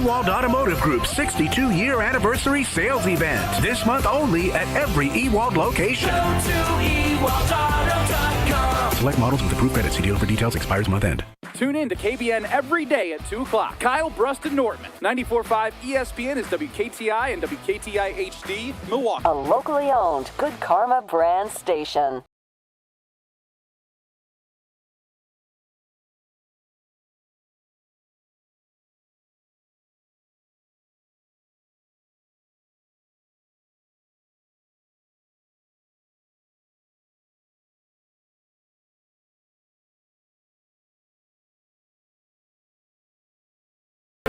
Ewald Automotive Group's 62-year anniversary sales event. This month only at every Ewald location. Go to EwaldAuto.com. Select models with approved credit. See dealer for details. Expires month end. Tune in to KBN every day at 2 o'clock. Kyle, Brust, and Nortman. 94.5 ESPN is WKTI and WKTI HD, Milwaukee. A locally owned Good Karma brand station.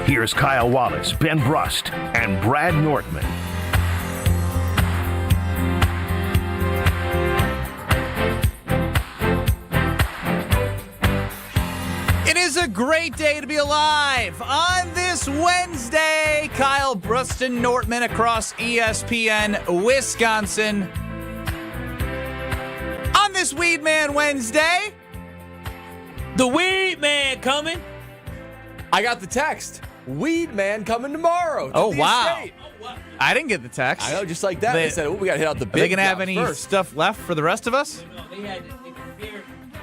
Here's Kyle Wallace, Ben Brust, and Brad Nortman. It is a great day to be alive. On this Wednesday, Kyle, Brust, and Nortman across ESPN Wisconsin. On this Weed Man Wednesday, the Weed Man coming. I got the text. Weed Man coming tomorrow. Oh, wow. I didn't get the text. I know, just like that. They said, we got to hit out the big. Are they going to have any first stuff left for the rest of us?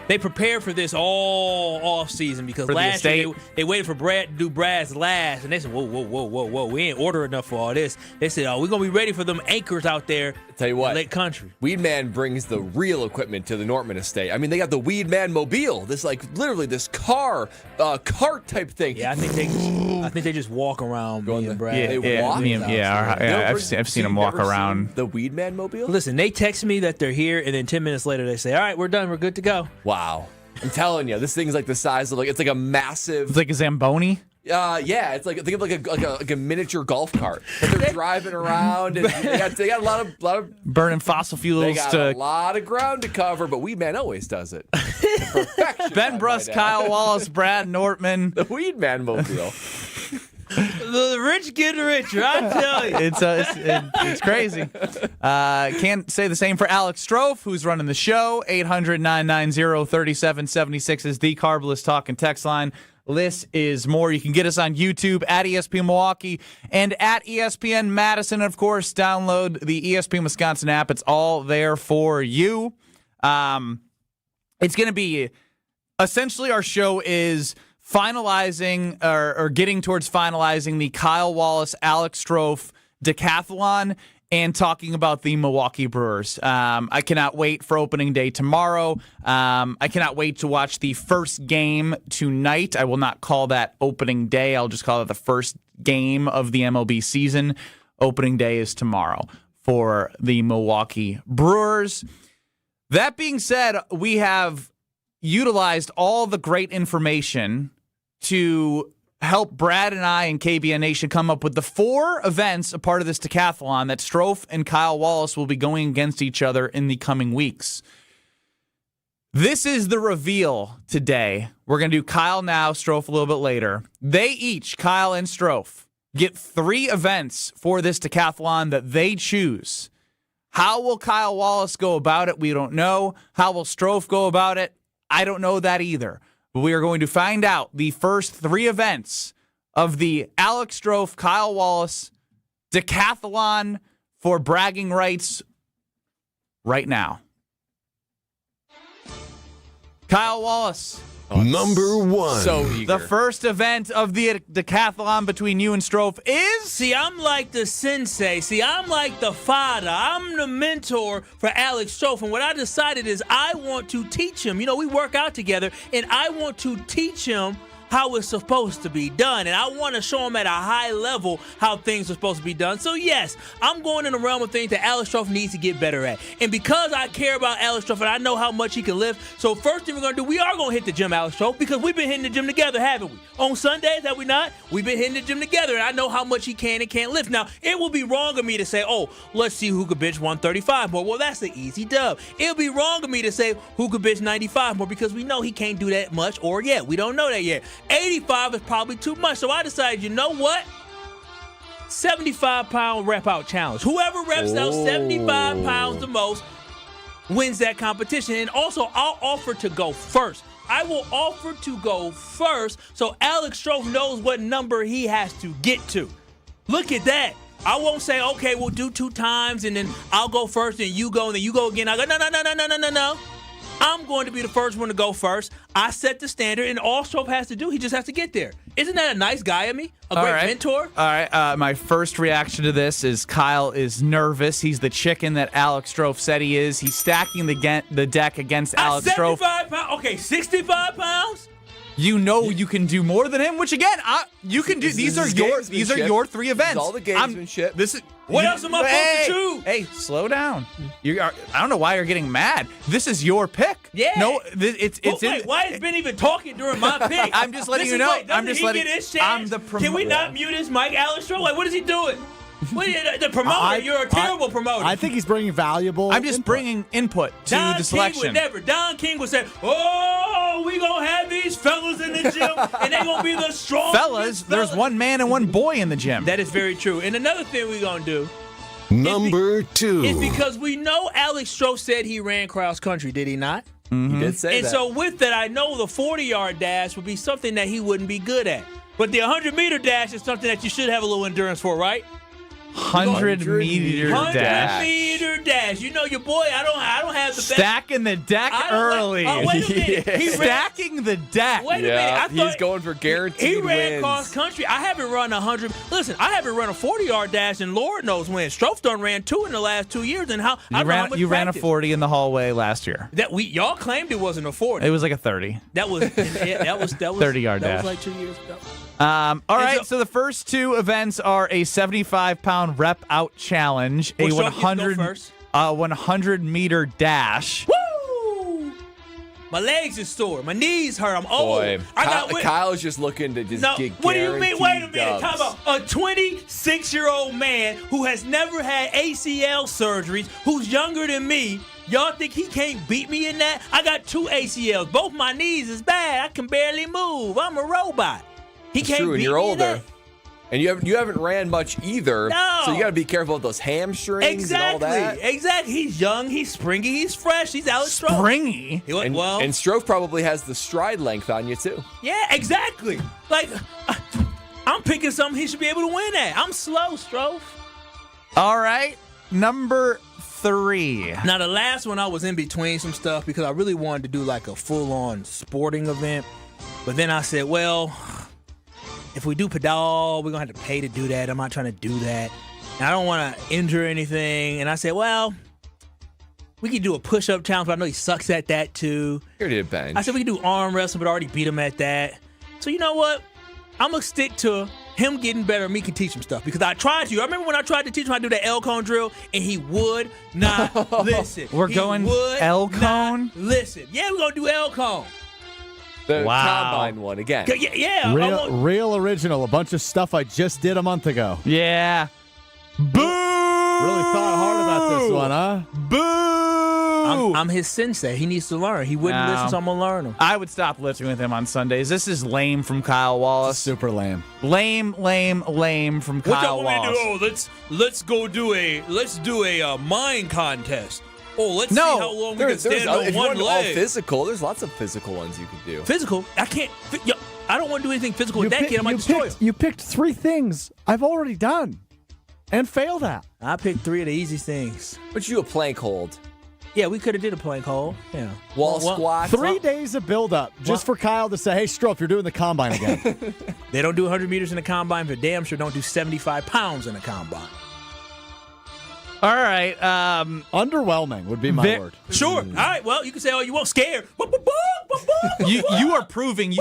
They prepared for this all off season because For the last year estate? they waited for Brad to do Brad's last, and they said, whoa, we ain't order enough for all this. They said, we're going to be ready for them anchors out there. Tell you what, in Lake Country. Weed Man brings the real equipment to the Nortman estate. I mean, they got the Weed Man mobile. This literally this cart type thing. Yeah, I think they just walk around me and Brad. They walk? I've seen them walk around. The Weed Man mobile? Listen, they text me that they're here, and then 10 minutes later they say, all right, we're done, we're good to go. Wow. I'm telling you, this thing's like the size of it's like a massive. It's like a Zamboni. Yeah, it's like think of like a miniature golf cart. But they're driving around, and they got a lot of burning fossil fuels. They got a lot of ground to cover, but Weed Man always does it. Perfection. Ben Brust, Kyle Wallace, Brad Nortman, the Weed Man mobile. The rich get richer, I tell you. It's crazy. Can't say the same for Alex Strouf, who's running the show. 800-990-3776 is the Carbless Talk and Text line. This is more. You can get us on YouTube at ESPN Milwaukee and at ESPN Madison. Of course, download the ESPN Wisconsin app. It's all there for you. It's going to be essentially our show is finalizing or getting towards finalizing the Kyle Wallace, Alex Strouf decathlon and talking about the Milwaukee Brewers. I cannot wait for opening day tomorrow. I cannot wait to watch the first game tonight. I will not call that opening day. I'll just call it the first game of the MLB season. Opening day is tomorrow for the Milwaukee Brewers. That being said, we have utilized all the great information to help Brad and I and KBN Nation come up with the 4 events a part of this decathlon that Strouf and Kyle Wallace will be going against each other in the coming weeks. This is the reveal today. We're going to do Kyle now, Strouf a little bit later. They each, Kyle and Strouf, get 3 events for this decathlon that they choose. How will Kyle Wallace go about it? We don't know. How will Strouf go about it? I don't know that either. But we are going to find out the first 3 events of the Alex Strouf, Kyle Wallace decathlon for bragging rights right now. Kyle Wallace. Number 1. So eager. The first event of the decathlon between you and Strouf is... See, I'm like the sensei. See, I'm like the father. I'm the mentor for Alex Strouf. And what I decided is I want to teach him. You know, we work out together, and I want to teach him how it's supposed to be done. And I want to show him at a high level how things are supposed to be done. So, yes, I'm going in the realm of things that Alex Strouf needs to get better at. And because I care about Alex Strouf and I know how much he can lift, so first thing we're going to do, we are going to hit the gym, Alex Strouf, because we've been hitting the gym together, haven't we? On Sundays, have we not? We've been hitting the gym together, and I know how much he can and can't lift. Now, it would be wrong of me to say, oh, let's see who could bench 135 more. Well, that's an easy dub. It would be wrong of me to say who could bench 95 more because we know he can't do that much, or yet. We don't know that yet. 85 is probably too much. So I decided, you know what? 75-pound rep out challenge. Whoever reps out 75 pounds the most wins that competition. And also, I'll offer to go first. I will offer to go first so Alex Strouf knows what number he has to get to. Look at that. I won't say, okay, we'll do 2 times, and then I'll go first, and you go, and then you go again. I go, no. I'm going to be the first one to go first. I set the standard, and all Strouf has to do, he just has to get there. Isn't that a nice guy of me? A great mentor? All right. My first reaction to this is Kyle is nervous. He's the chicken that Alex Strouf said he is. He's stacking the deck against Alex Strouf. 75 pounds? Okay, 65 pounds? You know you can do more than him, which again, you can do. These are your 3 events. All the gamesmanship. What else am I supposed to choose? Hey, slow down. I don't know why you're getting mad. This is your pick. Yeah. No, it's. Why has Ben even talking during my pick? I'm just letting you know. I'm the promoter. Can we not mute his mic, Alex Strouf? Like, what is he doing? The promoter, you're a terrible promoter. I think he's bringing valuable. I'm just bringing input to the selection. Don King would say, "Oh, we gonna have these fellas in the gym, and they gonna be the strongest fellas." There's one man and one boy in the gym. That is very true. And another thing we gonna do. Number 2 is because we know Alex Strouf said he ran cross country, did he not? Mm-hmm. He did say that. And so with that, I know the 40-yard dash would be something that he wouldn't be good at. But the 100-meter dash is something that you should have a little endurance for, right? 100-meter dash. 100-meter dash. You know your boy. I don't have the best. Stacking the deck early. Wait a minute. Stacking the deck. Wait a minute. I thought he's going for guaranteed He ran wins. cross country. I haven't run 100. Listen, I haven't run a 40-yard dash, and Lord knows when. Strouf done ran 2 in the last 2 years, and you ran a 40 in the hallway last year. Y'all claimed it wasn't a 40. It was like a 30. That was 30-yard dash. That was like 2 years ago. All right, so the first 2 events are a 75-pound rep out challenge, a 100-meter dash. Woo! My legs are sore. My knees hurt. I'm old. Boy, Kyle's just looking to just get what do you mean? Wait a minute. dubs. Talk about a 26-year-old man who has never had ACL surgeries, who's younger than me. Y'all think he can't beat me in that? I got 2 ACLs. Both my knees is bad. I can barely move. I'm a robot. He That's can't true, beat and you're me older. in that. And you haven't ran much either. No. So you got to be careful with those hamstrings and all that. Exactly. He's young. He's springy. He's fresh. He's Alex Strouf. Springy? And Strouf probably has the stride length on you, too. Yeah, exactly. Like, I'm picking something he should be able to win at. I'm slow, Strouf. All right, number 3. Now, the last one I was in between some stuff because I really wanted to do like a full-on sporting event. But then I said, well, if we do pedal, we're going to have to pay to do that. I'm not trying to do that. And I don't want to injure anything. And I said, well, we could do a push-up challenge, but I know he sucks at that too. He already did bench. I said we could do arm wrestling, but I already beat him at that. So you know what? I'm going to stick to him getting better and me can teach him stuff. Because I tried to. I remember when I tried to teach him how to do the L-cone drill, and he would not listen. We're going L-cone? Listen. Yeah, we're going to do L-cone. The combine one again. Yeah. Real original. A bunch of stuff I just did a month ago. Yeah. Boo! Really thought hard about this one, huh? Boo! I'm his sensei. He needs to learn. He wouldn't listen, so I'm going to learn him. I would stop lifting with him on Sundays. This is lame from Kyle Wallace. Super lame. Lame from Kyle Wallace. Oh, let's do a mind contest. Oh, let's see how long we can stand on if one you want leg. all physical, there's lots of physical ones you could do. Physical? I can't. I don't want to do anything physical with that kid. I might destroy him. You picked 3 things I've already done and failed at. I picked 3 of the easy things. But you do a plank hold. Yeah, we could have did a plank hold. Yeah. Wall squat. 3 days of build-up just for Kyle to say, hey, Strouf, you're doing the combine again. They don't do 100 meters in the combine, but damn sure don't do 75 pounds in the combine. All right. Underwhelming would be my word. Sure. All right. Well, you can say all you want. Scared. You are proving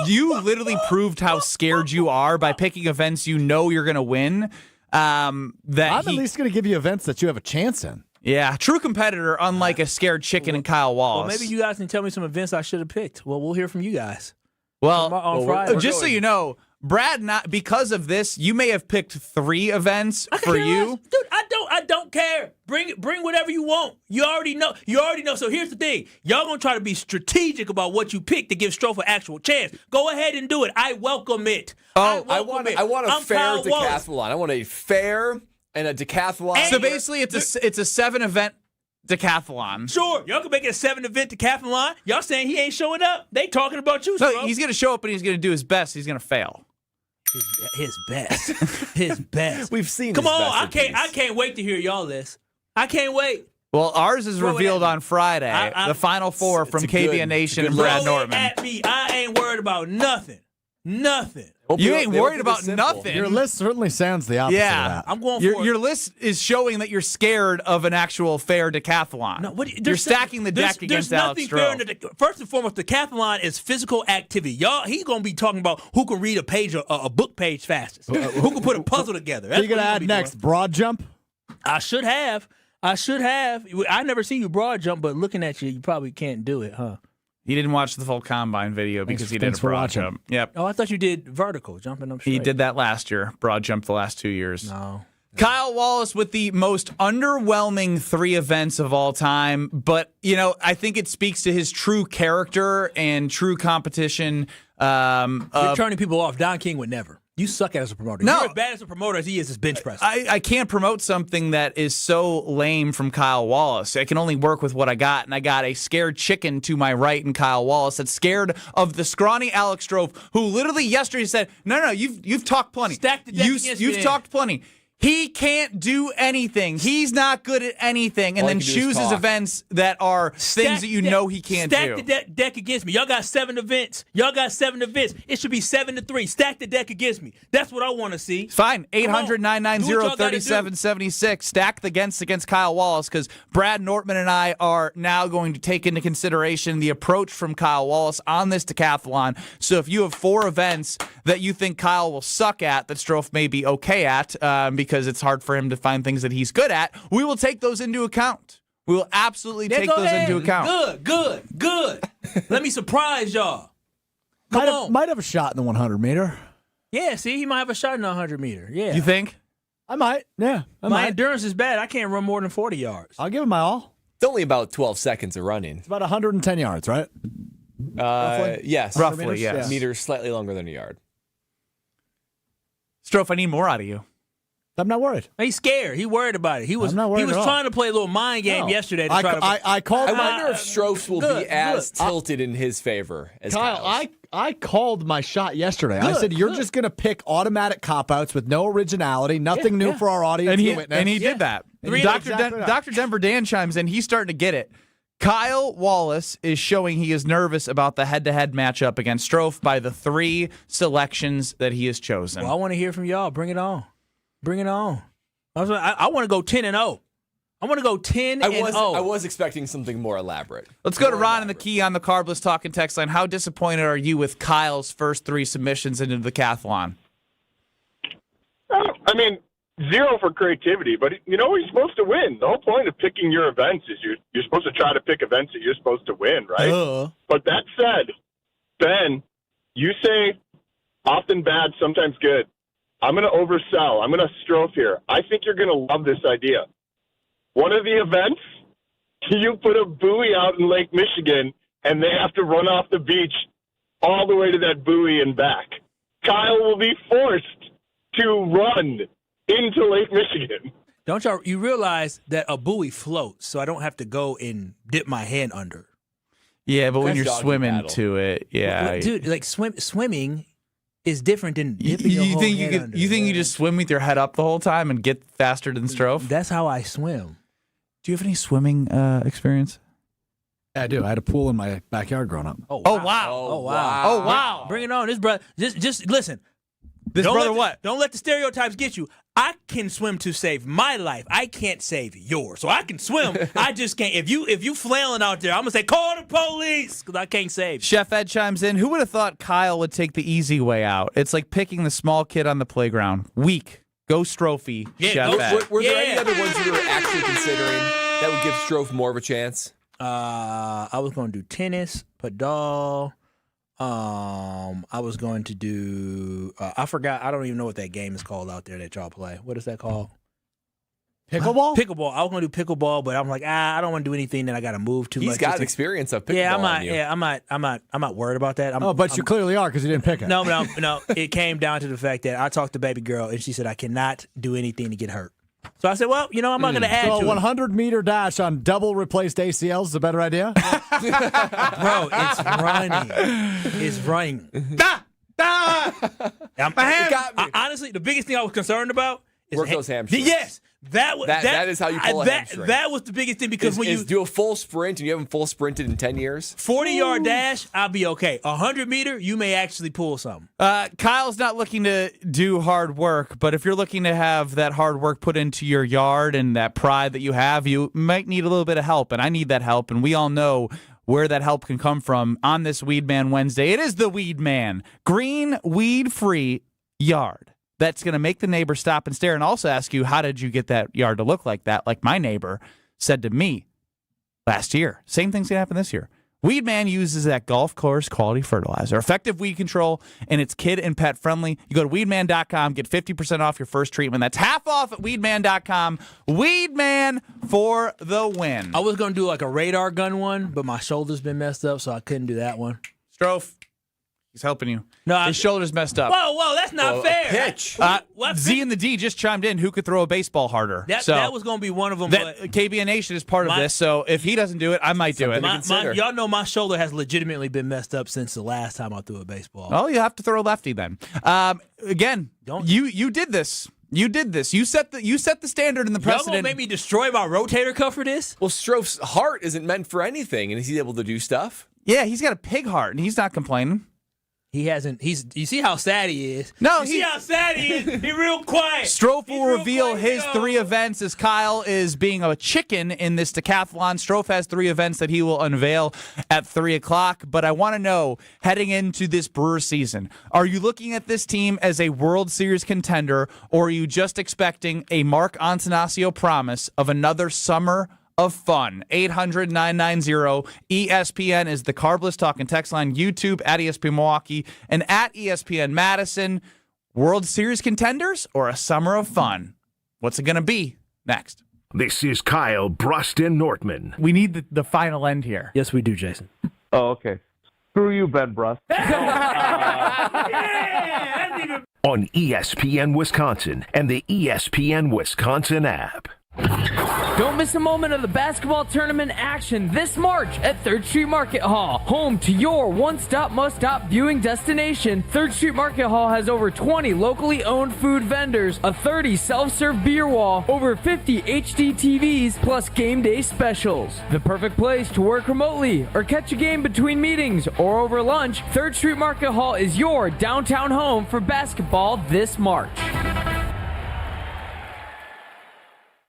you literally proved how scared you are by picking events you know you're going to win. I'm at least going to give you events that you have a chance in. Yeah, true competitor, unlike a scared chicken and Kyle Wallace. Well, maybe you guys can tell me some events I should have picked. Well, we'll hear from you guys. Well, on Friday. Just so you know, Brad, because of this, you may have picked 3 events for you. Dude, I don't care. Bring whatever you want. You already know. So here's the thing. Y'all gonna try to be strategic about what you pick to give Strouf an actual chance. Go ahead and do it. I welcome it. I want a fair decathlon. I want a fair and a decathlon. So basically, it's a 7 event decathlon. Sure, y'all can make it a 7-event decathlon. Y'all saying he ain't showing up? They talking about you, No, bro. he's going to show up and he's going to do his best. He's going to fail. His best. His best. We've seen. Come his on, best I can't wait to hear y'all list. I can't wait. Well, ours is Throw it revealed at me. on Friday. The Final Four from it's a good- KBN Nation it's and a good Brad list. Throw it Nortman. at me. I ain't worried about nothing. Nothing. You ain't worried about nothing. Your list certainly sounds the opposite of that. I'm going for it. Your list is showing that you're scared of an actual fair decathlon. No, you're stacking the deck against Alex nothing fair Stroh. in first and foremost, the decathlon is physical activity. Y'all, he's gonna be talking about who can read a book page fastest, who can put a puzzle together. What are you going to add next? Broad jump? I should have. I never seen you broad jump, but looking at you, you probably can't do it, huh? He didn't watch the full combine video because he did a thanks for broad watching. jump. Yep. Oh, I thought you did vertical, jumping up straight. He did that last year. Broad jump the last 2 years. No. Kyle Wallace with the most underwhelming 3 events of all time. But, I think it speaks to his true character and true competition. You're turning people off. Don King would never. You suck as a promoter. No. You're as bad as a promoter as he is as bench presser. I can't promote something that is so lame from Kyle Wallace. I can only work with what I got, and I got a scared chicken to my right in Kyle Wallace that's scared of the scrawny Alex Strouf, who literally yesterday said, no, you've talked plenty. Stack the deck against me You've then. talked plenty. He can't do anything. He's not good at anything, and All then he can do is chooses talk. events that are things that you know he can't Stack do. the deck against me. Y'all got 7 events. It should be 7-3. Stack the deck against me. That's what I want to see. Fine. Come on. Do what y'all gotta do. 800-990-3776. Stack the against Kyle Wallace because Brad Nortman and I are now going to take into consideration the approach from Kyle Wallace on this decathlon. So if you have 4 events that you think Kyle will suck at that Strouf may be okay at because it's hard for him to find things that he's good at, we will take those into account. We will absolutely take Go those ahead. into account. Good. Let me surprise y'all. Come on. Might have a shot in the 100 meter. Yeah, see, he might have a shot in the 100 meter. Yeah. You think? I might. Yeah, I My might. endurance is bad. I can't run more than 40 yards. I'll give him my all. It's only about 12 seconds of running. It's about 110 yards, right? Yes. Roughly, meters? yes. Yeah. Meters slightly longer than a yard. Strouf, I need more out of you. I'm not worried. He's scared. He worried about it. He was I'm not worried he was at all. trying to play a little mind game No. yesterday to I try to called I my wonder if Strouf's will Good, be as good. tilted in his favor as Kyle. Kyle's. I called my shot yesterday. I said you're just going to pick automatic cop outs with no originality, nothing new for our audience. And he did that. And he did exactly that. Dr. Denver Dan chimes in. He's starting to get it. Kyle Wallace is showing he is nervous about the head-to-head matchup against Strouf by the 3 selections that he has chosen. Well, I want to hear from y'all. Bring it on. Bring it on. I want to go 10-0. I want to go 10-0. I was expecting something more elaborate. Let's go to Ron in the Key on the Carbless Talking text line. How disappointed are you with Kyle's first 3 submissions into the decathlon? I mean, 0 for creativity, but you're supposed to win. The whole point of picking your events is you're supposed to try to pick events that you're supposed to win, right? But that said, Ben, you say often bad, sometimes good. I'm going to oversell. I'm going to Strouf here. I think you're going to love this idea. One of the events, you put a buoy out in Lake Michigan, and they have to run off the beach all the way to that buoy and back. Kyle will be forced to run into Lake Michigan. Don't you realize that a buoy floats, so I don't have to go and dip my hand under. Yeah, but when That's you're doggy swimming paddle. to it, yeah. Dude, like swimming is different than You dipping your whole think head under. you think you just swim with your head up the whole time and get faster than Strouf? That's how I swim. Do you have any swimming experience? Yeah, I do. I had a pool in my backyard growing up. Oh wow! wow. Oh wow! Bring it on, this brother. Just listen. This Don't brother let what? Don't let the stereotypes get you. I can swim to save my life. I can't save yours. So I can swim. I just can't. If you flailing out there, I'm gonna say call the police because I can't save you. Chef Ed chimes in. Who would have thought Kyle would take the easy way out? It's like picking the small kid on the playground. Weak. Go Strophy. Yeah, Chef go- Ed. Were there any other ones you were actually considering that would give Strouf more of a chance? I was going to do tennis, padel. I was going to do. I forgot. I don't even know what that game is called out there that y'all play. What is that called? Pickleball? Pickleball. I was going to do pickleball, but I'm like, I don't want to do anything that I got to move too much. He's got Just to- experience of pickleball. Yeah, on you. I'm not worried about that. But you clearly are because you didn't pick it. No. It came down to the fact that I talked to baby girl and she said I cannot do anything to get hurt. So I said, well, I'm not going to add so to a it. 100-meter dash on double replaced ACLs is a better idea? Bro, it's running. It's running. Honestly, the biggest thing I was concerned about is Work those hamstrings. Yes. That is how you pull a hamstring. That was the biggest thing because when you do a full sprint and you haven't full sprinted in 10 years. 40-yard dash, I'll be okay. 100-meter, you may actually pull something. Kyle's not looking to do hard work, but if you're looking to have that hard work put into your yard and that pride that you have, you might need a little bit of help, and I need that help, and we all know where that help can come from on this Weed Man Wednesday. It is the Weed Man. Green, weed-free yard. That's going to make the neighbor stop and stare and also ask you, how did you get that yard to look like that? Like my neighbor said to me last year. Same thing's going to happen this year. Weed Man uses that golf course quality fertilizer, effective weed control, and it's kid and pet friendly. You go to weedman.com, get 50% off your first treatment. That's half off at weedman.com. Weedman for the win. I was going to do like a radar gun one, but my shoulder's been messed up, so I couldn't do that one. Strouf, he's helping you. No, his shoulder's messed up. Whoa, that's not fair. Pitch. Z and the D just chimed in. Who could throw a baseball harder? That was going to be one of them. But KBN Nation is part of this, so if he doesn't do it, I might do it. Y'all know my shoulder has legitimately been messed up since the last time I threw a baseball. Oh, you have to throw a lefty then. Again, you did this. You did this. You set the standard in the precedent. Y'all gonna make me destroy my rotator cuff for this? Well, Strouf's heart isn't meant for anything, and he's able to do stuff. Yeah, he's got a pig heart, and he's not complaining. He hasn't. You see how sad he is? No, see how sad he is? He's real quiet. Strouf will reveal his 3 events as Kyle is being a chicken in this decathlon. Strouf has 3 events that he will unveil at 3 o'clock. But I want to know, heading into this Brewers season, are you looking at this team as a World Series contender, or are you just expecting a Mark Antanasio promise of another summer of fun? 800-990-ESPN is the Carbless Talking text line. YouTube at ESPN Milwaukee and at ESPN Madison. World Series contenders or a summer of fun? What's it going to be? Next. This is Kyle, Brust, and Nortman. We need the final end here. Yes, we do, Jason. Oh, okay. Screw you, Ben Brust. On ESPN Wisconsin and the ESPN Wisconsin app. Don't miss a moment of the basketball tournament action this March at 3rd Street Market Hall, home to your one-stop must-stop viewing destination. 3rd Street Market Hall has over 20 locally owned food vendors, a 30 self-serve beer wall, over 50 HD TVs, plus game day specials. The perfect place to work remotely or catch a game between meetings or over lunch. 3rd Street Market Hall is your downtown home for basketball this March.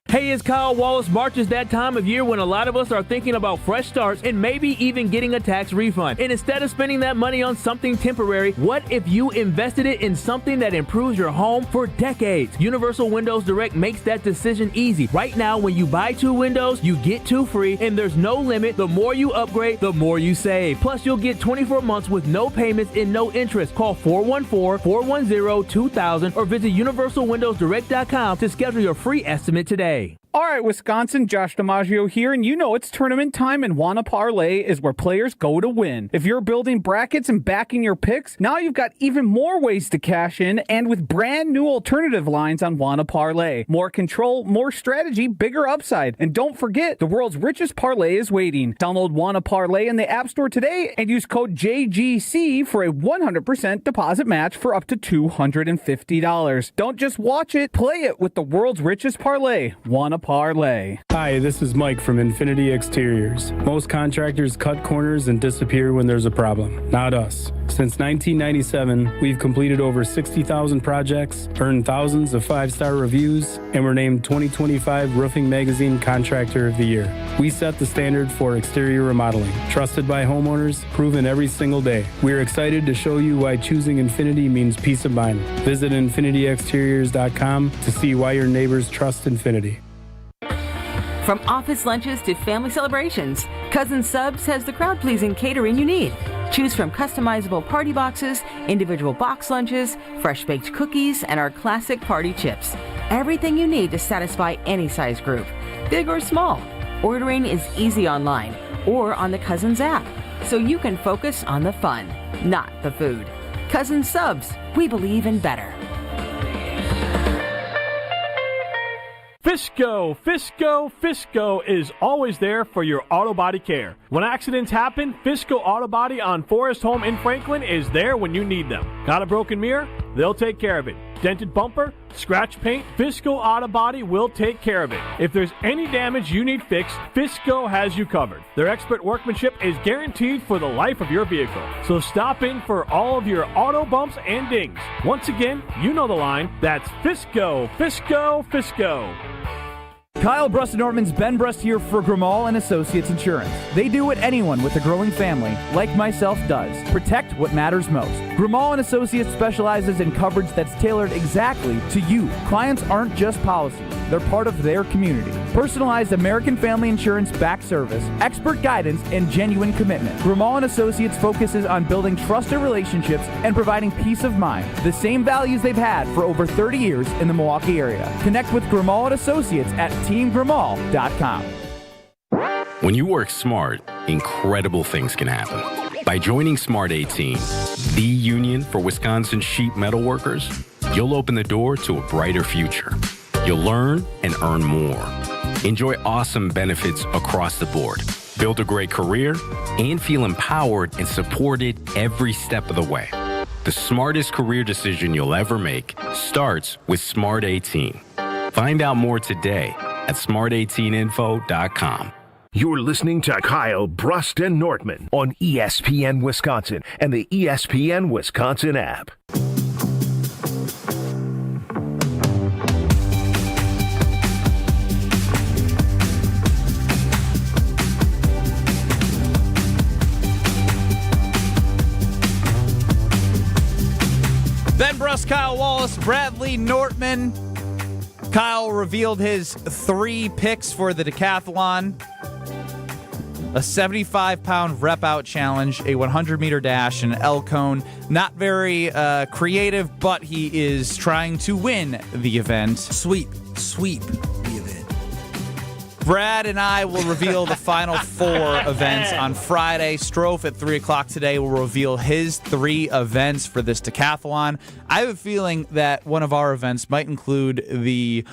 Hey, it's Kyle Wallace. March is that time of year when a lot of us are thinking about fresh starts and maybe even getting a tax refund. And instead of spending that money on something temporary, what if you invested it in something that improves your home for decades? Universal Windows Direct makes that decision easy. Right now, when you buy 2 windows, you get 2 free, and there's no limit. The more you upgrade, the more you save. Plus, you'll get 24 months with no payments and no interest. Call 414-410-2000 or visit universalwindowsdirect.com to schedule your free estimate today. All right, Wisconsin, Josh DiMaggio here, and you know it's tournament time, and Wanna Parlay is where players go to win. If you're building brackets and backing your picks, now you've got even more ways to cash in, and with brand new alternative lines on Wanna Parlay. More control, more strategy, bigger upside. And don't forget, the world's richest parlay is waiting. Download Wanna Parlay in the App Store today and use code JGC for a 100% deposit match for up to $250. Don't just watch it, play it with the world's richest parlay, Wanna Parlay. Hi, this is Mike from Infinity Exteriors. Most contractors cut corners and disappear when there's a problem. Not us. Since 1997, we've completed over 60,000 projects, earned thousands of 5-star reviews, and were named 2025 Roofing Magazine Contractor of the Year. We set the standard for exterior remodeling. Trusted by homeowners, proven every single day. We're excited to show you why choosing Infinity means peace of mind. Visit infinityexteriors.com to see why your neighbors trust Infinity. From office lunches to family celebrations, Cousin Subs has the crowd-pleasing catering you need. Choose from customizable party boxes, individual box lunches, fresh-baked cookies, and our classic party chips. Everything you need to satisfy any size group, big or small. Ordering is easy online or on the Cousins app, so you can focus on the fun, not the food. Cousin Subs, we believe in better. Fisco is always there for your auto body care. When accidents happen, Fisco Auto Body on Forest Home in Franklin is there when you need them. Got a broken mirror? They'll take care of it. Dented bumper? Scratch paint? Fisco Auto Body will take care of it. If there's any damage you need fixed, Fisco has you covered. Their expert workmanship is guaranteed for the life of your vehicle. So stop in for all of your auto bumps and dings. Once again, you know the line. That's Fisco. Kyle Brust Nortman's Ben Brust here for Grimal and Associates Insurance. They do what anyone with a growing family, like myself, does. Protect what matters most. Grimal and Associates specializes in coverage that's tailored exactly to you. Clients aren't just policies. They're part of their community. Personalized American Family Insurance back service, expert guidance, and genuine commitment. Grimal and Associates focuses on building trusted relationships and providing peace of mind. The same values they've had for over 30 years in the Milwaukee area. Connect with Grimal and Associates at teamgrimal.com. When you work smart, incredible things can happen. By joining Smart 18, the union for Wisconsin sheet metal workers, you'll open the door to a brighter future. You'll learn and earn more. Enjoy awesome benefits across the board. Build a great career and feel empowered and supported every step of the way. The smartest career decision you'll ever make starts with Smart 18. Find out more today at smart18info.com. You're listening to Kyle, Brust, and Nortman on ESPN Wisconsin and the ESPN Wisconsin app. Ben Brust, Kyle Wallace, Bradley Nortman. Kyle revealed his 3 picks for the decathlon. A 75-pound rep-out challenge, a 100-meter dash, and an L cone. Not very creative, but he is trying to win the event. Sweep the event. Brad and I will reveal the final 4 events on Friday. Strouf at 3 o'clock today will reveal his 3 events for this decathlon. I have a feeling that one of our events might include the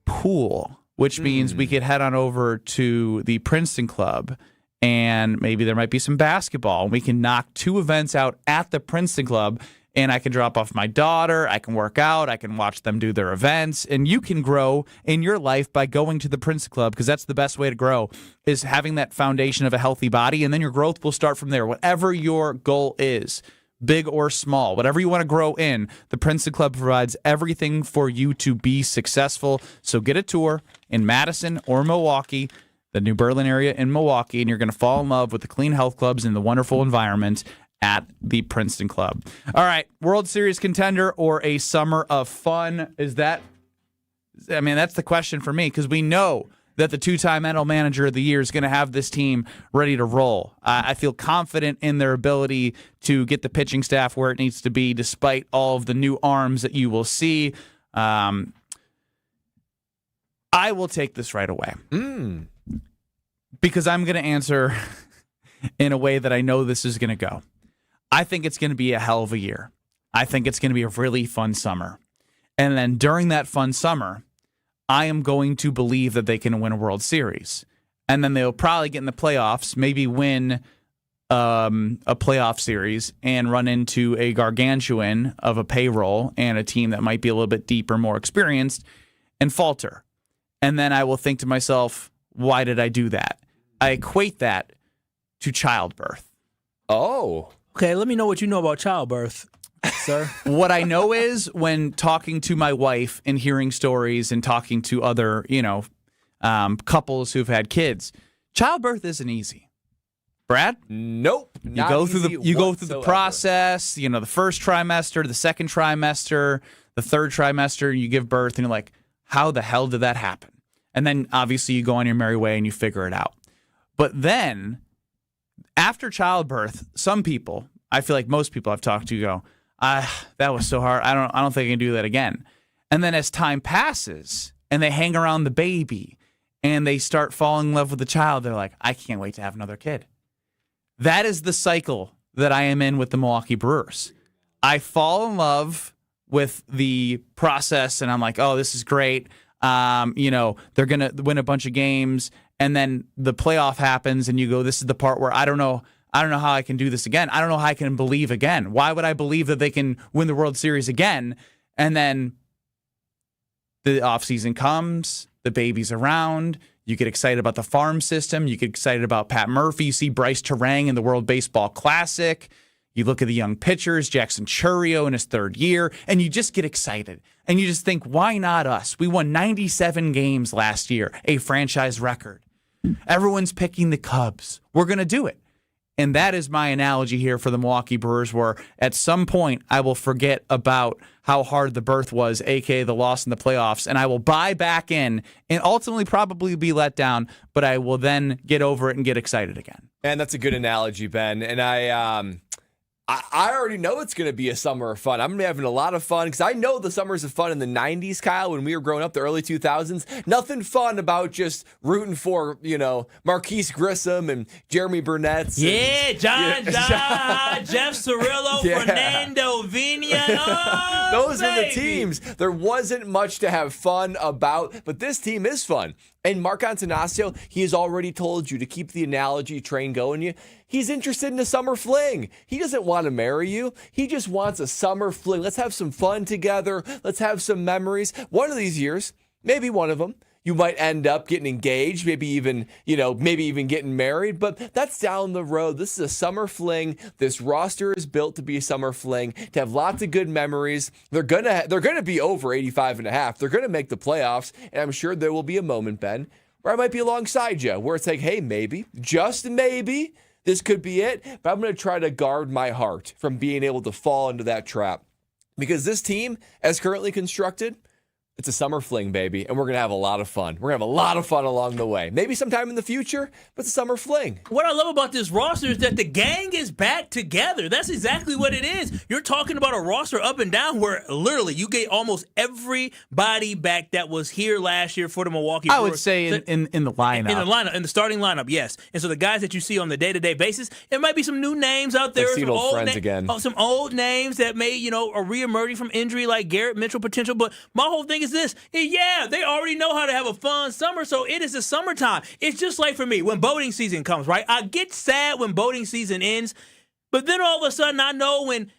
pool, which means we could head on over to the Princeton Club, and maybe there might be some basketball. We can knock 2 events out at the Princeton Club, and I can drop off my daughter, I can work out, I can watch them do their events, and you can grow in your life by going to the Princeton Club, because that's the best way to grow, is having that foundation of a healthy body, and then your growth will start from there. Whatever your goal is, big or small, whatever you want to grow in, the Princeton Club provides everything for you to be successful. So get a tour in Madison or Milwaukee, the New Berlin area in Milwaukee, and you're going to fall in love with the clean health clubs and the wonderful environment at the Princeton Club. All right, World Series contender or a summer of fun? That's the question for me, because we know that the 2-time NL Manager of the Year is going to have this team ready to roll. I feel confident in their ability to get the pitching staff where it needs to be, despite all of the new arms that you will see. I will take this right away. Because I'm going to answer in a way that I know this is going to go. I think it's going to be a hell of a year. I think it's going to be a really fun summer. And then during that fun summer, I am going to believe that they can win a World Series. And then they'll probably get in the playoffs, maybe win a playoff series and run into a gargantuan of a payroll and a team that might be a little bit deeper, more experienced, and falter. And then I will think to myself, why did I do that? I equate that to childbirth. Oh. Okay, let me know what you know about childbirth, sir. What I know is when talking to my wife and hearing stories and talking to other, couples who've had kids, childbirth isn't easy. Brad? Nope. You go through the process, the first trimester, the second trimester, the third trimester, you give birth, and you're like, how the hell did that happen? And then obviously you go on your merry way and you figure it out. But then after childbirth, some people, I feel like most people I've talked to go, that was so hard. I don't think I can do that again. And then as time passes and they hang around the baby and they start falling in love with the child, they're like, I can't wait to have another kid. That is the cycle that I am in with the Milwaukee Brewers. I fall in love with the process and I'm like, oh, this is great. They're going to win a bunch of games, and then the playoff happens, and you go, this is the part where I don't know how I can do this again. I don't know how I can believe again. Why would I believe that they can win the World Series again? And then the offseason comes, the baby's around, you get excited about the farm system, you get excited about Pat Murphy, you see Bryce Terang in the World Baseball Classic, you look at the young pitchers, Jackson Chourio in his third year, and you just get excited. And you just think, why not us? We won 97 games last year, a franchise record. Everyone's picking the Cubs. We're going to do it. And that is my analogy here for the Milwaukee Brewers, where at some point I will forget about how hard the birth was, a.k.a. the loss in the playoffs, and I will buy back in and ultimately probably be let down, but I will then get over it and get excited again. And that's a good analogy, Ben. And I already know it's going to be a summer of fun. I'm going to be having a lot of fun because I know the summers of fun in the 90s, Kyle, when we were growing up, the early 2000s. Nothing fun about just rooting for, Marquise Grissom and Jeremy Burnett. Yeah, John, Jeff Cirillo, Fernando Vina. Oh, those are the teams. There wasn't much to have fun about, but this team is fun. And Mark Antanasio, he has already told you to keep the analogy train going. He's interested in a summer fling. He doesn't want to marry you. He just wants a summer fling. Let's have some fun together. Let's have some memories. One of these years, maybe one of them, you might end up getting engaged, maybe even getting married, but that's down the road. This is a summer fling. This roster is built to be a summer fling, to have lots of good memories. They're gonna be over 85.5. They're gonna make the playoffs, and I'm sure there will be a moment, Ben, where I might be alongside you, where it's like, hey, maybe, just maybe, this could be it, but I'm gonna try to guard my heart from being able to fall into that trap. Because this team, as currently constructed, it's a summer fling, baby, and we're going to have a lot of fun. We're going to have a lot of fun along the way. Maybe sometime in the future, but it's a summer fling. What I love about this roster is that the gang is back together. That's exactly what it is. You're talking about a roster up and down where literally you get almost everybody back that was here last year for the Milwaukee Brewers. I would say in the lineup. In the starting lineup, yes. And so the guys that you see on the day-to-day basis, there might be some new names out there. Some old friends again. Some old names that may, are reemerging from injury like Garrett Mitchell potential. But my whole thing is this. Yeah, they already know how to have a fun summer, so it is the summertime. It's just like for me, when boating season comes, right? I get sad when boating season ends, but then all of a sudden I know when,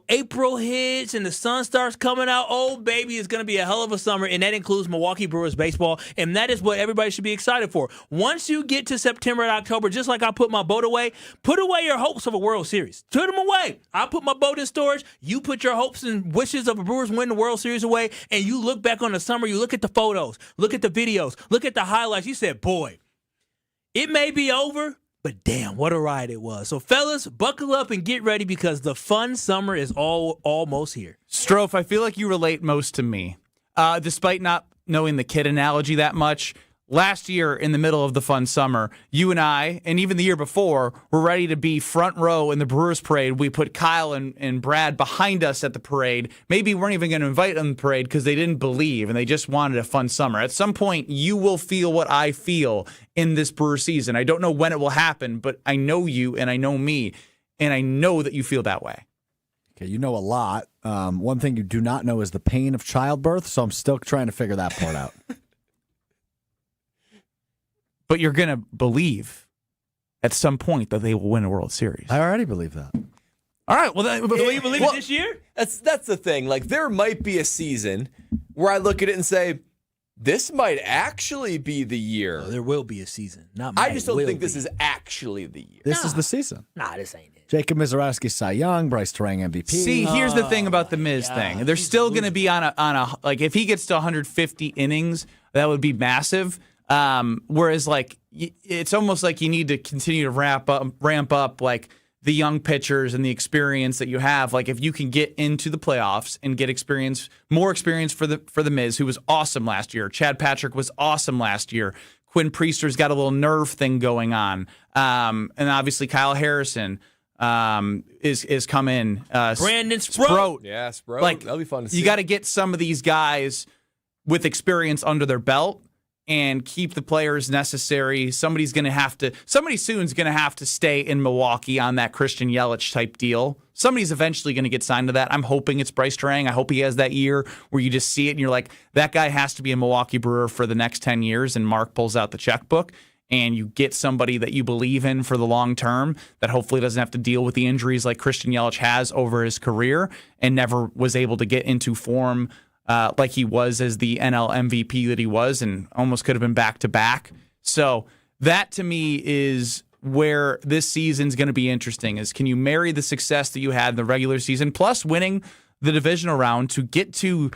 April hits and the sun starts coming out, oh, baby, it's going to be a hell of a summer, and that includes Milwaukee Brewers baseball, and that is what everybody should be excited for. Once you get to September and October, just like I put my boat away, put away your hopes of a World Series. Put them away. I put my boat in storage. You put your hopes and wishes of a Brewers win the World Series away, and you look back on the summer, you look at the photos, look at the videos, look at the highlights. You said, boy, it may be over, but damn, what a ride it was. So, fellas, buckle up and get ready because the fun summer is almost here. Strouf, I feel like you relate most to me. Despite not knowing the kid analogy that much, last year in the middle of the fun summer, you and I, and even the year before, were ready to be front row in the Brewers parade. We put Kyle and Brad behind us at the parade. Maybe we weren't even going to invite them to the parade because they didn't believe and they just wanted a fun summer. At some point, you will feel what I feel in this Brewer season. I don't know when it will happen, but I know you and I know me, and I know that you feel that way. Okay, you know a lot. One thing you do not know is the pain of childbirth, so I'm still trying to figure that part out. But you're going to believe at some point that they will win a World Series. I already believe that. All right. Well, will you believe it this year? That's the thing. Like, there might be a season where I look at it and say, this might actually be the year. Oh, there will be a season. I just don't think this is actually the year. This is the season. Nah, this ain't it. Jacob Mizorowski, Cy Young, Bryce Terang, MVP. See, here's the thing about the Miz thing. They're still going to be on a like, if he gets to 150 innings, that would be massive. Whereas, like, it's almost like you need to continue to ramp up like the young pitchers and the experience that you have. Like, if you can get into the playoffs and get more experience for the Miz, who was awesome last year. Chad Patrick was awesome last year. Quinn Priester's got a little nerve thing going on, and obviously Kyle Harrison is come in. Brandon Sproat. Yeah, Sproat. Like, that'll be fun to see. You got to get some of these guys with experience under their belt. and keep the players necessary. Somebody soon's going to have to stay in Milwaukee on that Christian Yelich type deal. Somebody's eventually going to get signed to that. I'm hoping it's Bryce Terang. I hope he has that year where you just see it and you're like, that guy has to be a Milwaukee Brewer for the next 10 years, and Mark pulls out the checkbook and you get somebody that you believe in for the long term that hopefully doesn't have to deal with the injuries like Christian Yelich has over his career and never was able to get into form like he was as the NL MVP that he was, and almost could have been back-to-back. So that, to me, is where this season's going to be interesting, is can you marry the success that you had in the regular season, plus winning the divisional round to get to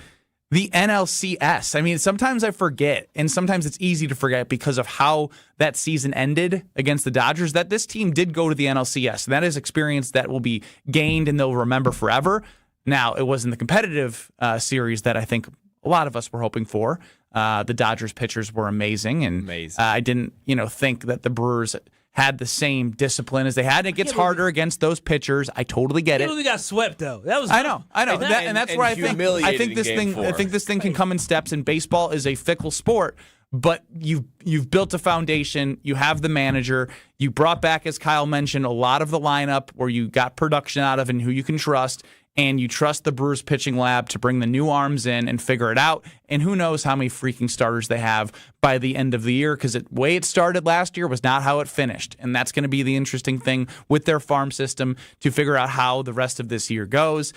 the NLCS? I mean, sometimes I forget, and sometimes it's easy to forget because of how that season ended against the Dodgers, that this team did go to the NLCS. And that is experience that will be gained and they'll remember forever. Now, it wasn't the competitive series that I think a lot of us were hoping for. The Dodgers pitchers were amazing, and I didn't, think that the Brewers had the same discipline as they had. And it gets harder against those pitchers. I totally get it. We got swept though. That was I know, and that's where I think this thing can come in steps. And baseball is a fickle sport. But you've built a foundation. You have the manager. You brought back, as Kyle mentioned, a lot of the lineup where you got production out of and who you can trust. And you trust the Brewers pitching lab to bring the new arms in and figure it out. And who knows how many freaking starters they have by the end of the year, because the way it started last year was not how it finished. And that's going to be the interesting thing with their farm system to figure out how the rest of this year goes.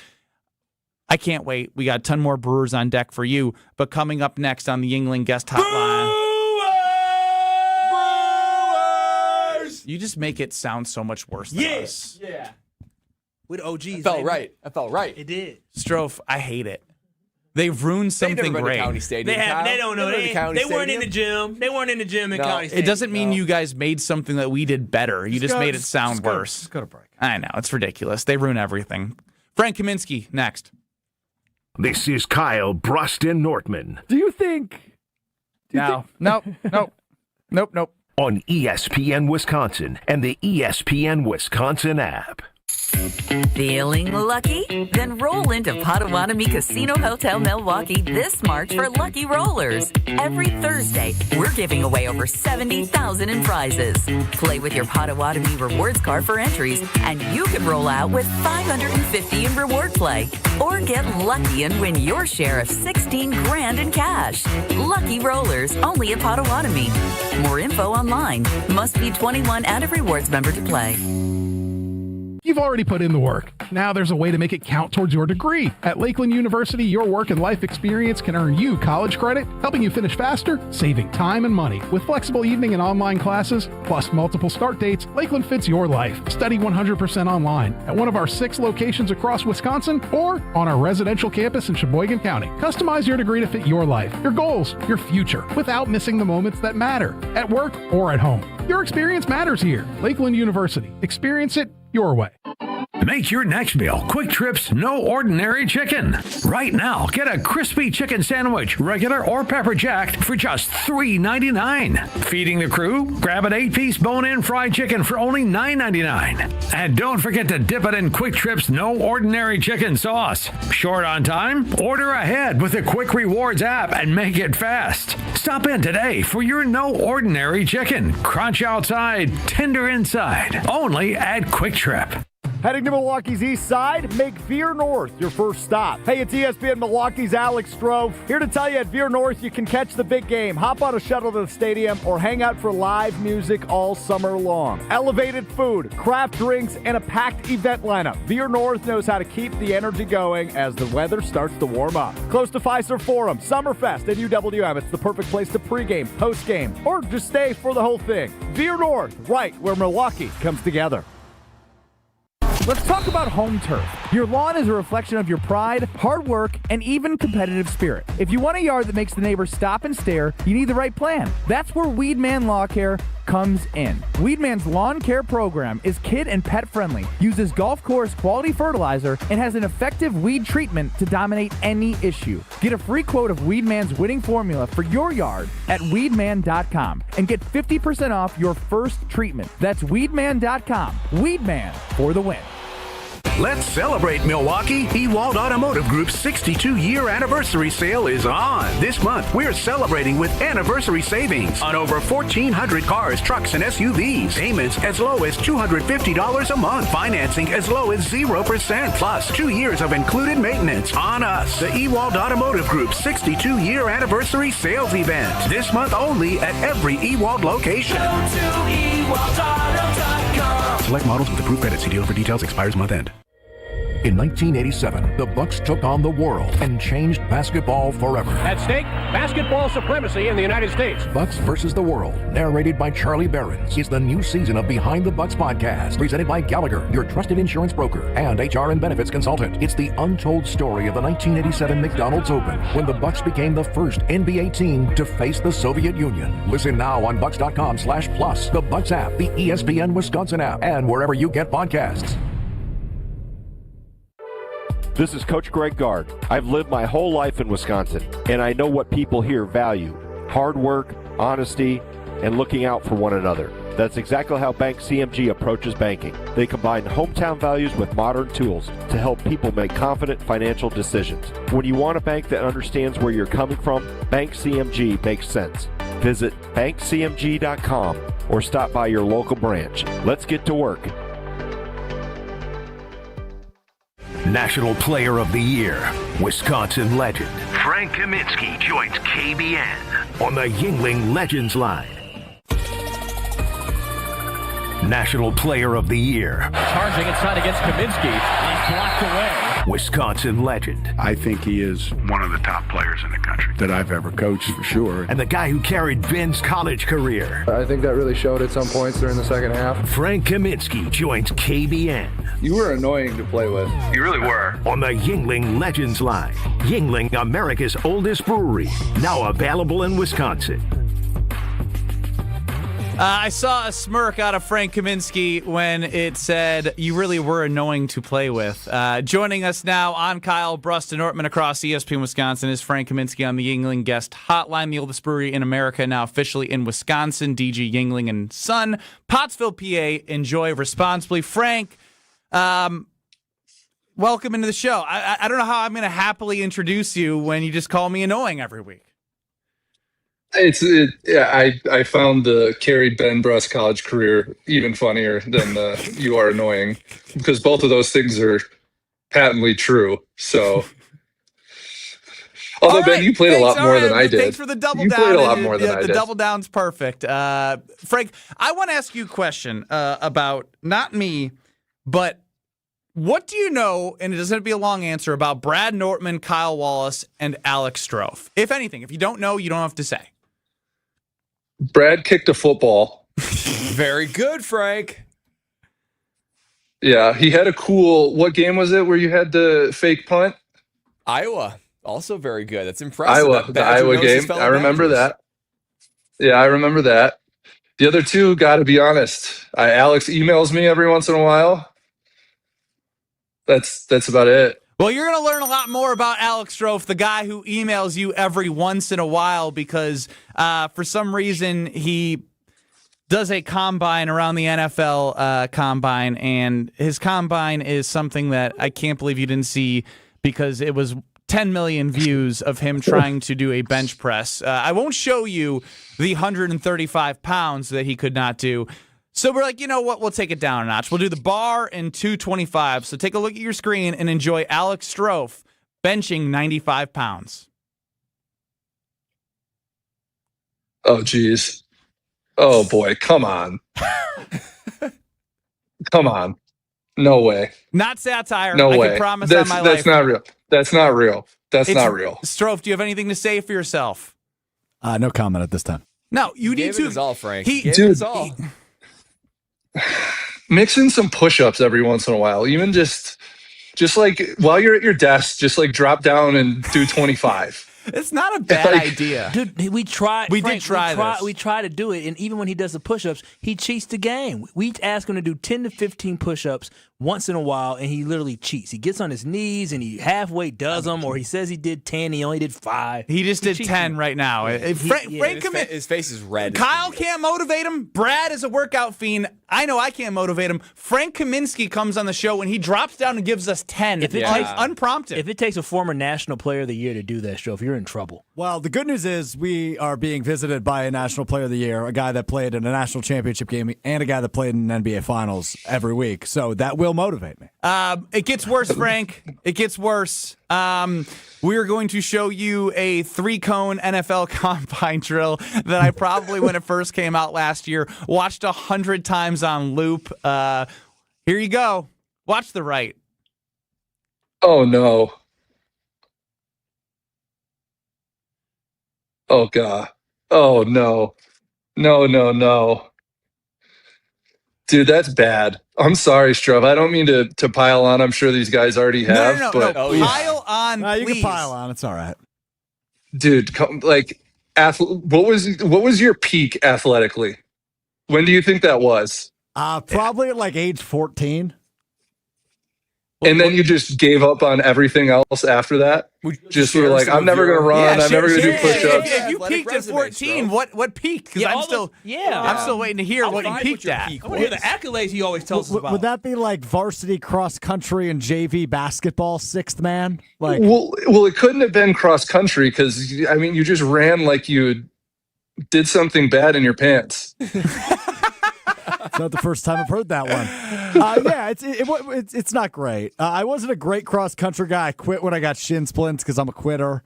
I can't wait. We got a ton more Brewers on deck for you. But coming up next on the Yuengling guest hotline. Brewers! You just make it sound so much worse than us. Yeah. With OGs. I felt right. It did. Strouf, I hate it. They've ruined something great. County Stadium, They don't know. They weren't in the gym. They weren't in the gym in County Stadium. It doesn't mean you guys made something that we did better. You just made it sound worse. Just go to break. I know. It's ridiculous. They ruin everything. Frank Kaminsky, next. This is Kyle, Brust, and Nortman. Do you think? Nope. On ESPN Wisconsin and the ESPN Wisconsin app. Feeling lucky? Then roll into Potawatomi Casino Hotel Milwaukee this March for Lucky Rollers. Every Thursday, we're giving away over $70,000 in prizes. Play with your Potawatomi rewards card for entries, and you could roll out with $550 in reward play. Or get lucky and win your share of $16,000 in cash. Lucky Rollers, only at Potawatomi. More info online. Must be 21 and a rewards member to play. You've already put in the work. Now there's a way to make it count towards your degree. At Lakeland University, your work and life experience can earn you college credit, helping you finish faster, saving time and money. With flexible evening and online classes, plus multiple start dates, Lakeland fits your life. Study 100% online at one of our 6 locations across Wisconsin or on our residential campus in Sheboygan County. Customize your degree to fit your life, your goals, your future, without missing the moments that matter, at work or at home. Your experience matters here. Lakeland University. Experience it your way. Make your next meal Quick Trip's No Ordinary Chicken. Right now, get a crispy chicken sandwich, regular or pepper jacked, for just $3.99. Feeding the crew? Grab an 8-piece bone-in fried chicken for only $9.99. And don't forget to dip it in Quick Trip's No Ordinary Chicken sauce. Short on time? Order ahead with the Quick Rewards app and make it fast. Stop in today for your No Ordinary Chicken. Crunch outside, tender inside. Only at Quick Trip. Heading to Milwaukee's east side, make Veer North your first stop. Hey, it's ESPN Milwaukee's Alex Strouf, here to tell you at Veer North you can catch the big game, hop on a shuttle to the stadium, or hang out for live music all summer long. Elevated food, craft drinks, and a packed event lineup. Veer North knows how to keep the energy going as the weather starts to warm up. Close to Fiserv Forum, Summerfest, and UWM, it's the perfect place to pregame, postgame, or just stay for the whole thing. Veer North, right where Milwaukee comes together. Let's talk about home turf. Your lawn is a reflection of your pride, hard work, and even competitive spirit. If you want a yard that makes the neighbors stop and stare, you need the right plan. That's where Weedman Lawn Care comes in. Weedman's lawn care program is kid and pet friendly, uses golf course quality fertilizer, and has an effective weed treatment to dominate any issue. Get a free quote of Weedman's winning formula for your yard at weedman.com and get 50% off your first treatment. That's weedman.com. Weedman for the win. Let's celebrate, Milwaukee. Ewald Automotive Group's 62-year anniversary sale is on. This month, we're celebrating with anniversary savings on over 1,400 cars, trucks, and SUVs. Payments as low as $250 a month. Financing as low as 0%. Plus 2 years of included maintenance on us. The Ewald Automotive Group's 62-year anniversary sales event. This month only at every Ewald location. Select models with approved credit. See dealer for details. Expires month end. In 1987, the Bucks took on the world and changed basketball forever. At stake, basketball supremacy in the United States. Bucks versus the World, narrated by Charlie Behrens, is the new season of Behind the Bucks podcast, presented by Gallagher, your trusted insurance broker and HR and benefits consultant. It's the untold story of the 1987 McDonald's Open, when the Bucks became the first NBA team to face the Soviet Union. Listen now on Bucks.com/plus, the Bucks app, the ESPN Wisconsin app, and wherever you get podcasts. This is Coach Greg Gard. I've lived my whole life in Wisconsin, and I know what people here value: hard work, honesty, and looking out for one another. That's exactly how Bank CMG approaches banking. They combine hometown values with modern tools to help people make confident financial decisions. When you want a bank that understands where you're coming from, Bank CMG makes sense. Visit bankcmg.com or stop by your local branch. Let's get to work. National Player of the Year, Wisconsin legend Frank Kaminsky joins KBN on the Yuengling Legends line. National Player of the Year, Charging inside against Kaminsky. He's blocked away. Wisconsin legend. I think he is one of the top players in the country that I've ever coached, for sure. And the guy who carried Ben's college career. I think that really showed at some points during the second half. Frank Kaminsky joins KBN. You were annoying to play with. You really were. On the Yuengling Legends line. Yuengling, America's oldest brewery. Now available in Wisconsin. I saw a smirk out of Frank Kaminsky when it said, "You really were annoying to play with." Joining us now on Kyle, Brust Nortman across ESPN Wisconsin is Frank Kaminsky on the Yuengling Guest Hotline, the oldest brewery in America, now officially in Wisconsin. DG Yuengling and Son, Pottsville, PA. Enjoy responsibly. Frank, welcome into the show. I don't know how I'm going to happily introduce you when you just call me annoying every week. I found the carried Ben Brust college career even funnier than the you are annoying, because both of those things are patently true. So, although Ben, you played a lot more than I did. Thanks for the double down. You played a lot more than I did. The double down's perfect. Frank, I want to ask you a question about not me, but what do you know, and it doesn't have to be a long answer, about Brad Nortman, Kyle Wallace, and Alex Strouf? If anything, if you don't know, you don't have to say. Brad kicked a football. Very good, Frank. Yeah, he had a cool, what game was it where you had the fake punt? Iowa. Also very good. That's impressive. The Iowa game. I remember that. Yeah, I remember that. The other two, got to be honest, Alex emails me every once in a while. That's about it. Well, you're going to learn a lot more about Alex Strouf, the guy who emails you every once in a while, because for some reason he does a combine around the NFL combine, and his combine is something that I can't believe you didn't see, because it was 10 million views of him trying to do a bench press. I won't show you the 135 pounds that he could not do. So we're like, you know what? We'll take it down a notch. We'll do the bar and 225. So take a look at your screen and enjoy Alex Strouf benching 95 pounds. Oh, geez. Oh, boy. Come on. Come on. No way. Not satire. No way. I can promise on my life. That's not real. That's not real. That's not real. Strouf, do you have anything to say for yourself? No comment at this time. No, you need to. It all, Frank. Dude, it all. Mix in some push-ups every once in a while. Even just like while you're at your desk, just like drop down and do 25. It's not a bad idea. Dude, we tried. We did try this. We tried to do it, and even when he does the push-ups, he cheats the game. We ask him to do 10 to 15 push-ups once in a while, and he literally cheats. He gets on his knees and he halfway does them, or he says he did 10, he only did 5. He just did 10 right now. His face is red. Kyle can't motivate him. Brad is a workout fiend. I know I can't motivate him. Frank Kaminsky comes on the show and he drops down and gives us 10. It's unprompted. If it takes a former National Player of the Year to do that, Strouf, you're in trouble. Well, the good news is we are being visited by a National Player of the Year, a guy that played in a national championship game, and a guy that played in an NBA Finals every week. So that will motivate me. It gets worse, Frank. It gets worse. We're going to show you a 3-cone NFL combine drill that I probably, when it first came out last year, watched 100 times on loop. Here you go. Watch the right. Oh, no. Oh, God. Oh, no. No. Dude, that's bad. I'm sorry, Strouf. I don't mean to pile on. I'm sure these guys already have. No. Pile on, you please. can pile on. It's all right. Dude, what was your peak athletically? When do you think that was? Probably at like age 14. And then you just gave up on everything else after that? Just were like, I'm never going to run. I'm never going to do push-ups. If you peaked at 14, what peaked? Because I'm still waiting to hear what you peaked at. I want to hear the accolades he always tells us about. Would that be like varsity cross country and JV basketball, sixth man? Like, well, it couldn't have been cross country because, I mean, you just ran like you did something bad in your pants. It's not the first time I've heard that one. It's not great. I wasn't a great cross country guy. I quit when I got shin splints because I'm a quitter.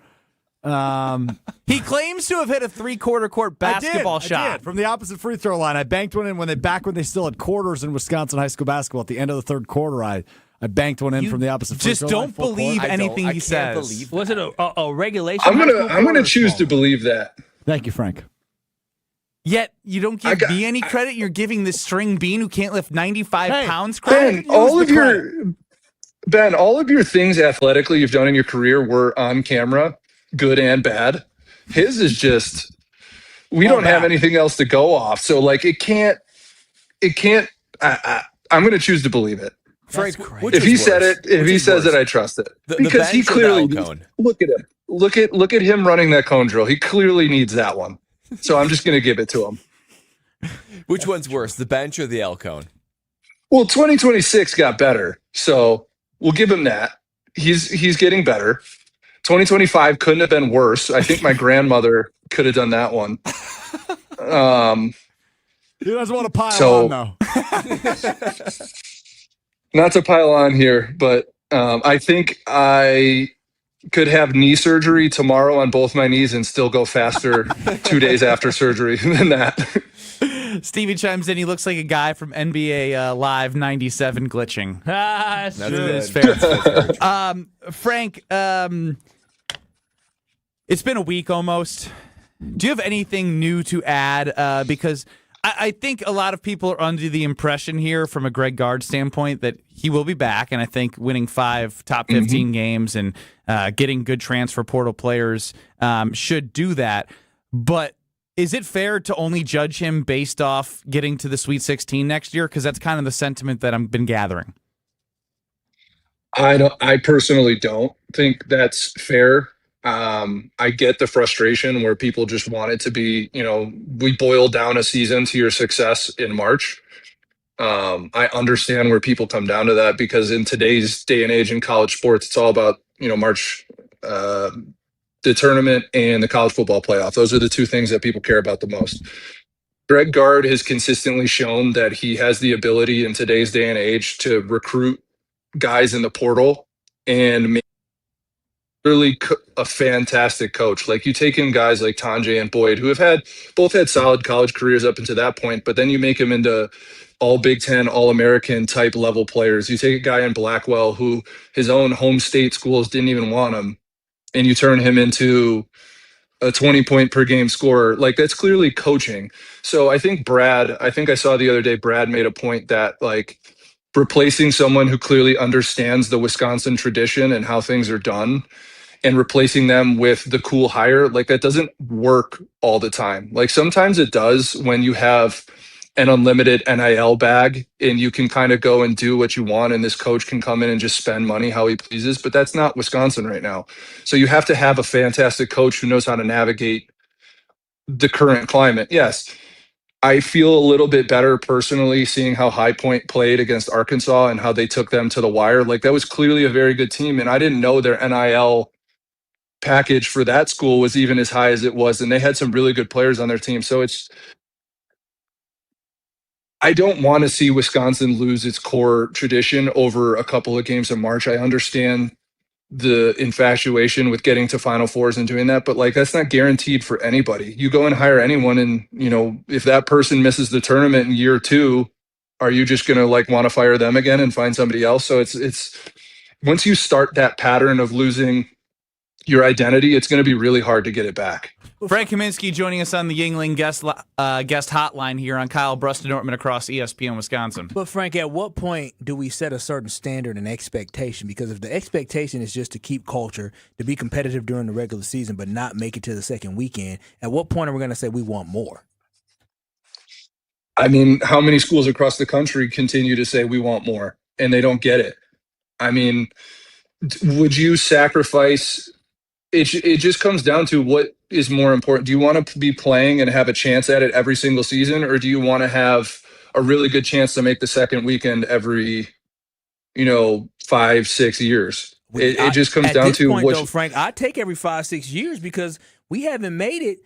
He claims to have hit a 3/4 court basketball shot I did, from the opposite free throw line. I banked one in when they still had quarters in Wisconsin high school basketball. At the end of the third quarter, I banked one in from the opposite free throw line. Just don't believe anything he says. Was it a regulation? I'm gonna choose to believe that. Thank you, Frank. Yet you don't give me any credit. You're giving this string bean who can't lift 95 pounds credit. Ben, all of your things athletically you've done in your career were on camera, good and bad. His is just we don't have anything else to go off. So like it can't. I'm going to choose to believe it. Frank, if he said it, if he says it, I trust it because he clearly look at him. Look at him running that cone drill. He clearly needs that one. So I'm just going to give it to him. Which one's worse, the bench or the L cone? Well, 2026 got better, so we'll give him that. He's getting better. 2025 couldn't have been worse. I think my grandmother could have done that one. He doesn't want to pile on, though. Not to pile on here, but I think I could have knee surgery tomorrow on both my knees and still go faster 2 days after surgery than that. Stevie chimes in. He looks like a guy from NBA Live 97 glitching. That's fair. Frank, it's been a week almost. Do you have anything new to add? Because I think a lot of people are under the impression here from a Greg Gard standpoint that he will be back, and I think winning 5 top 15 games and getting good transfer portal players should do that. But is it fair to only judge him based off getting to the Sweet 16 next year? Because that's kind of the sentiment that I've been gathering. I personally don't think that's fair. I get the frustration where people just want it to be, we boil down a season to your success in March. I understand where people come down to that because in today's day and age in college sports, it's all about, March, the tournament and the college football playoff. Those are the two things that people care about the most. Greg Gard has consistently shown that he has the ability in today's day and age to recruit guys in the portal and make really a fantastic coach. Like you take in guys like Tanjay and Boyd, who have both had solid college careers up until that point, but then you make them into all Big Ten, All-American type level players. You take a guy in Blackwell who his own home state schools didn't even want him, and you turn him into a 20-point per game scorer. Like that's clearly coaching. So I think I saw the other day, Brad made a point that like replacing someone who clearly understands the Wisconsin tradition and how things are done and replacing them with the cool hire, like that doesn't work all the time. Like sometimes it does when you have an unlimited NIL bag and you can kind of go and do what you want and this coach can come in and just spend money how he pleases, but that's not Wisconsin right now. So you have to have a fantastic coach who knows how to navigate the current climate. Yes, I feel a little bit better personally seeing how High Point played against Arkansas and how they took them to the wire. Like that was clearly a very good team, and I didn't know their NIL package for that school was even as high as it was, and they had some really good players on their team. So I don't want to see Wisconsin lose its core tradition over a couple of games in March. I understand the infatuation with getting to Final Fours and doing that, but like that's not guaranteed for anybody. You go and hire anyone, and if that person misses the tournament in year 2, are you just gonna like want to fire them again and find somebody else? So it's once you start that pattern of losing your identity, it's going to be really hard to get it back. Frank Kaminsky joining us on the Yuengling guest hotline here on Kyle, Brust Nortman across ESPN Wisconsin. But Frank, at what point do we set a certain standard and expectation? Because if the expectation is just to keep culture, to be competitive during the regular season, but not make it to the second weekend, at what point are we going to say we want more? I mean, how many schools across the country continue to say we want more and they don't get it? I mean, would you sacrifice? It just comes down to what is more important. Do you want to be playing and have a chance at it every single season, or do you want to have a really good chance to make the second weekend every, 5-6 years? It just comes down to what. Though, Frank, I take every 5-6 years because we haven't made it.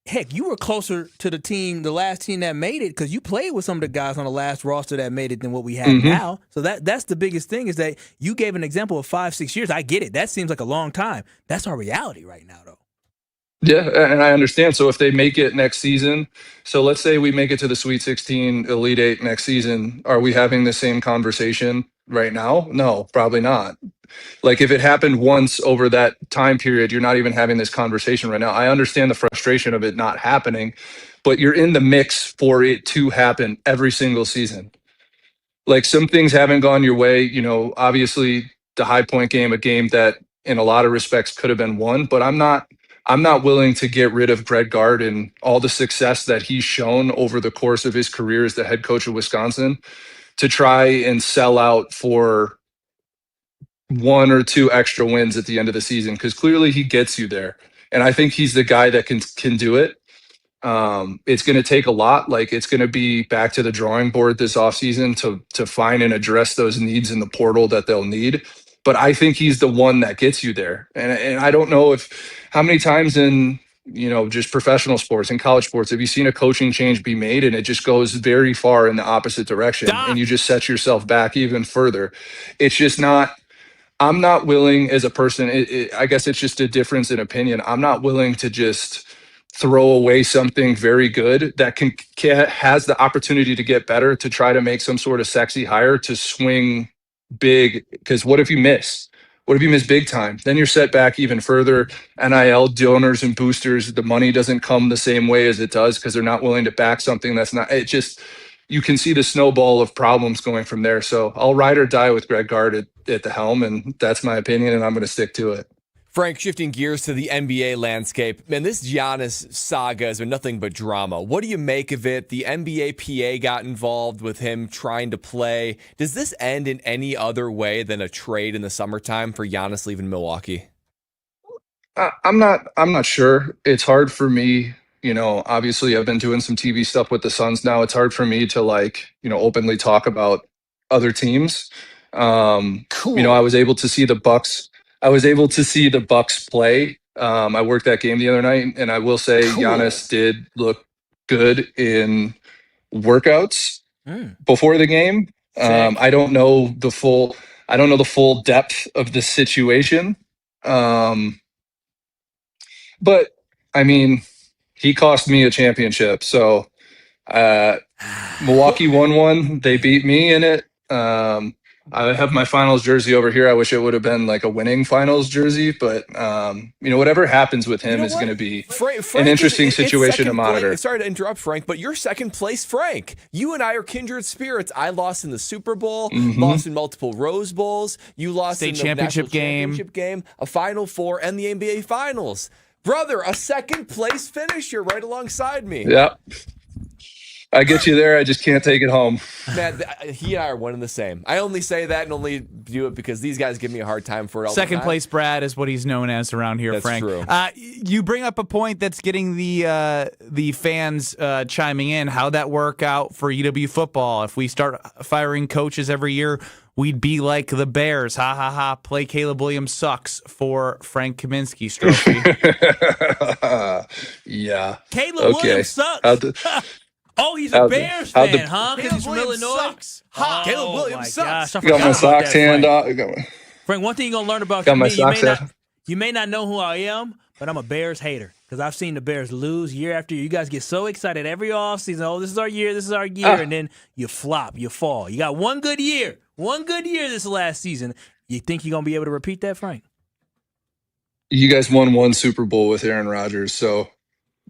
Heck, you were closer to the last team that made it, because you played with some of the guys on the last roster that made it than what we have now. So that's the biggest thing, is that you gave an example of 5-6 years. I get it. That seems like a long time. That's our reality right now, though. Yeah, and I understand. So if they make it next season, so let's say we make it to the Sweet 16, Elite 8 next season, are we having the same conversation right now? No, probably not. Like if it happened once over that time period, you're not even having this conversation right now. I understand the frustration of it not happening, but you're in the mix for it to happen every single season. Like some things haven't gone your way, obviously the High Point game, a game that in a lot of respects could have been won, but I'm not willing to get rid of Greg Gard and all the success that he's shown over the course of his career as the head coach of Wisconsin to try and sell out for 1 or 2 extra wins at the end of the season, because clearly he gets you there. And I think he's the guy that can do it. It's going to take a lot. Like it's going to be back to the drawing board this offseason to find and address those needs in the portal that they'll need. But I think he's the one that gets you there. And I don't know how many times in, just professional sports and college sports, have you seen a coaching change be made and it just goes very far in the opposite direction and you just set yourself back even further. It's just not. I'm not willing as a person, I guess it's just a difference in opinion. I'm not willing to just throw away something very good that has the opportunity to get better to try to make some sort of sexy hire to swing big. Because what if you miss? What if you miss big time? Then you're set back even further. NIL donors and boosters, the money doesn't come the same way as it does because they're not willing to back something that's not, you can see the snowball of problems going from there. So I'll ride or die with Greg Gard at the helm, and that's my opinion, and I'm going to stick to it. Frank, shifting gears to the NBA landscape, man, this Giannis saga has been nothing but drama. What do you make of it? The NBA PA got involved with him trying to play. Does this end in any other way than a trade in the summertime for Giannis leaving Milwaukee? I'm not sure. It's hard for me. Obviously I've been doing some TV stuff with the Suns now. It's hard for me to openly talk about other teams. Cool. I was able to see the Bucks. Play. I worked that game the other night, and I will say Giannis did look good in workouts before the game. I don't know the full depth of the situation. But I mean, he cost me a championship. So Milwaukee won one. They beat me in it. I have my finals jersey over here. I wish it would have been like a winning finals jersey, but whatever happens with him is going to be Frank an interesting situation to monitor. Sorry to interrupt, Frank, but you're second place, Frank. You and I are kindred spirits. I lost in the Super Bowl, lost in multiple Rose Bowls. You lost in the championship game, a Final Four, and the NBA Finals. Brother, a second place finisher right alongside me. Yep. I get you there. I just can't take it home. Man, he and I are one and the same. I only say that and only do it because these guys give me a hard time for it all the Second time. place Brad is what he's known as around here, That's Frank. true. You bring up a point that's getting the fans chiming in. How'd that work out for UW football? If we start firing coaches every year, we'd be like the Bears. Ha, ha, ha. Play Caleb Williams sucks for Frank Kaminsky, Stroufy. Yeah. Caleb Williams sucks. Oh, he's a Bears fan, huh? Because he's from Illinois. Caleb Williams sucks. Got my socks hand off. Frank, one thing you're going to learn about Got my me, socks you may not know who I am, but I'm a Bears hater because I've seen the Bears lose year after year. You guys get so excited every offseason. Oh, this is our year, and then you flop, you fall. You got one good year this last season. You think you're going to be able to repeat that, Frank? You guys won one Super Bowl with Aaron Rodgers, so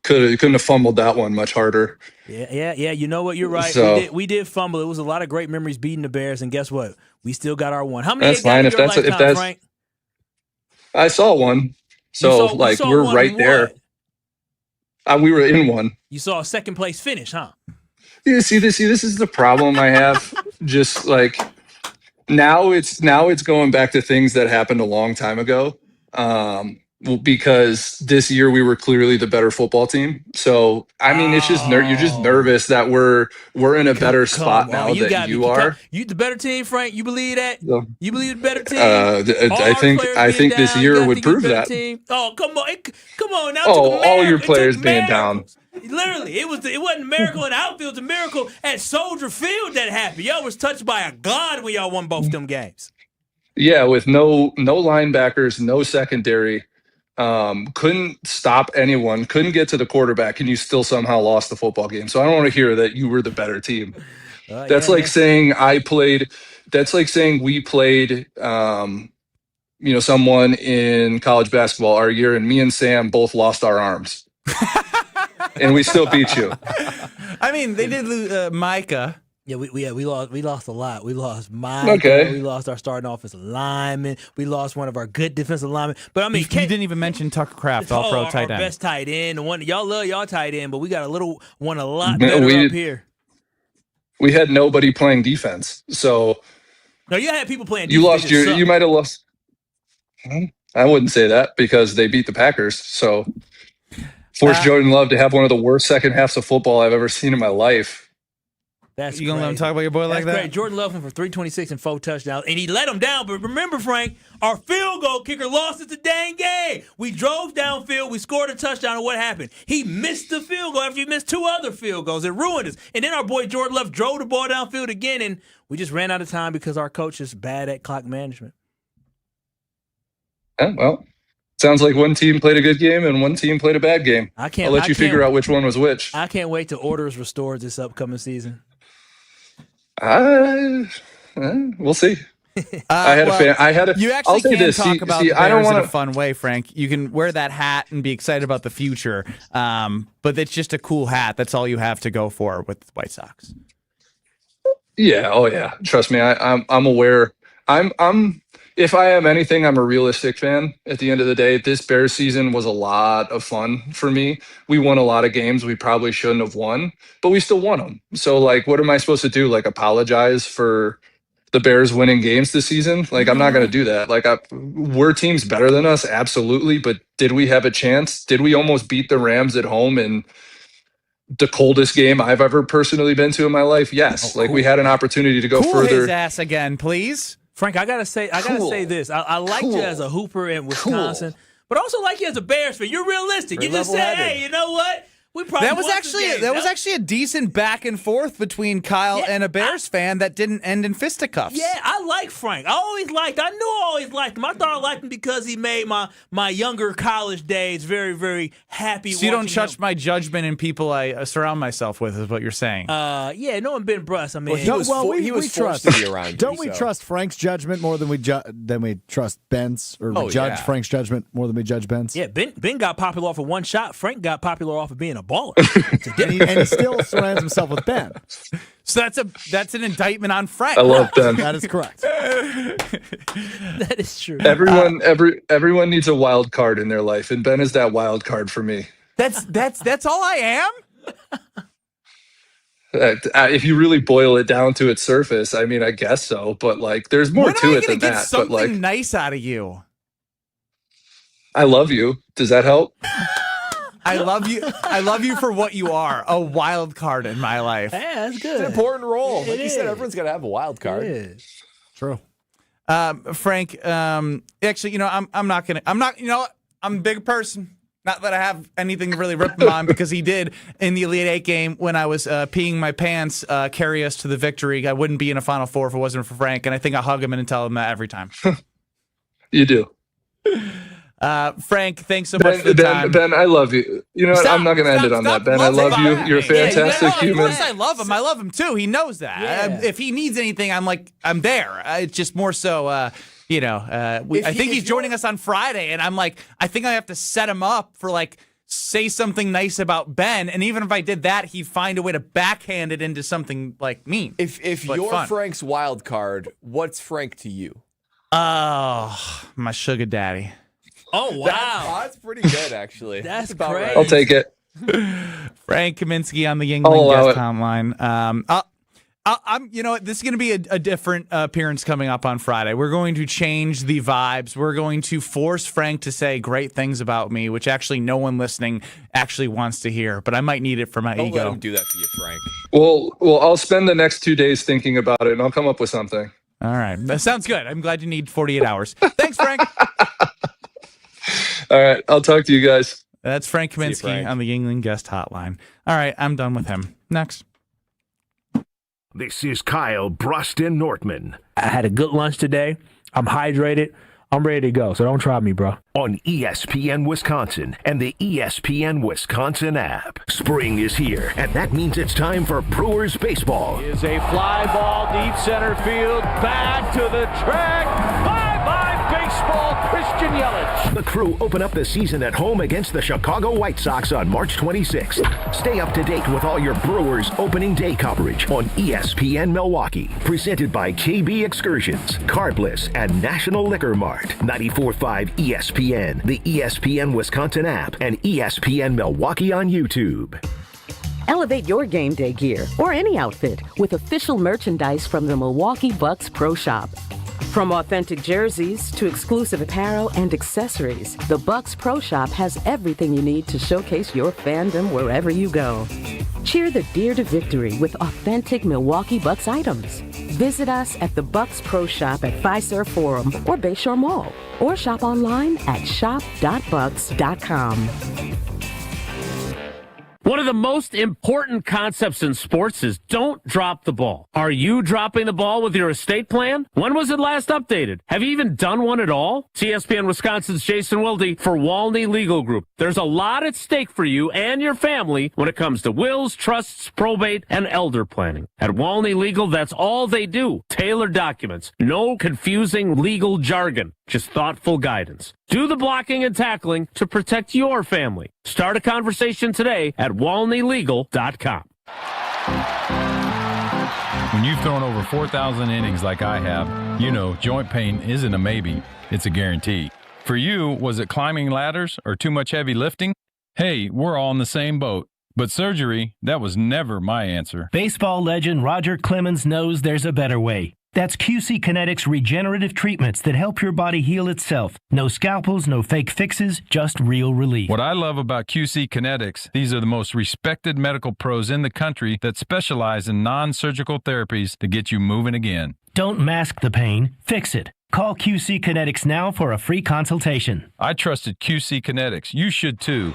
couldn't have fumbled that one much harder. Yeah. You know what? You're right. So, we did fumble. It was a lot of great memories beating the Bears, and guess what? We still got our one. How many? That's fine. If that's Frank? I saw one. So we're right there. We were in one. You saw a second place finish, huh? Yeah. See, this is the problem I have. Just like now, it's going back to things that happened a long time ago. Because this year we were clearly the better football team. So I mean, it's just you're just nervous that we're in a better spot now than you are. You the better team, Frank. You believe that? So, you believe the better team? I think this year would prove that. Team. Oh, come on now. All your players being down. Literally, it wasn't a miracle in the outfield. It's a miracle at Soldier Field that happened. Y'all was touched by a god when y'all won both them games. Yeah, with no linebackers, no secondary. Couldn't stop anyone, couldn't get to the quarterback, and you still somehow lost the football game. So I don't want to hear that you were the better team. That's like saying we played someone in college basketball our year, and me and Sam both lost our arms. And we still beat you. I mean, they did lose Micah. Yeah, we lost a lot. We lost Mike. Okay. We lost our starting offensive lineman. We lost one of our good defensive linemen. But I mean, you didn't even mention Tucker Kraft, all-pro tight end. Our best tight end. The one y'all love y'all tight end, but we got a lot better up here. We had nobody playing defense, so no, you had people playing. You lost you might have lost. I wouldn't say that because they beat the Packers. So forced Jordan Love to have one of the worst second halves of football I've ever seen in my life. That's you gonna let him talk about your boy like that? Great. Jordan Love went for 326 and 4 touchdowns, and he let him down. But remember, Frank, our field goal kicker lost us the dang game. We drove downfield, we scored a touchdown, and what happened? He missed the field goal after he missed 2 other field goals. It ruined us. And then our boy Jordan Love drove the ball downfield again, and we just ran out of time because our coach is bad at clock management. Yeah, well, sounds like one team played a good game and one team played a bad game. I'll let you figure out which one was which. I can't wait till order is restored this upcoming season. We'll see. I had a. You actually can talk about the Bears in a fun way, Frank. You can wear that hat and be excited about the future, but it's just a cool hat. That's all you have to go for with the White Sox. Yeah. Oh yeah. Trust me. I'm aware. If I am anything, I'm a realistic fan. At the end of the day, this Bears season was a lot of fun for me. We won a lot of games we probably shouldn't have won, but we still won them. So, like, what am I supposed to do? Like, apologize for the Bears winning games this season? Like, I'm not going to do that. Like, were teams better than us? Absolutely. But did we have a chance? Did we almost beat the Rams at home in the coldest game I've ever personally been to in my life? Yes. Like, we had an opportunity to go further. His ass again, please. Frank, I gotta say this. I like you as a hooper in Wisconsin, but also like you as a Bears fan. You're realistic. You just said, hey, you know what? We probably that was actually a decent back and forth between Kyle and a Bears fan that didn't end in fisticuffs. Yeah, I like Frank. I knew I always liked him. I thought I liked him because he made my younger college days very, very happy. So you don't trust my judgment in people I surround myself with, is what you're saying. Yeah, no one Ben Brust. I mean, he was forced to be around. Don't we trust Frank's judgment more than we trust Ben's, or we judge Frank's judgment more than we judge Ben's? Yeah, Ben got popular off of one shot. Frank got popular off of being a baller. and he still surrounds himself with Ben. So that's an indictment on Frank. I love Ben. That is correct. That is true. Everyone needs a wild card in their life, and Ben is that wild card for me. That's all I am. If you really boil it down to its surface, I mean, I guess so. But like, there's more to it than that. Something but like, nice out of you. I love you. Does that help? I love you. I love you for what you are, a wild card in my life. Yeah, that's good. It's an important role. Like you said, everyone's got to have a wild card. It is. True. Frank, actually, I'm not, I'm a big person. Not that I have anything to really rip him on, because he did in the Elite Eight game when I was peeing my pants carry us to the victory. I wouldn't be in a Final Four if it wasn't for Frank, and I think I hug him and tell him that every time. You do. Frank, thanks so much for the time. Ben, I love you. You know what? I'm not going to end it on that. Ben, I love you. You're a fantastic human. Of course I love him. I love him too. He knows that. Yeah. If he needs anything, I'm there. It's just more so, I think he's joining us on Friday, and I'm like, I think I have to set him up for like, say something nice about Ben, and even if I did that, he'd find a way to backhand it into something like mean. If you're fun. Frank's wild card, what's Frank to you? Oh, my sugar daddy. Oh, wow. That's pretty good, actually. That's about crazy. right. I'll take it. Frank Kaminsky on the I'll Yuengling allow guest it. hotline. This is going to be a different appearance coming up on Friday. We're going to change the vibes. We're going to force Frank to say great things about me, which actually no one listening actually wants to hear, but I might need it for my Don't ego. let him do that to you, Frank. Well, I'll spend the next 2 days thinking about it, and I'll come up with something. All right. That sounds good. I'm glad you need 48 hours. Thanks, Frank. All right. I'll talk to you guys. That's Frank Kaminsky Frank. on the Yuengling guest hotline. All right. I'm done with him. Next. This is Kyle, Brust and Nortman. I had a good lunch today. I'm hydrated. I'm ready to go, so don't try me, bro. On ESPN Wisconsin and the ESPN Wisconsin app. Spring is here, and that means it's time for Brewers baseball. Is a fly ball deep center field. Back to the track. Bye-bye baseball, Christian Yelich. The Crew open up the season at home against the Chicago White Sox on March 26th. Stay up to date with all your Brewers opening day coverage on ESPN Milwaukee. Presented by KB Excursions, Cardless, and National Liquor Mart. 94.5 ESPN, the ESPN Wisconsin app, and ESPN Milwaukee on YouTube. Elevate your game day gear or any outfit with official merchandise from the Milwaukee Bucks Pro Shop. From authentic jerseys to exclusive apparel and accessories, the Bucks Pro Shop has everything you need to showcase your fandom wherever you go. Cheer the deer to victory with authentic Milwaukee Bucks items. Visit us at the Bucks Pro Shop at Fiserv Forum or Bayshore Mall, or shop online at shop.bucks.com. One of the most important concepts in sports is don't drop the ball. Are you dropping the ball with your estate plan? When was it last updated? Have you even done one at all? It's ESPN Wisconsin's Jason Wilde for Walney Legal Group. There's a lot at stake for you and your family when it comes to wills, trusts, probate, and elder planning. At Walney Legal, that's all they do. Tailored documents. No confusing legal jargon. Just thoughtful guidance. Do the blocking and tackling to protect your family. Start a conversation today at walneylegal.com. When you've thrown over 4,000 innings like I have, you know joint pain isn't a maybe, it's a guarantee. For you, was it climbing ladders or too much heavy lifting? Hey, we're all in the same boat. But surgery, that was never my answer. Baseball legend Roger Clemens knows there's a better way. That's QC Kinetics regenerative treatments that help your body heal itself. No scalpels, no fake fixes, just real relief. What I love about QC Kinetics, these are the most respected medical pros in the country that specialize in non-surgical therapies to get you moving again. Don't mask the pain, fix it. Call QC Kinetics now for a free consultation. I trusted QC Kinetics. You should too.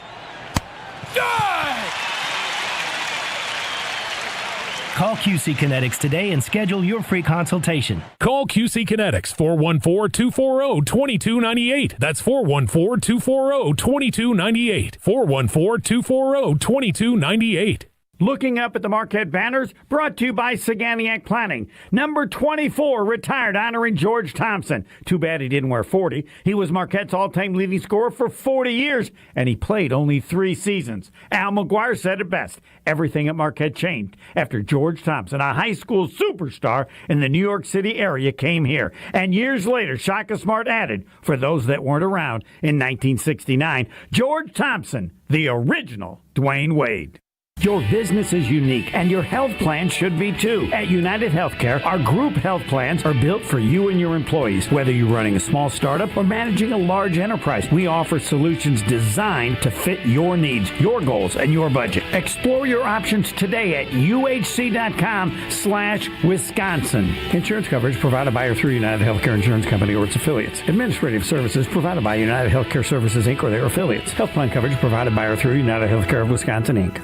Call QC Kinetics today and schedule your free consultation. Call QC Kinetics, 414-240-2298. That's 414-240-2298. 414-240-2298. Looking up at the Marquette banners, brought to you by Saganiac Planning. Number 24, retired, honoring George Thompson. Too bad he didn't wear 40. He was Marquette's all-time leading scorer for 40 years, and he played only 3 seasons. Al McGuire said it best. Everything at Marquette changed after George Thompson, a high school superstar in the New York City area, came here. And years later, Shaka Smart added, for those that weren't around in 1969, George Thompson, the original Dwayne Wade. Your business is unique, and your health plan should be too. At United Healthcare, our group health plans are built for you and your employees. Whether you're running a small startup or managing a large enterprise, we offer solutions designed to fit your needs, your goals, and your budget. Explore your options today at uhc.com/Wisconsin. Insurance coverage provided by or through United Healthcare Insurance Company or its affiliates. Administrative services provided by United Healthcare Services, Inc. or their affiliates. Health plan coverage provided by or through United Healthcare of Wisconsin, Inc.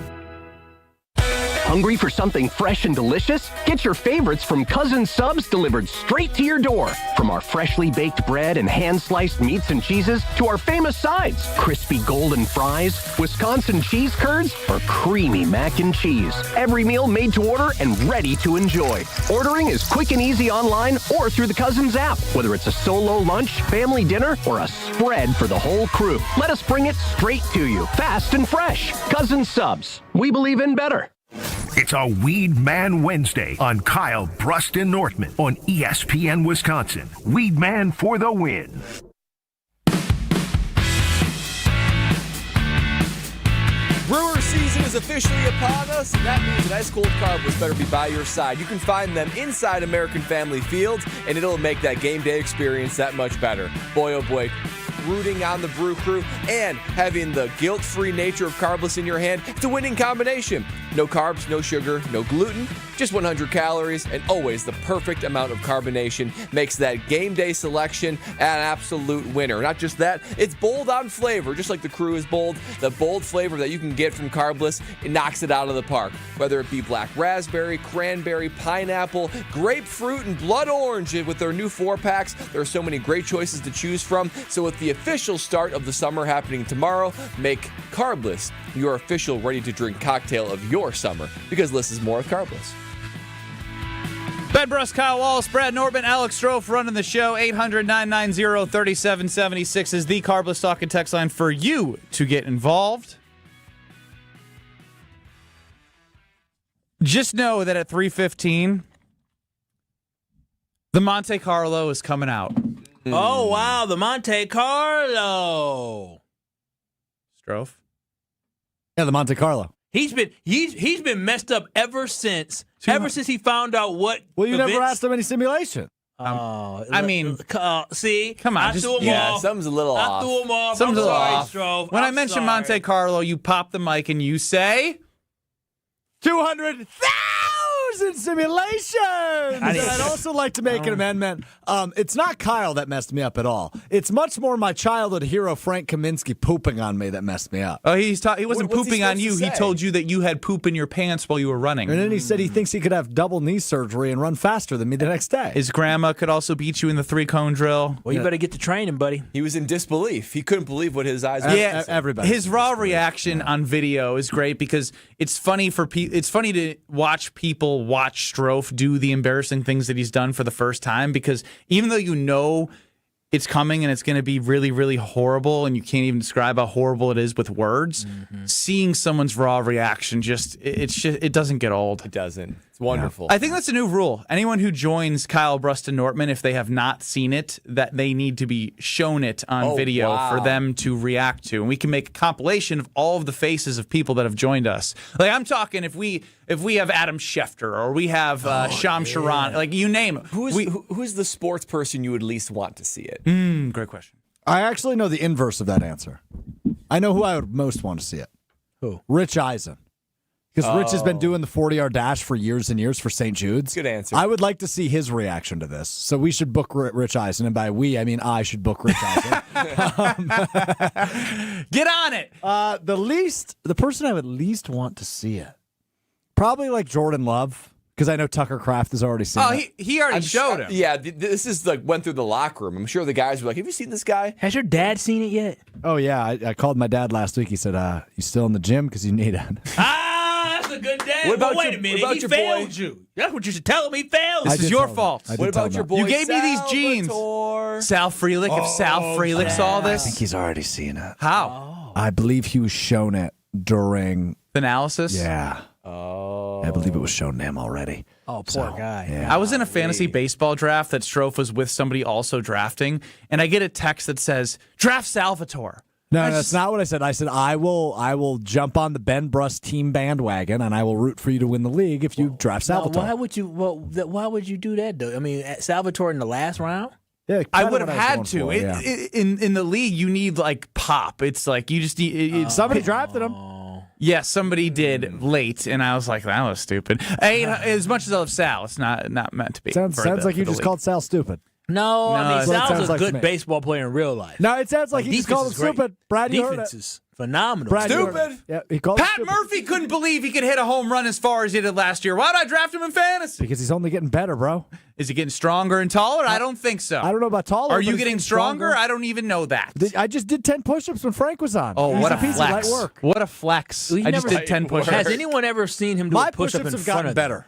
Hungry for something fresh and delicious? Get your favorites from Cousin Subs delivered straight to your door. From our freshly baked bread and hand-sliced meats and cheeses to our famous sides, crispy golden fries, Wisconsin cheese curds, or creamy mac and cheese. Every meal made to order and ready to enjoy. Ordering is quick and easy online or through the Cousins app. Whether it's a solo lunch, family dinner, or a spread for the whole crew, let us bring it straight to you, fast and fresh. Cousin Subs. We believe in better. It's a Weed Man Wednesday on Kyle, Brust, and Nortman on ESPN Wisconsin. Weed Man for the win. Brewer season is officially upon us, and that means an ice-cold Carbless better be by your side. You can find them inside American Family Fields, and it'll make that game day experience that much better. Boy, oh boy. Rooting on the Brew Crew and having the guilt-free nature of Carbless in your hand, it's a winning combination. No carbs, no sugar, no gluten, just 100 calories, and always the perfect amount of carbonation makes that game day selection an absolute winner. Not just that, it's bold on flavor, just like the Crew is bold. The bold flavor that you can get from Carbless, it knocks it out of the park. Whether it be black raspberry, cranberry, pineapple, grapefruit, and blood orange with their new 4-packs, there are so many great choices to choose from. So with the official start of the summer happening tomorrow, make Carbless your official ready-to-drink cocktail of your summer, because less is more with Carbless. Ben Brust, Kyle, Wallace, Brad Nortman, Alex Strouf running the show. 800-990-3776 is the Carbless talk and text line for you to get involved. Just know that at 3:15, the Monte Carlo is coming out. Oh, wow, the Monte Carlo. Strouf? Yeah, the Monte Carlo. He's been messed up ever since he found out what. Well, you never asked him any simulation. I mean, see, come on, I threw him off. Something's a little off. I threw him off. Something's I'm a little sorry, off. Strouf. When I'm I mention sorry. Monte Carlo, you pop the mic and you say 200,000 simulations. I'd also like to make an amendment. It's not Kyle that messed me up at all. It's much more my childhood hero Frank Kaminsky pooping on me that messed me up. Oh, he wasn't pooping on you. He told you that you had poop in your pants while you were running. And then he said he thinks he could have double knee surgery and run faster than me the next day. His grandma could also beat you in the 3-cone drill. Well, you better get to training, buddy. He was in disbelief. He couldn't believe what his eyes were. Yeah, everybody. His raw reaction on video is great because it's funny it's funny to watch people watch Strouf do the embarrassing things that he's done for the first time, because even though you know it's coming and it's going to be really, really horrible and you can't even describe how horrible it is with words, seeing someone's raw reaction it doesn't get old. It doesn't. It's wonderful. I think that's a new rule. Anyone who joins Kyle, Brust, and Nortman, if they have not seen it, that they need to be shown it on video for them to react to. And we can make a compilation of all of the faces of people that have joined us. Like, I'm talking if we have Adam Schefter or we have Sham Sharan, like you name it. Who's the sports person you would least want to see it? Great question. I actually know the inverse of that answer. I know who I would most want to see it. Who? Rich Eisen. Because Rich has been doing the 40-yard dash for years and years for St. Jude's. Good answer. I would like to see his reaction to this. So we should book Rich Eisen. And by we, I mean I should book Rich Eisen. Get on it. The person I would least want to see it, probably like Jordan Love. Because I know Tucker Kraft has already seen it. He already showed him. Yeah, this is like went through the locker room. I'm sure the guys were like, have you seen this guy? Has your dad seen it yet? Oh, yeah. I called my dad last week. He said, you still in the gym? Because you need it. That's a good dad. What about wait a minute. He failed you. That's what you should tell him. He failed. This is your fault. What about your boy? You gave me these jeans. Sal Frelick. If Sal Frelick saw this. I think he's already seen it. How? I believe he was shown it during the analysis. Yeah. Oh. I believe it was shown to him already. Oh, poor guy. Yeah. I was in a fantasy baseball draft that Strouf was with somebody also drafting, and I get a text that says, draft Salvatore. No, that's not what I said. I said I will jump on the Ben Brust team bandwagon, and I will root for you to win the league if you draft Salvatore. Why would you? Why would you do that, though? I mean, Salvatore in the last round. Yeah, I would have had to. In the league, you need like pop. It's like you just need. Somebody drafted him. Yeah, somebody did late, and I was like, that was stupid. As much as I love Sal, it's not meant to be. Sounds like you just called Sal stupid. No, I mean, Sal's a like good baseball player in real life. No, it sounds like he just called him stupid. Brad, you heard Defense it. is phenomenal. Brad, Stupid. Yeah, he called Pat Murphy couldn't believe he could hit a home run as far as he did last year. Why did I draft him in fantasy? Because he's only getting better, bro. Is he getting stronger and taller? I don't think so. I don't know about taller. Are but you he's getting stronger? I don't even know that. I just did 10 push-ups when Frank was on. Oh, what a piece flex. of light work. What a flex. I just did 10 push-ups. Has anyone ever seen him do My a push-up in push-ups have front gotten of better. them?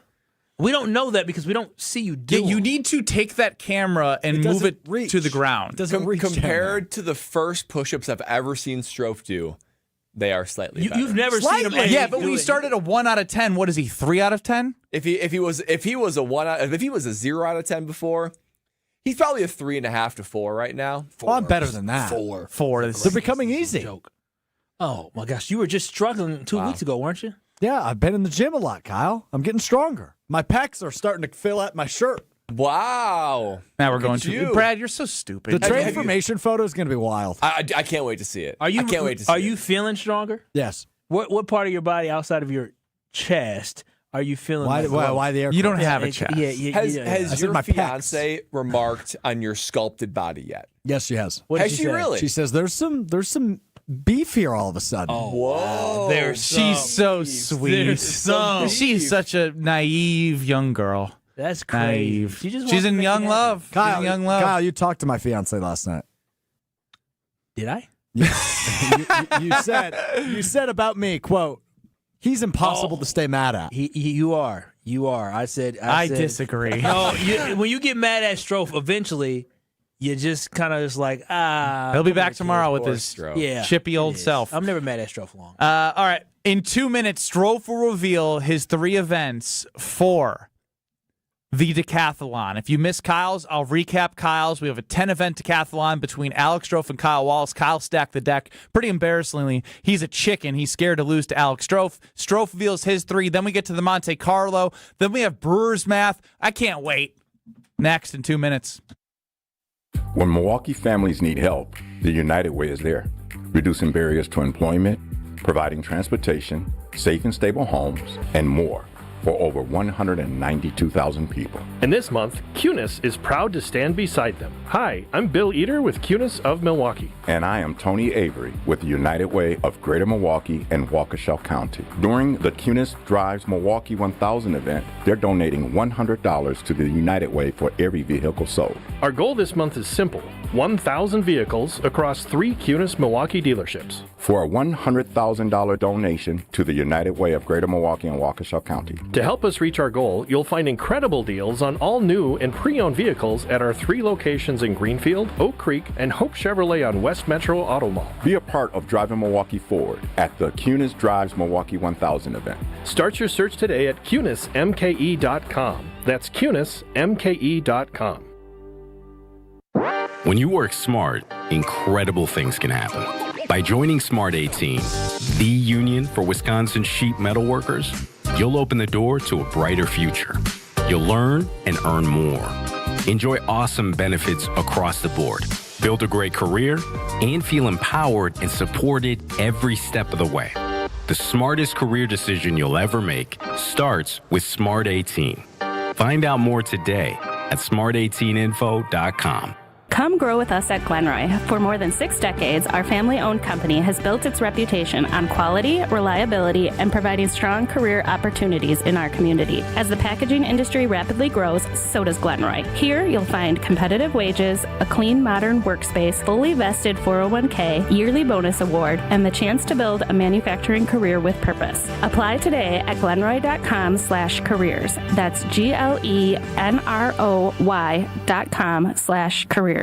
We don't know that because we don't see you do You them. need to take that camera and move it to the ground. Compared to the first push-ups I've ever seen Strouf do, they are slightly better. You've never seen him. Yeah, but when you started a 1 out of 10, what is he? 3 out of 10? If he was a 0 out of 10 before, he's probably a 3.5 to 4 right now. Well, I'm better than that. 4. They're becoming easy. Joke. Oh my gosh, you were just struggling 2 weeks ago, weren't you? Yeah, I've been in the gym a lot, Kyle. I'm getting stronger. My pecs are starting to fill out my shirt. Wow. Now we're Look going at to you. Brad, you're so stupid. The transformation photo is going to be wild. I can't wait to see it. I can't wait to see Are it. you feeling stronger? Yes. What part of your body outside of your chest are you feeling? Why the air? You don't have a chest. Has your my pecs. fiance remarked on your sculpted body yet? Yes, she has. What Has did she say? really? She says there's some beef here all of a sudden. Oh, Whoa. She's so sweet. She's such a naive young girl. That's crazy. Naive. She just She's wants to in make young it happen. love. She's in young love. Kyle, you talked to my fiance last night. Did I? You said about me, quote, he's impossible to stay mad at. You are. I said. I disagree. No, when you get mad at Strouf, eventually, you just kind of just like He'll be back tomorrow with his chippy old self. I'm never mad at Strouf long. All right. In 2 minutes, Strouf will reveal his 3 events for the decathlon. If you missed Kyle's, I'll recap Kyle's. We have a 10-event decathlon between Alex Strouf and Kyle Wallace. Kyle stacked the deck. Pretty embarrassingly, he's a chicken. He's scared to lose to Alex Strouf. Strouf reveals his 3. Then we get to the Monte Carlo. Then we have Brewers math. I can't wait. Next in 2 minutes. When Milwaukee families need help, the United Way is there, reducing barriers to employment, providing transportation, safe and stable homes, and more for over 192,000 people. And this month, Cunis is proud to stand beside them. Hi, I'm Bill Eater with Cunis of Milwaukee. And I am Tony Avery with the United Way of Greater Milwaukee and Waukesha County. During the Cunis Drives Milwaukee 1000 event, they're donating $100 to the United Way for every vehicle sold. Our goal this month is simple: 1,000 vehicles across 3 Cunis Milwaukee dealerships. For a $100,000 donation to the United Way of Greater Milwaukee and Waukesha County. To help us reach our goal, you'll find incredible deals on all new and pre-owned vehicles at our 3 locations in Greenfield, Oak Creek, and Hope Chevrolet on West Metro Auto Mall. Be a part of driving Milwaukee forward at the Cunis Drives Milwaukee 1000 event. Start your search today at CunisMKE.com. That's CunisMKE.com. When you work smart, incredible things can happen. By joining Smart 18, the union for Wisconsin sheet metal workers, you'll open the door to a brighter future. You'll learn and earn more. Enjoy awesome benefits across the board. Build a great career and feel empowered and supported every step of the way. The smartest career decision you'll ever make starts with Smart 18. Find out more today at smart18info.com. Come grow with us at Glenroy. For more than 6 decades, our family-owned company has built its reputation on quality, reliability, and providing strong career opportunities in our community. As the packaging industry rapidly grows, so does Glenroy. Here, you'll find competitive wages, a clean, modern workspace, fully vested 401k, yearly bonus award, and the chance to build a manufacturing career with purpose. Apply today at glenroy.com/careers. That's GLENROY.com/careers.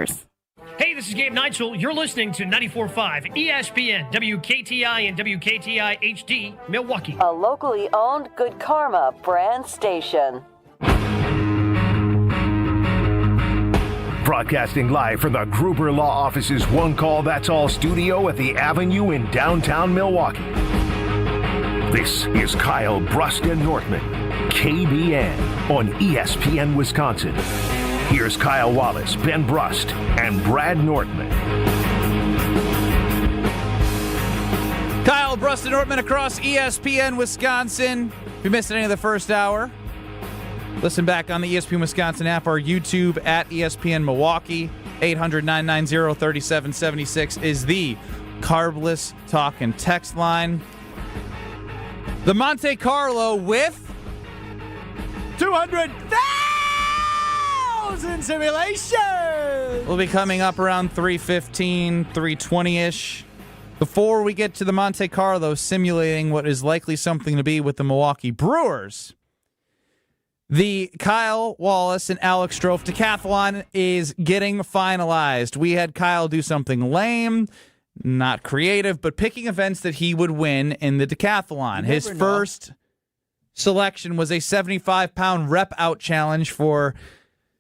Hey, this is Gabe Neitzel. You're listening to 94.5 ESPN, WKTI and WKTI HD, Milwaukee. A locally owned Good Karma brand station. Broadcasting live from the Gruber Law Office's One Call That's All studio at the Avenue in downtown Milwaukee. This is Kyle, Brust and Nortman, KBN on ESPN Wisconsin. Here's Kyle Wallace, Ben Brust, and Brad Nortman. Kyle, Brust and Nortman across ESPN Wisconsin. If you missed any of the first hour, listen back on the ESPN Wisconsin app or YouTube at ESPN Milwaukee. 800-990-3776 is the carbless talk and text line. The Monte Carlo with 200,000 simulations will be coming up around 3:15, 3:20-ish. Before we get to the Monte Carlo simulating what is likely something to be with the Milwaukee Brewers, the Kyle Wallace and Alex Strouf Decathlon is getting finalized. We had Kyle do something lame, not creative, but picking events that he would win in the decathlon. His first selection was a 75-pound rep out challenge for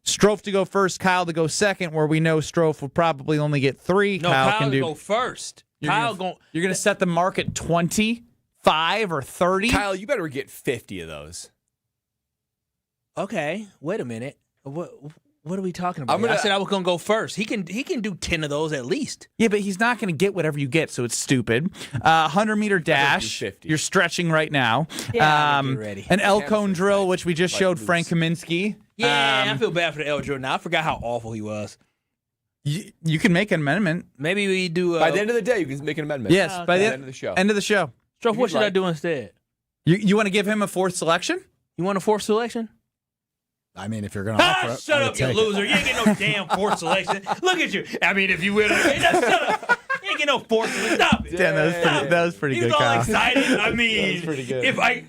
Strouf to go first, Kyle to go second, where we know Strouf will probably only get 3. No, Kyle can go first. You're going to set the mark at 25 or 30? Kyle, you better get 50 of those. Okay, wait a minute. What are we talking about? I said I was going to go first. He can do 10 of those at least. Yeah, but he's not going to get whatever you get, so it's stupid. 100-meter dash. You're stretching right now. Yeah, get ready. An L cone drill, which we just showed Frank Kaminsky. Yeah, I feel bad for the L drill now. I forgot how awful he was. You can make an amendment. Maybe we do. By the end of the day, you can make an amendment. Yes, by the end of the show. End of the show. So what should I do instead? You want to give him a 4th selection? You want a 4th selection? I mean, if you're going to offer it. Shut up, you loser. You ain't getting no damn 4th selection. Look at you. I mean, if you will. Shut up. You ain't getting no 4th selection. Stop it. Damn, that was pretty good, Kyle. He's all excited. I mean, pretty good.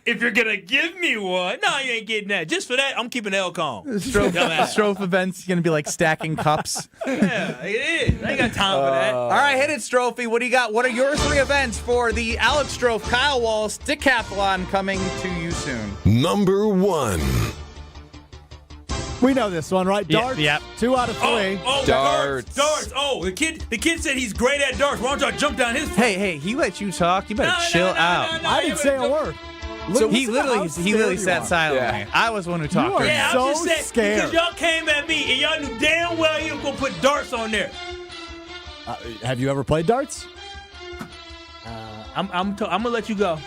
If you're going to give me one, no, you ain't getting that. Just for that, I'm keeping L calm. Strouf event's going to be like stacking cups. Yeah, it is. I ain't got time for that. All right, hit it, Stroufy. What do you got? What are your 3 events for the Alex Strouf, Kyle Wallace Decathlon coming to you soon? Number 1. We know this one, right? Darts. Yep. 2 out of 3. Oh, darts. Oh, the kid said he's great at darts. Why don't y'all jump down his? Hey, he let you talk. You better chill out. I didn't say a word. So he literally sat silently. Yeah. I was the one who talked. Yeah, I'm just saying, scared because y'all came at me and y'all knew damn well you were gonna put darts on there. Have you ever played darts? I'm gonna let you go.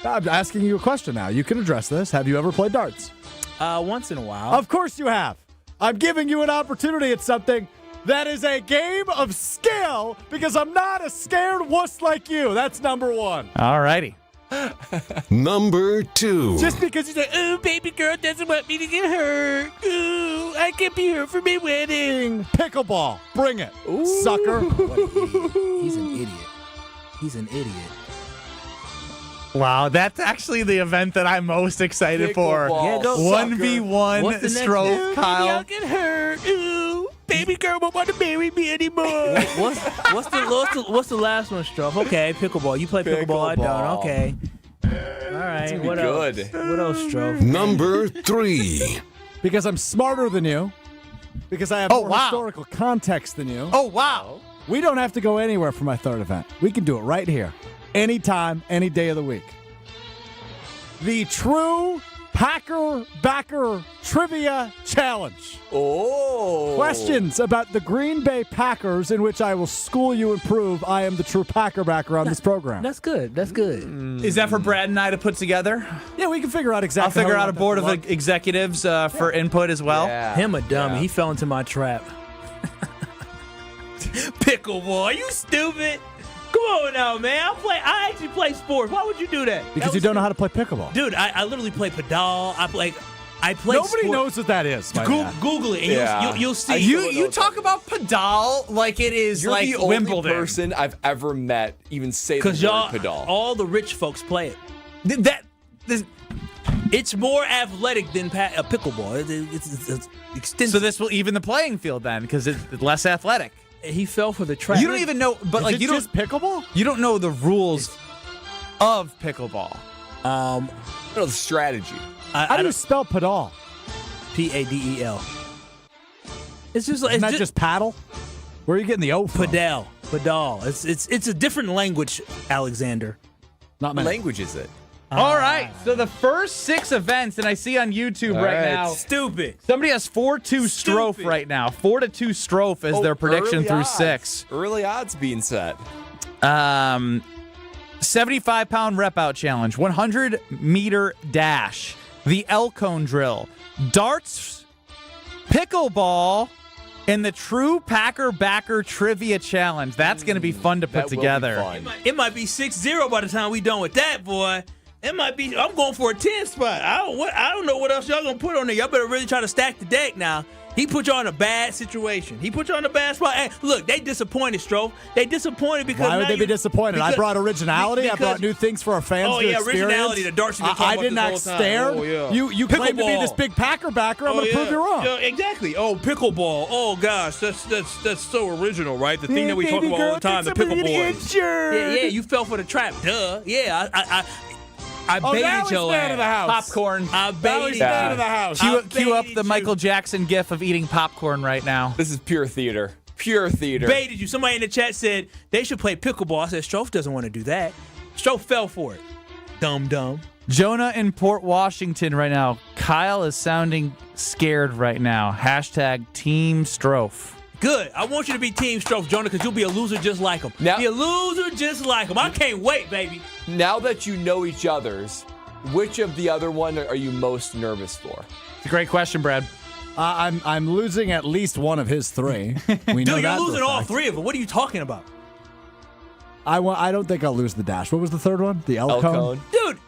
I'm asking you a question now. You can address this. Have you ever played darts? Once in a while. Of course you have. I'm giving you an opportunity at something that is a game of skill because I'm not a scared wuss like you. That's number 1. All righty. Number 2. Just because you say, "Ooh, baby girl doesn't want me to get hurt. Ooh, I can be hurt for my wedding." Pickleball. Bring it, sucker. He's an idiot. He's an idiot. Wow, that's actually the event that I'm most excited for. Yeah, go 1v1 Strouf, Kyle. Y'all get hurt. Ooh, baby girl won't want to marry me anymore. What's the last one, Strouf? Okay, pickleball. You play pickleball. I don't. Okay. All right. What else? What else, Strouf? Number 3. Because I'm smarter than you. Because I have more historical context than you. Oh, wow. We don't have to go anywhere for my 3rd event. We can do it right here. Anytime, any day of the week. The True Packer Backer Trivia Challenge. Oh. Questions about the Green Bay Packers in which I will school you and prove I am the true Packer backer on this program. That's good. That's good. Is that for Brad and I to put together? Yeah, we can figure out exactly. I'll figure out a board of executives for input as well. Yeah. Him a dummy. Yeah. He fell into my trap. Pickleball. Are you stupid? Come on now, man. I actually play sports. Why would you do that? Because you don't know how to play pickleball. Dude, I literally play pedal. I play Nobody knows what that is. Google it and you'll see. You talk about pedal like it is You're like the only Wimbledon. person I've ever met even say the word pedal. All the rich folks play it. It's more athletic than pickleball. It's extensive. So this will even the playing field then because it's less athletic. He fell for the trap. You don't even know, but like you don't just pickleball. You don't know the rules of pickleball. I know the strategy. How do you spell pedal? Padel. It's just like Isn't that just paddle? Where are you getting the O from? Padel. It's a different language, Alexander. Not many. Language is it? All right, so the first 6 events, and I see on YouTube right now. Stupid. Somebody has 4-2 Strouf right now. 4-2 Strouf is their prediction through odds. 6. Early odds being set. 75-pound rep-out challenge, 100-meter dash, the L-cone drill, darts, pickleball, and the True Packer Backer Trivia Challenge. That's going to be fun to put together. It might be 6-0 by the time we done with that, boy. It might be. I'm going for a 10 spot. I don't know what else y'all gonna put on there. Y'all better really try to stack the deck now. He put y'all in a bad situation. He put y'all in a bad spot. Hey, look, they disappointed, Stroh. They disappointed because why would they be disappointed? I brought originality. I brought new things for our fans to experience. Originality. The darts you've been talking I about did not this whole stare. time. Oh, yeah. You claim to be this big Packer backer. I'm going to prove you wrong. Yeah, exactly. Oh, pickleball. Oh gosh, that's so original, right? The thing that we talk about all the time, the pickleball. Yeah, you fell for the trap. Duh. Yeah, I baited your ass. Popcorn. I baited out of the house. Cue up the Michael Jackson gif of eating popcorn right now. This is pure theater. Pure theater. Baited you. Somebody in the chat said they should play pickleball. I said Strouf doesn't want to do that. Strouf fell for it. Dumb. Jonah in Port Washington right now. Kyle is sounding scared right now. Hashtag Team Strouf. Good. I want you to be Team Strouf, Jonah, because you'll be a loser just like him. Be a loser just like him. I can't wait, baby. Now that you know each other's, which of the other one are you most nervous for? It's a great question, Brad. I'm losing at least one of his 3. We know Dude, that you're losing all 3 of them. What are you talking about? I don't think I'll lose the dash. What was the third one? The L cone? Dude,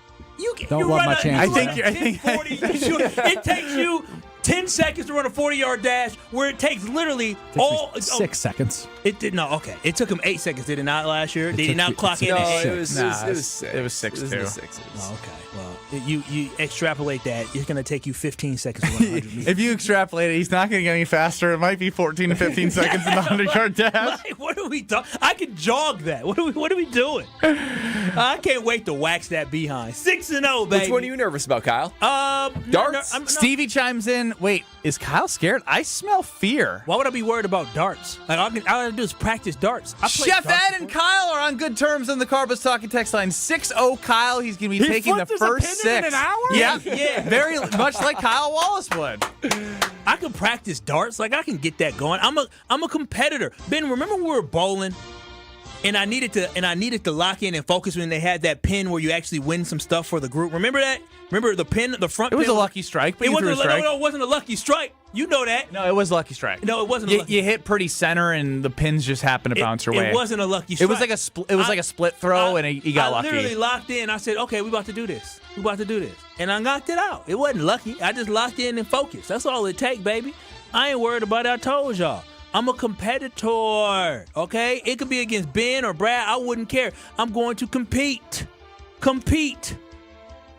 don't you love run my chances. It takes you 10 seconds to run a 40-yard dash, where it takes literally 6 seconds. It did not. Okay, it took him 8 seconds. Did it not last year? Did he not clock in? It was 6. It was 6 too. Oh, okay. Well, you extrapolate that. It's going to take you 15 seconds to run 100 meters. If you extrapolate it, he's not going to get any faster. It might be 14 to 15 seconds in the 100-yard dash. Like, what are we talking? I can jog that. What are we doing? I can't wait to wax that behind. 6-0, baby. Which one are you nervous about, Kyle? Darts? Stevie chimes in. Wait, is Kyle scared? I smell fear. Why would I be worried about darts? Like, all I gotta do is practice darts. Chef Ed and Kyle are on good terms on the Carbus Talking text line. 6-0 Kyle. He's going to be taking the first 6. In an hour? Yeah. Very much like Kyle Wallace would. I can practice darts. Like, I can get that going. I'm a competitor. Ben, remember when we were bowling? And I needed to lock in and focus when they had that pin where you actually win some stuff for the group. Remember that? Remember the pin, the front pin? It was a lucky strike, but it you threw a strike. No, it wasn't a lucky strike. You know that. No, it was a lucky strike. No, it wasn't. You hit pretty center, and the pins just happened to bounce your way. It wasn't a lucky strike. It was like a split throw, and he got lucky. I literally locked in. I said, "Okay, we about to do this. And I knocked it out. It wasn't lucky. I just locked in and focused. That's all it take, baby. I ain't worried about it. I told y'all. I'm a competitor, okay? It could be against Ben or Brad. I wouldn't care. I'm going to compete.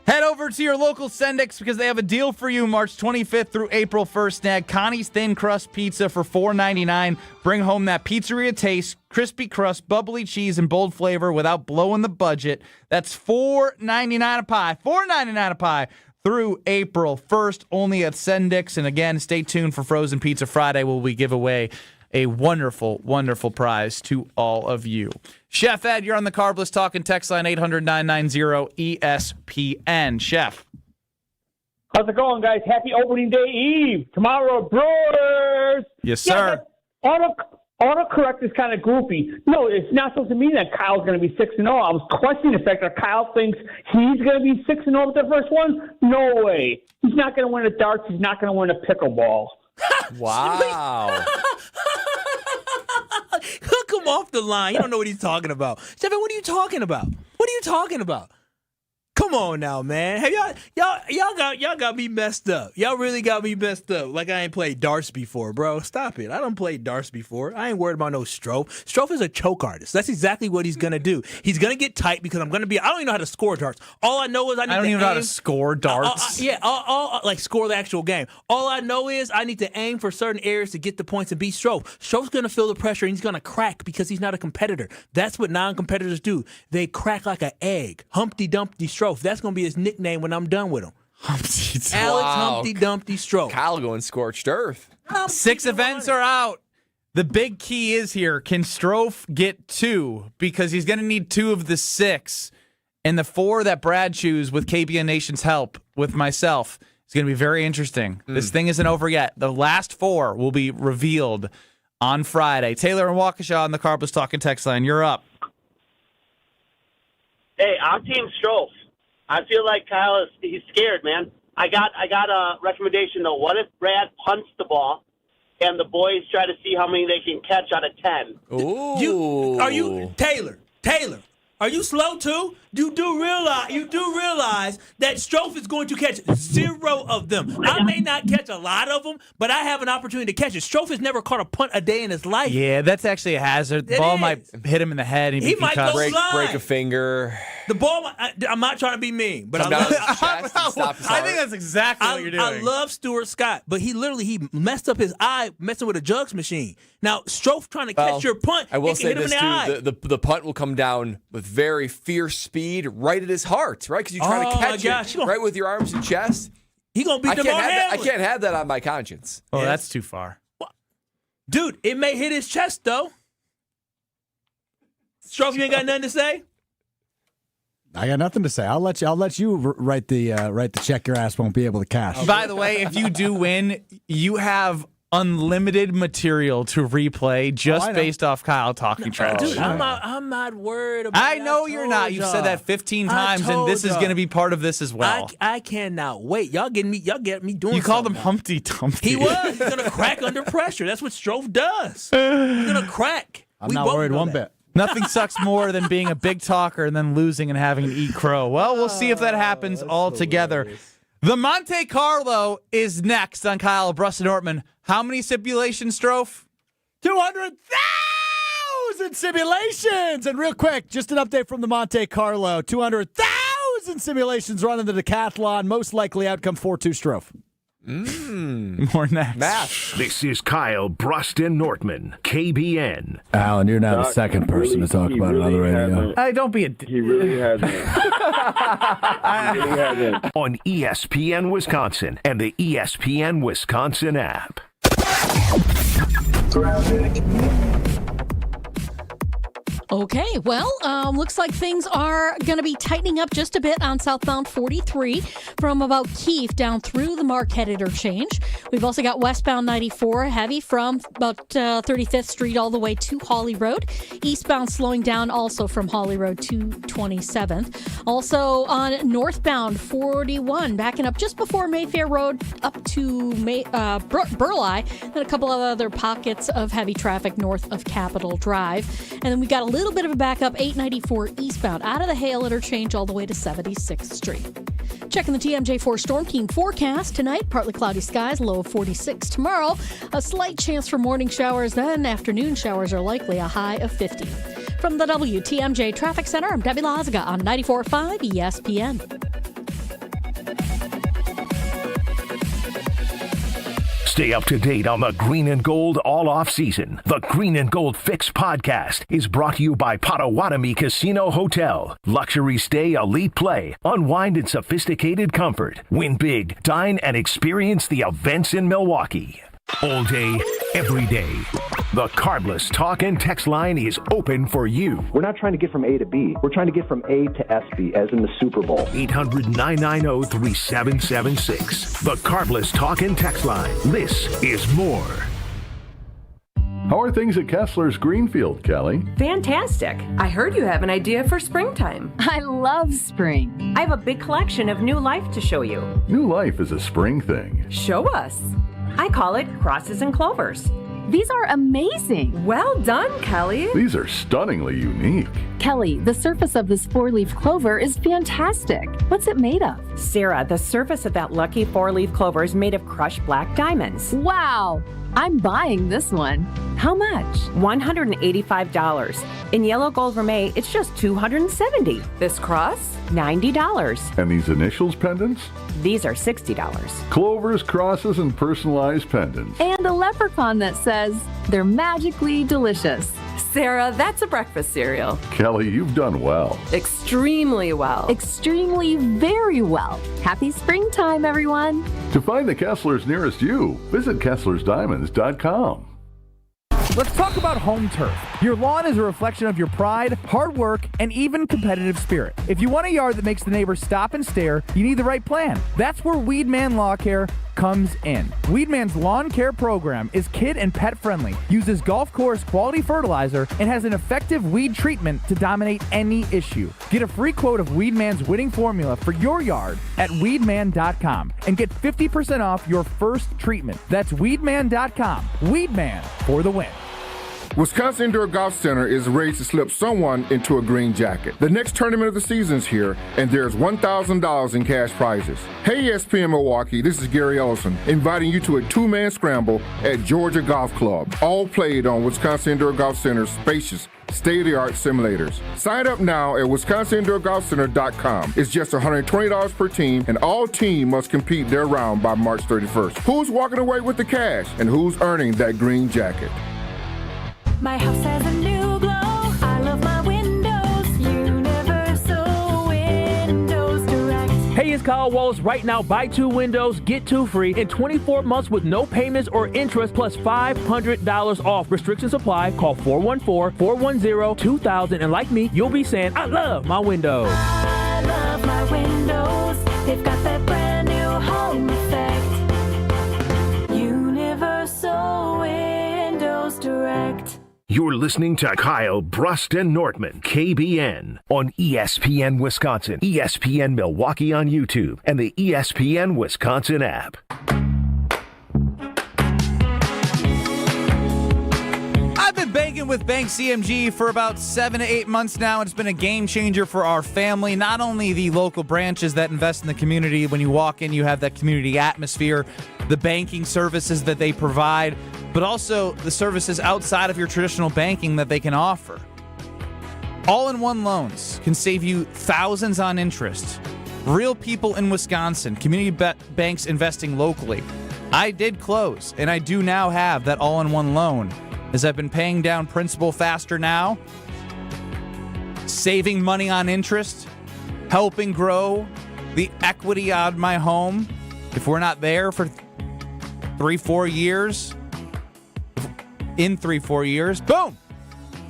Head over to your local Sendix because they have a deal for you March 25th through April 1st. Snag Connie's Thin Crust Pizza for $4.99. Bring home that pizzeria taste, crispy crust, bubbly cheese, and bold flavor without blowing the budget. That's $4.99 a pie. $4.99 a pie. Through April 1st, only at Sendix. And again, stay tuned for Frozen Pizza Friday, where we give away a wonderful, wonderful prize to all of you. Chef Ed, you're on the Carbless Talking text line, 800-990-ESPN. Chef. How's it going, guys? Happy opening day eve. Tomorrow, Brewers. Yes, sir. Yeah, autocorrect is kind of goofy. No, it's not supposed to mean that Kyle's going to be 6-0. I was questioning the fact that Kyle thinks he's going to be 6-0 with the first one. No way. He's not going to win a darts. He's not going to win a pickleball. Wow. Hook him off the line. You don't know what he's talking about. Stephen, what are you talking about? Come on now, man. Hey, y'all got me messed up. Y'all really got me messed up. Like I ain't played darts before, bro. Stop it. I done played darts before. I ain't worried about no Strouf. Strouf is a choke artist. That's exactly what he's gonna do. He's gonna get tight because I don't even know how to score darts. All I know is I don't even know how to score darts. I'll score the actual game. All I know is I need to aim for certain areas to get the points and beat Strouf. Strouf's gonna feel the pressure and he's gonna crack because he's not a competitor. That's what non-competitors do. They crack like an egg. Humpty Dumpty Strouf. That's going to be his nickname when I'm done with him. Humpty. Alex Humpty Dumpty Stroh. Kyle going scorched earth. 6 events are out. The big key is here, can Strouf get 2? Because he's going to need 2 of the 6. And the 4 that Brad chooses with KBN Nation's help, with myself, is going to be very interesting. This thing isn't over yet. The last 4 will be revealed on Friday. Taylor and Waukesha on the Carbless Talking text line. You're up. Hey, I'm Team Strouf. I feel like Kyle he's scared, man. I got a recommendation though. What if Brad punts the ball and the boys try to see how many they can catch out of 10? Ooh. Taylor, are you slow too? You do realize that Strouf is going to catch 0 of them. I may not catch a lot of them, but I have an opportunity to catch it. Strouf has never caught a punt a day in his life. Yeah, that's actually a hazard. The ball might hit him in the head. He might go slide. Break a finger. The ball, I'm not trying to be mean, but Come I down love his chest and stop his I heart. think that's exactly what you're doing. I love Stuart Scott, but he messed up his eye messing with a jugs machine. Now, Strouf trying to catch your punt, I will it can say hit him this in the eye. too: the punt will come down with very fierce speed, right at his heart, right? Because you try to catch it right with your arms and chest. He gonna beat I DeMar Hamlin. I can't have that on my conscience. Oh, that's too far. Dude, it may hit his chest though. Strouf, you ain't got nothing to say? I got nothing to say. I'll let you write the check your ass won't be able to cash. By the way, if you do win, you have unlimited material to replay just based off Kyle talking trash. Dude, I'm not worried about I know you're not. You've said that 15 times, and this is going to be part of this as well. I cannot wait. Y'all get me doing. You called him Humpty Dumpty. He was. He's gonna crack under pressure. That's what Strouf does. He's gonna crack. I'm not worried one bit. Nothing sucks more than being a big talker and then losing and having to eat crow. Well, we'll see if that happens all together. The Monte Carlo is next on Kyle Brust Nortman. How many simulations, Strouf? 200,000 simulations! And real quick, just an update from the Monte Carlo. 200,000 simulations running the decathlon. Most likely outcome 4-2 Strouf. More next. Math. This is Kyle Brust and Nortman, KBN. Alan, you're now the second person to talk about it on the radio. Hey, don't be a... He really hasn't. On ESPN Wisconsin and the ESPN Wisconsin app. Okay, well, looks like things are going to be tightening up just a bit on southbound 43 from about Keefe down through the Marquette interchange. We've also got westbound 94 heavy from about 35th Street all the way to Hawley Road. Eastbound slowing down also from Hawley Road to 27th. Also on northbound 41 backing up just before Mayfair Road up to Burleigh. Then a couple of other pockets of heavy traffic north of Capitol Drive. And then we got a little bit of a backup 894 eastbound out of the Hale interchange all the way to 76th Street. Checking the TMJ4 Storm Team forecast tonight, partly cloudy skies, low of 46. Tomorrow, a slight chance for morning showers, then afternoon showers are likely, a high of 50. From the WTMJ Traffic Center, I'm Debbie Lazaga on 94.5 ESPN. Stay up to date on the Green and Gold all off season. The Green and Gold Fix podcast is brought to you by Potawatomi Casino Hotel. Luxury stay, elite play, unwind in sophisticated comfort. Win big, dine, and experience the events in Milwaukee. All day, every day. The Carbless Talk and Text line is open for you. We're not trying to get from A to B. We're trying to get from A to SB, as in the Super Bowl. 800-990-3776. The Carbless Talk and Text line. This is more. How are things at Kessler's Greenfield, Kelly? Fantastic. I heard you have an idea for springtime. I love spring. I have a big collection of new life to show you. New life is a spring thing. Show us. I call it crosses and clovers. These are amazing. Well done, Kelly. These are stunningly unique. Kelly, the surface of this 4-leaf clover is fantastic. What's it made of? Sarah, the surface of that lucky 4-leaf clover is made of crushed black diamonds. Wow. I'm buying this one. How much? $185. In yellow gold vermeil, it's just $270. This cross, $90. And these initials pendants? These are $60. Clovers, crosses, and personalized pendants. And a leprechaun that says they're magically delicious. Sarah, that's a breakfast cereal. Kelly, you've done well. Extremely well. Extremely very well. Happy springtime, everyone. To find the Kesslers nearest you, visit KesslersDiamonds.com. Let's talk about home turf. Your lawn is a reflection of your pride, hard work, and even competitive spirit. If you want a yard that makes the neighbors stop and stare, you need the right plan. That's where Weedman Lawn Care comes in. Weedman's lawn care program is kid and pet friendly, uses golf course quality fertilizer, and has an effective weed treatment to dominate any issue. Get a free quote of Weedman's winning formula for your yard at weedman.com and get 50% off your first treatment. That's weedman.com. Weedman for the win. Wisconsin Indoor Golf Center is ready to slip someone into a green jacket. The next tournament of the season is here, and there's $1,000 in cash prizes. Hey ESPN Milwaukee, this is Gary Ellison, inviting you to a two-man scramble at Georgia Golf Club, all played on Wisconsin Indoor Golf Center's spacious state-of-the-art simulators. Sign up now at wisconsinindoorgolfcenter.com. It's just $120 per team, and all teams must compete their round by March 31st. Who's walking away with the cash, and who's earning that green jacket? My house has a new glow. I love my windows. Universal Windows Direct. Hey, it's Kyle Wallace. Right now, buy 2 windows, get 2 free in 24 months with no payments or interest plus $500 off. Restrictions apply. Call 414-410-2000. And like me, you'll be saying, I love my windows. I love my windows. They've got that brand new home effect. Universal Windows Direct. You're listening to Kyle, Brust, and Nortman, KBN, on ESPN Wisconsin, ESPN Milwaukee on YouTube, and the ESPN Wisconsin app. I've been banking with Bank CMG for about 7 to 8 months now. It's been a game changer for our family. Not only the local branches that invest in the community. When you walk in, you have that community atmosphere, the banking services that they provide, but also the services outside of your traditional banking that they can offer. All-in-one loans can save you thousands on interest. Real people in Wisconsin, community banks investing locally. I did close, and I do now have that all-in-one loan, as I've been paying down principal faster now, saving money on interest, helping grow the equity on my home. If we're not there for 3-4 years, in 3-4 years, boom!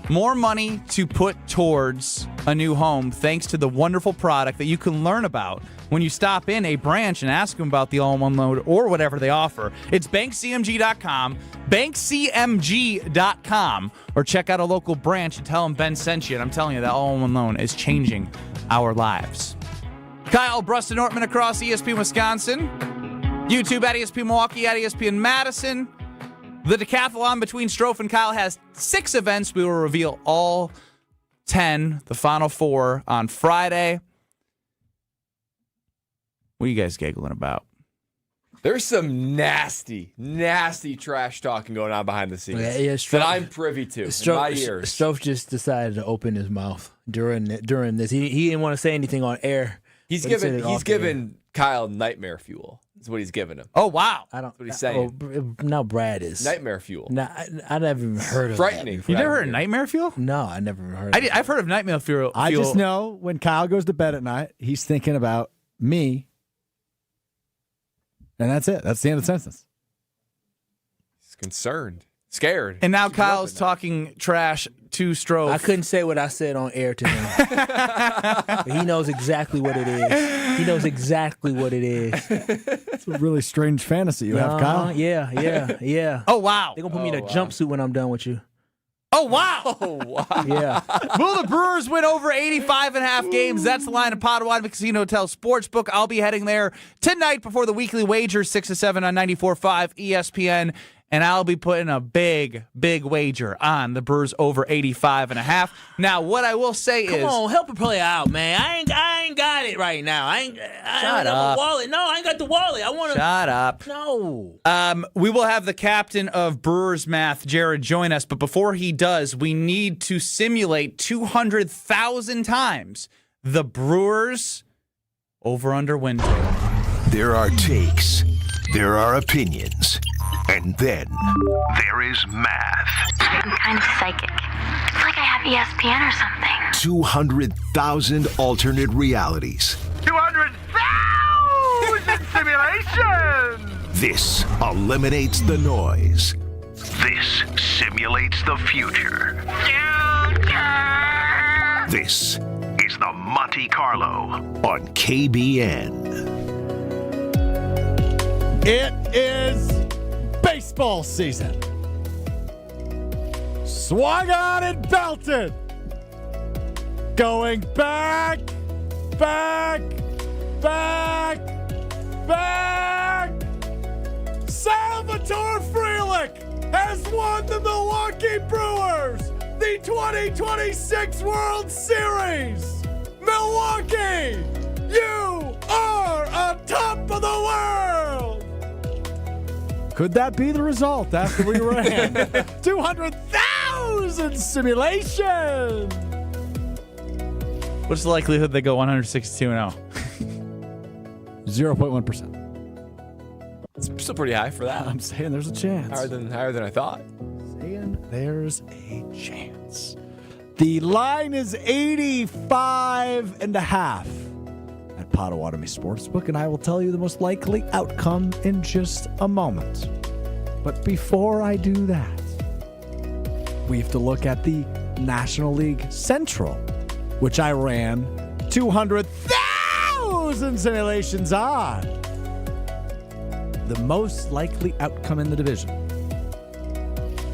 More money to put towards a new home thanks to the wonderful product that you can learn about when you stop in a branch and ask them about the all-in-one loan or whatever they offer. It's bankcmg.com, bankcmg.com, or check out a local branch and tell them Ben sent you. And I'm telling you, that all-in-one loan is changing our lives. Kyle, Brust, and Nortman across ESPN Wisconsin. YouTube at ESPN Milwaukee, at ESPN Madison. The decathlon between Strouf and Kyle has 6 events. We will reveal all 10, the final 4, on Friday. What are you guys giggling about? There's some nasty, nasty trash talking going on behind the scenes that I'm privy to in my ears. Strouf just decided to open his mouth during this. He didn't want to say anything on air. He's given Kyle nightmare fuel. That's what he's giving him. Oh, wow. That's what he's saying. Now Brad is. Nightmare fuel. I never even heard of frightening. That. You never heard of nightmare fuel? No, I never heard of it. I've heard of nightmare fuel. I just know when Kyle goes to bed at night, he's thinking about me. And that's it. That's the end of the sentence. He's concerned. Scared. And now Kyle's talking trash to Strouf. I couldn't say what I said on air to him. But he knows exactly what it is. He knows exactly what it is. It's a really strange fantasy you have, Kyle. Yeah. Oh, wow. They're going to put me in a jumpsuit when I'm done with you. Oh, wow. Oh, wow. Yeah. Will the Brewers win over 85.5 games? That's the line of Potawatomi Casino Hotel Sportsbook. I'll be heading there tonight before the weekly wager, 6 to 7 on 94.5 ESPN. And I'll be putting a big, big wager on the Brewers over 85.5. Now, what I will say is... Come on, help a player out, man. I ain't got it right now. I ain't got the wallet. No, I ain't got the wallet. I want to... Shut up. No. We will have the captain of Brewers Math, Jared, join us. But before he does, we need to simulate 200,000 times the Brewers over-under win total. There are takes. There are opinions. And then there is math. I'm kind of psychic. on ESPN or something. 200,000 alternate realities. 200,000 simulations! This eliminates the noise. This simulates the future. This is the Monte Carlo on KBN. It is baseball season. Swung on and belted. Going back. Salvatore Frelick has won the Milwaukee Brewers the 2026 World Series. Milwaukee, you are on top of the world. Could that be the result after we ran 200,000 simulations? What's the likelihood they go 162-0? 0.1%. It's still pretty high for that. I'm saying there's a chance. Higher than I thought. Saying there's a chance. The line is 85.5 at Potawatomi Sportsbook, and I will tell you the most likely outcome in just a moment. But before I do that, we have to look at the National League Central, which I ran 200,000 simulations on. The most likely outcome in the division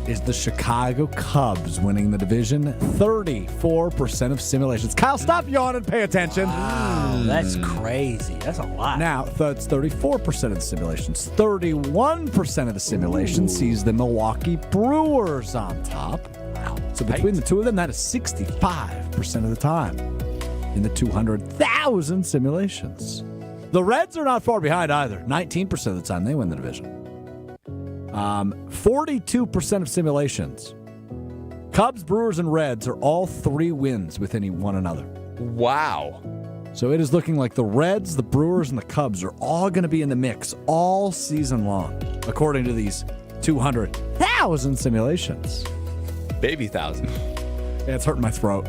is the Chicago Cubs winning the division. 34% of simulations. Kyle, stop yawning. Pay attention. Wow, that's crazy. That's a lot. Now, that's 34% of the simulations. 31% of the simulations sees the Milwaukee Brewers on top. Wow. So between the two of them, that is 65% of the time in the 200,000 simulations. The Reds are not far behind either. 19% of the time, they win the division. 42% of simulations. Cubs, Brewers, and Reds are all 3 wins within one another. Wow. So it is looking like the Reds, the Brewers, and the Cubs are all going to be in the mix all season long, according to these 200,000 simulations. Baby thousand. Yeah, it's hurting my throat.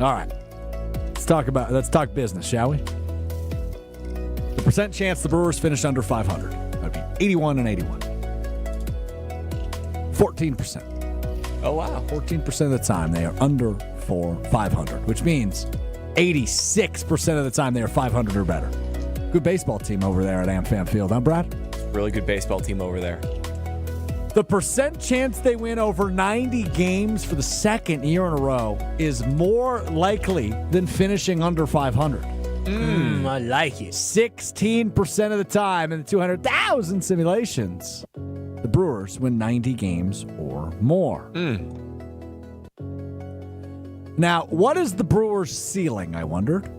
All right. Let's talk business, shall we? The percent chance the Brewers finish under 500. That would be 81 and 81. 14%. Oh, wow. 14% of the time they are under 500, which means 86% of the time they are 500 or better. Good baseball team over there at AmFam Field, huh, Brad? Really good baseball team over there. The percent chance they win over 90 games for the second year in a row is more likely than finishing under 500. I like it. 16% of the time in the 200,000 simulations, the Brewers win 90 games or more. Now, what is the Brewers' ceiling, I wondered?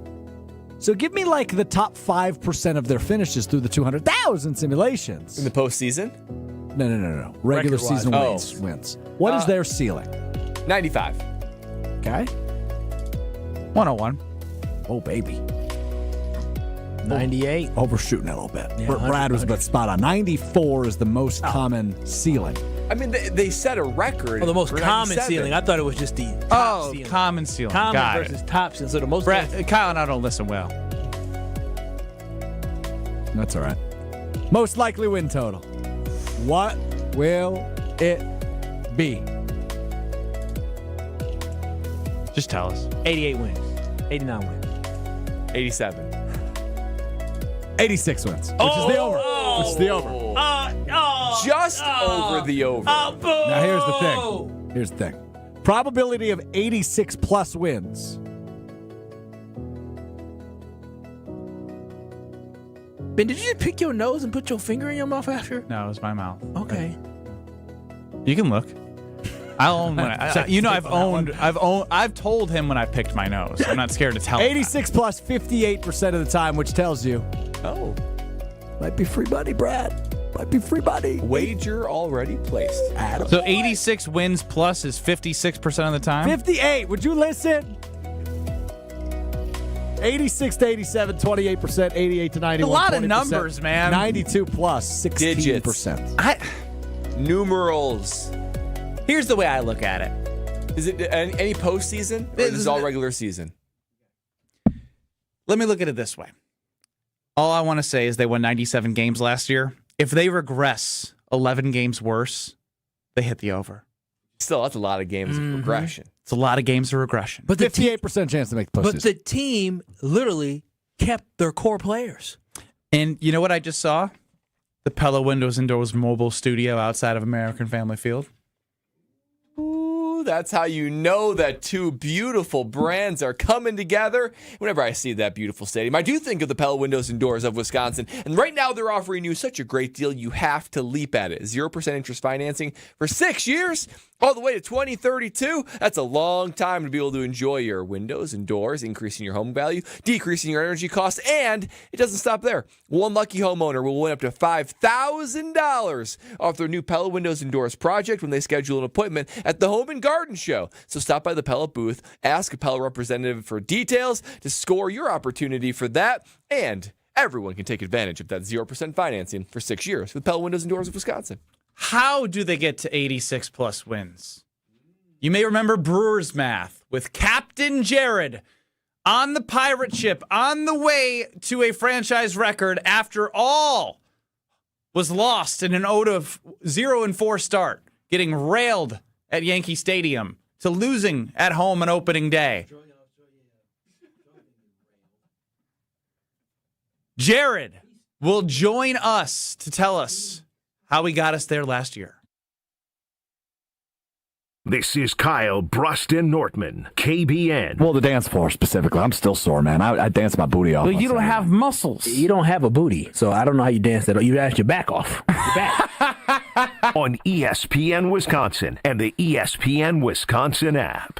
So give me like the top 5% of their finishes through the 200,000 simulations. In the postseason? No. Regular season wins. What is their ceiling? 95. Okay. 101. Oh, baby. 98. Overshooting it a little bit. Yeah, Brad was about spot on. 94 is the most common ceiling. I mean, they set a record. Oh, the most for common 97. ceiling. I thought it was just the top ceiling. Common ceiling. Common Got versus it. top ceiling. So the most. Kyle and I don't listen well. That's all right. Most likely win total. What will it be? Just tell us. 88 wins. 89 wins. 87. 86 wins, which is the over. Which is the over. Just over the over. Now, here's the thing. Probability of 86 plus wins. Ben, did you just pick your nose and put your finger in your mouth after? No, it was my mouth. Okay. You can look. I'll own when I've told him when I picked my nose. I'm not scared to tell him. 86 plus 58% of the time, which tells you. Oh. Might be free money, Brad. Might be free money. Wager already placed. Adam. So 86 wins plus is 56% of the time? 58. Would you listen? 86 to 87, 28%, 88 to 91. A lot 20%, of numbers, man. 92 plus, 16%. Digits. Numerals. Here's the way I look at it. Is it any postseason? Or is it all regular season? Let me look at it this way. All I want to say is they won 97 games last year. If they regress 11 games worse, they hit the over. Still, that's a lot of games of regression. It's a lot of games of regression. But 58% chance to make the postseason. But the team literally kept their core players. And you know what I just saw? The Pella Windows and Doors mobile studio outside of American Family Field. Ooh, that's how you know that two beautiful brands are coming together. Whenever I see that beautiful stadium, I do think of the Pella Windows and Doors of Wisconsin. And right now they're offering you such a great deal, you have to leap at it. 0% interest financing for 6 years, all the way to 2032. That's a long time to be able to enjoy your windows and doors, increasing your home value, decreasing your energy costs, and it doesn't stop there. One lucky homeowner will win up to $5,000 off their new Pella Windows and Doors project when they schedule an appointment at the Home and Garden Show. So stop by the Pella booth, ask a Pella representative for details to score your opportunity for that, and everyone can take advantage of that 0% financing for 6 years with Pella Windows and Doors of Wisconsin. How do they get to 86 plus wins? You may remember Brewers math with Captain Jared on the pirate ship on the way to a franchise record after all was lost in an 0-4 start, getting railed at Yankee Stadium to losing at home on opening day. Jared will join us to tell us how we got us there last year. This is Kyle, Brust and Nortman, KBN. Well, the dance floor specifically. I'm still sore, man. I dance my booty off. Well, you don't have muscles. You don't have a booty, so I don't know how you dance that. You ask your back off. Your back. On ESPN Wisconsin and the ESPN Wisconsin app.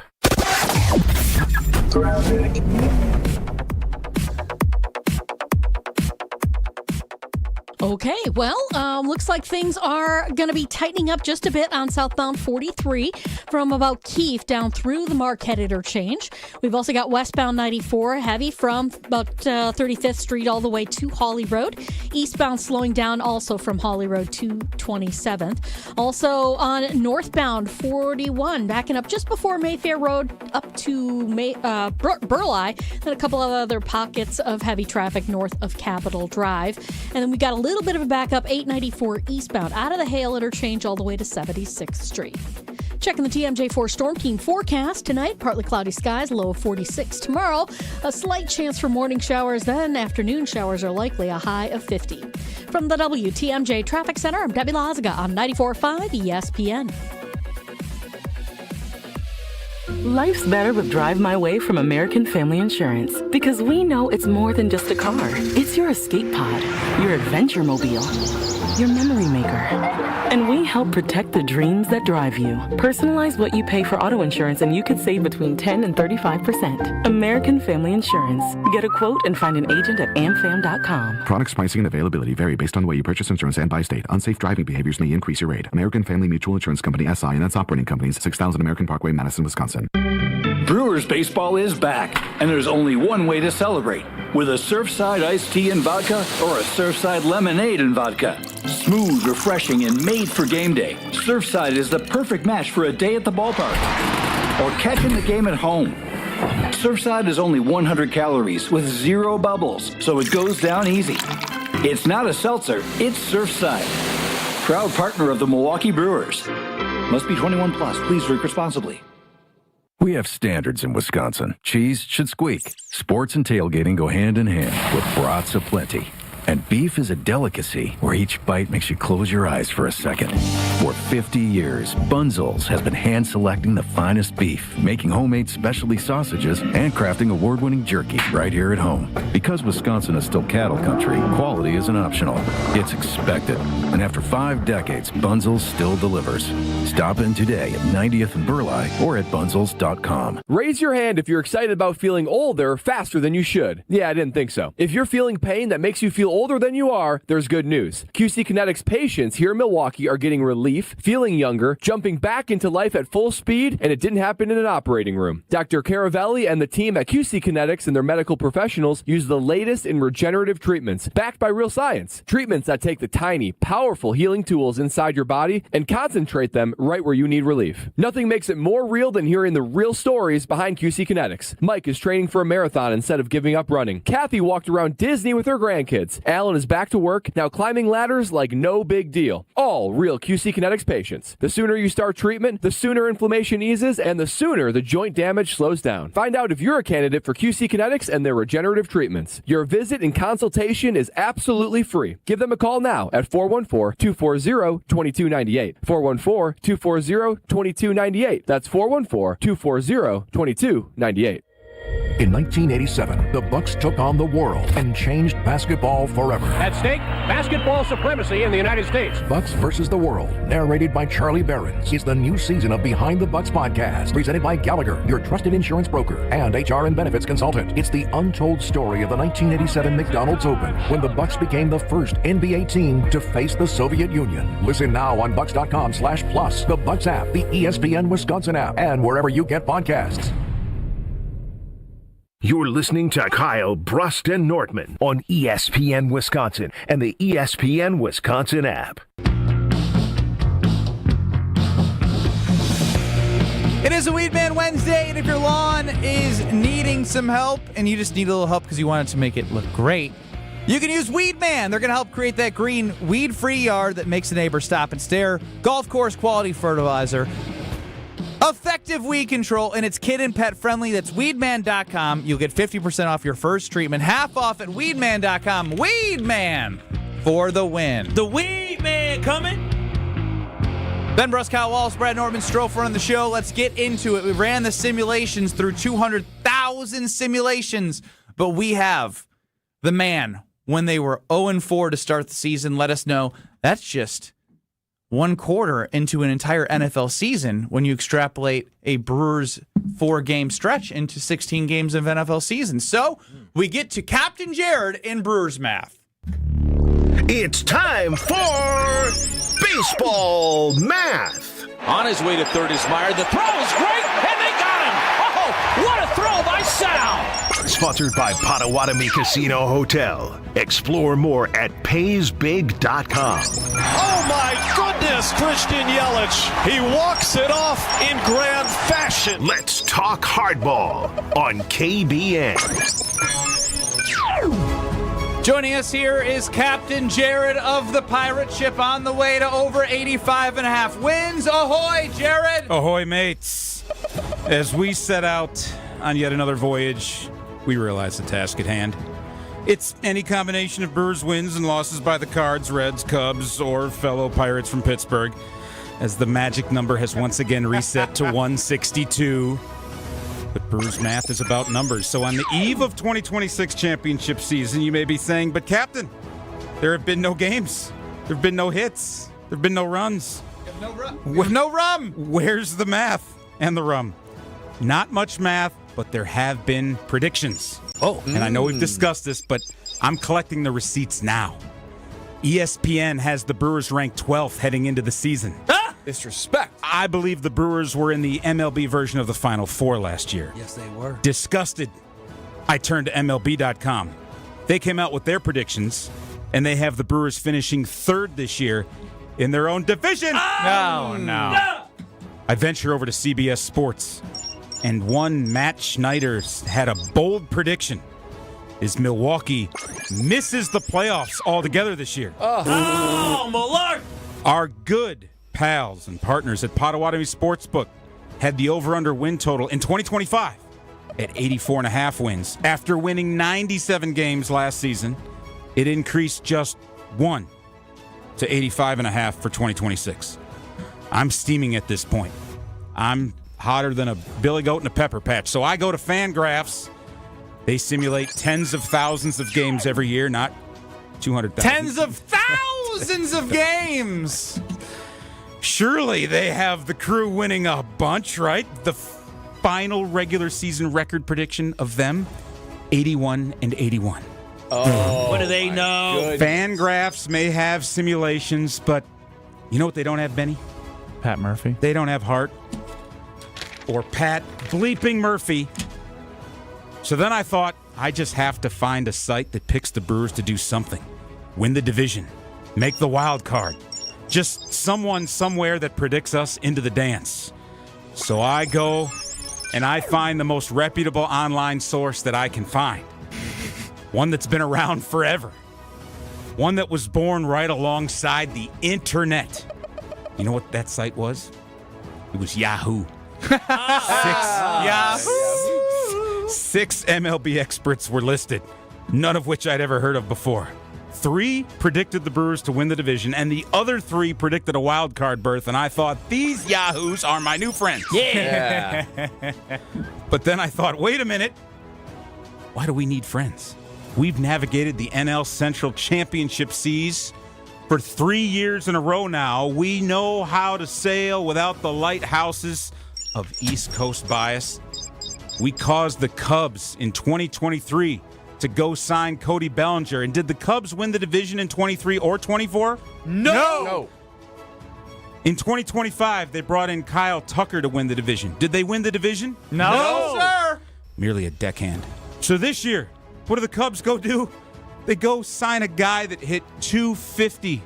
Okay, well, looks like things are going to be tightening up just a bit on southbound 43 from about Keefe down through the Marquette interchange. We've also got westbound 94 heavy from about 35th Street all the way to Hawley Road. Eastbound slowing down also from Hawley Road to 27th. Also on northbound 41 backing up just before Mayfair Road up to Burleigh. Then a couple of other pockets of heavy traffic north of Capitol Drive. And then we got a little bit of a backup 894 eastbound out of the Hale interchange all the way to 76th Street. Checking the TMJ4 Storm Team forecast tonight, partly cloudy skies, low of 46. Tomorrow, a slight chance for morning showers, then afternoon showers are likely, a high of 50. From the WTMJ Traffic Center, I'm Debbie Lazaga on 94.5 ESPN. Life's better with Drive My Way from American Family Insurance because we know it's more than just a car. It's your escape pod, your adventure mobile, your memory maker. And we help protect the dreams that drive you. Personalize what you pay for auto insurance and you could save between 10 and 35%. American Family Insurance. Get a quote and find an agent at amfam.com. Products, pricing, and availability vary based on the way you purchase insurance and by state. Unsafe driving behaviors may increase your rate. American Family Mutual Insurance Company, SI, and its operating companies, 6000 American Parkway, Madison, Wisconsin. Brewers baseball is back, and there's only one way to celebrate, with a Surfside iced tea and vodka or a Surfside lemonade and vodka. Smooth, refreshing, and made for game day, Surfside is the perfect match for a day at the ballpark or catching the game at home. Surfside is only 100 calories with 0 bubbles, so it goes down easy. It's not a seltzer, it's Surfside. Proud partner of the Milwaukee Brewers. Must be 21 plus. Please drink responsibly. We have standards in Wisconsin. Cheese should squeak. Sports and tailgating go hand in hand with brats aplenty. And beef is a delicacy where each bite makes you close your eyes for a second. For 50 years, Bunzel's has been hand-selecting the finest beef, making homemade specialty sausages, and crafting award-winning jerky right here at home. Because Wisconsin is still cattle country, quality isn't optional. It's expected. And after 5 decades, Bunzel's still delivers. Stop in today at 90th and Burleigh or at bunzels.com. Raise your hand if you're excited about feeling older faster than you should. Yeah, I didn't think so. If you're feeling pain that makes you feel older than you are, there's good news. QC Kinetics patients here in Milwaukee are getting relief, feeling younger, jumping back into life at full speed, and it didn't happen in an operating room. Dr. Caravelli and the team at QC Kinetics and their medical professionals use the latest in regenerative treatments, backed by real science. Treatments that take the tiny, powerful healing tools inside your body and concentrate them right where you need relief. Nothing makes it more real than hearing the real stories behind QC Kinetics. Mike is training for a marathon instead of giving up running. Kathy walked around Disney with her grandkids. Alan is back to work, now climbing ladders like no big deal. All real QC Kinetics patients. The sooner you start treatment, the sooner inflammation eases, and the sooner the joint damage slows down. Find out if you're a candidate for QC Kinetics and their regenerative treatments. Your visit and consultation is absolutely free. Give them a call now at 414-240-2298. 414-240-2298. That's 414-240-2298. In 1987, the Bucks took on the world and changed basketball forever. At stake, basketball supremacy in the United States. Bucks versus the World, narrated by Charlie Behrens, is the new season of Behind the Bucks podcast, presented by Gallagher, your trusted insurance broker and HR and benefits consultant. It's the untold story of the 1987 McDonald's Open, when the Bucks became the first NBA team to face the Soviet Union. Listen now on Bucks.com/plus, the Bucks app, the ESPN Wisconsin app, and wherever you get podcasts. You're listening to Kyle, Brust, and Nortman on ESPN Wisconsin and the ESPN Wisconsin app. It is a Weed Man Wednesday, and if your lawn is needing some help and you just need a little help because you want it to make it look great, you can use Weed Man. They're going to help create that green, weed-free yard that makes the neighbor stop and stare. Golf course quality fertilizer. Effective weed control, and it's kid and pet friendly. That's weedman.com. You'll get 50% off your first treatment. Half off at weedman.com. Weedman for the win. The Weed Man coming. Ben Brust, Kyle, Wallace, Brad Nortman, Strouf on the show. Let's get into it. We ran the simulations through 200,000 simulations, but we have the man when they were 0-4 to start the season. Let us know that's just one quarter into an entire NFL season when you extrapolate a Brewers 4-game stretch into 16 games of NFL season. So we get to Captain Jared in Brewers math. It's time for baseball math. On his way to third is Meyer. The throw is great, and they got him. Oh, what a throw by Sal. Sponsored by Potawatomi Casino Hotel. Explore more at paysbig.com. Oh my goodness, Christian Yelich. He walks it off in grand fashion. Let's talk hardball on KBN. Joining us here is Captain Jared of the pirate ship on the way to over 85.5 wins. Ahoy, Jared! Ahoy, mates. As we set out on yet another voyage, we realize the task at hand. It's any combination of Brewers wins and losses by the Cards, Reds, Cubs, or fellow Pirates from Pittsburgh, as the magic number has once again reset to 162. But Brewers math is about numbers. So on the eve of 2026 championship season, you may be saying, but Captain, there have been no games. There have been no hits. There have been no runs. With no rum. Where's the math and the rum? Not much math, but there have been predictions. And I know we've discussed this, but I'm collecting the receipts now. ESPN has the Brewers ranked 12th heading into the season. Disrespect. I believe the Brewers were in the MLB version of the Final Four last year. Yes, they were. Disgusted, I turned to MLB.com. They came out with their predictions, and they have the Brewers finishing third this year in their own division. Oh, no. I venture over to CBS Sports, and one Matt Schneider had a bold prediction. Is Milwaukee misses the playoffs altogether this year. Oh, Malart! Our good pals and partners at Potawatomi Sportsbook had the over-under win total in 2025 at 84.5 wins. After winning 97 games last season, it increased just one to 85.5 for 2026. I'm steaming at this point. I'm hotter than a billy goat in a pepper patch. So I go to Fangraphs. They simulate tens of thousands of games every year, not 200,000. Tens of thousands of games. Surely they have the crew winning a bunch, right? The final regular season record prediction of them, 81-81. Oh, what do they know? Fangraphs may have simulations, but you know what they don't have, Benny? Pat Murphy. They don't have Hart or Pat bleeping Murphy. So then I thought, I just have to find a site that picks the Brewers to do something. Win the division. Make the wild card. Just someone somewhere that predicts us into the dance. So I go and I find the most reputable online source that I can find. One that's been around forever. One that was born right alongside the internet. You know what that site was? It was Yahoo. Six MLB experts were listed, none of which I'd ever heard of before. 3 predicted the Brewers to win the division, and the other 3 predicted a wild card berth, and I thought, these Yahoos are my new friends. Yeah. But then I thought, wait a minute. Why do we need friends? We've navigated the NL Central Championship seas for 3 years in a row now. We know how to sail without the lighthouses of East Coast bias. We caused the Cubs in 2023 to go sign Cody Bellinger. And did the Cubs win the division in 23 or 24? No. In 2025, they brought in Kyle Tucker to win the division. Did they win the division? No, sir. Merely a deckhand. So this year, what do the Cubs go do? They go sign a guy that hit 250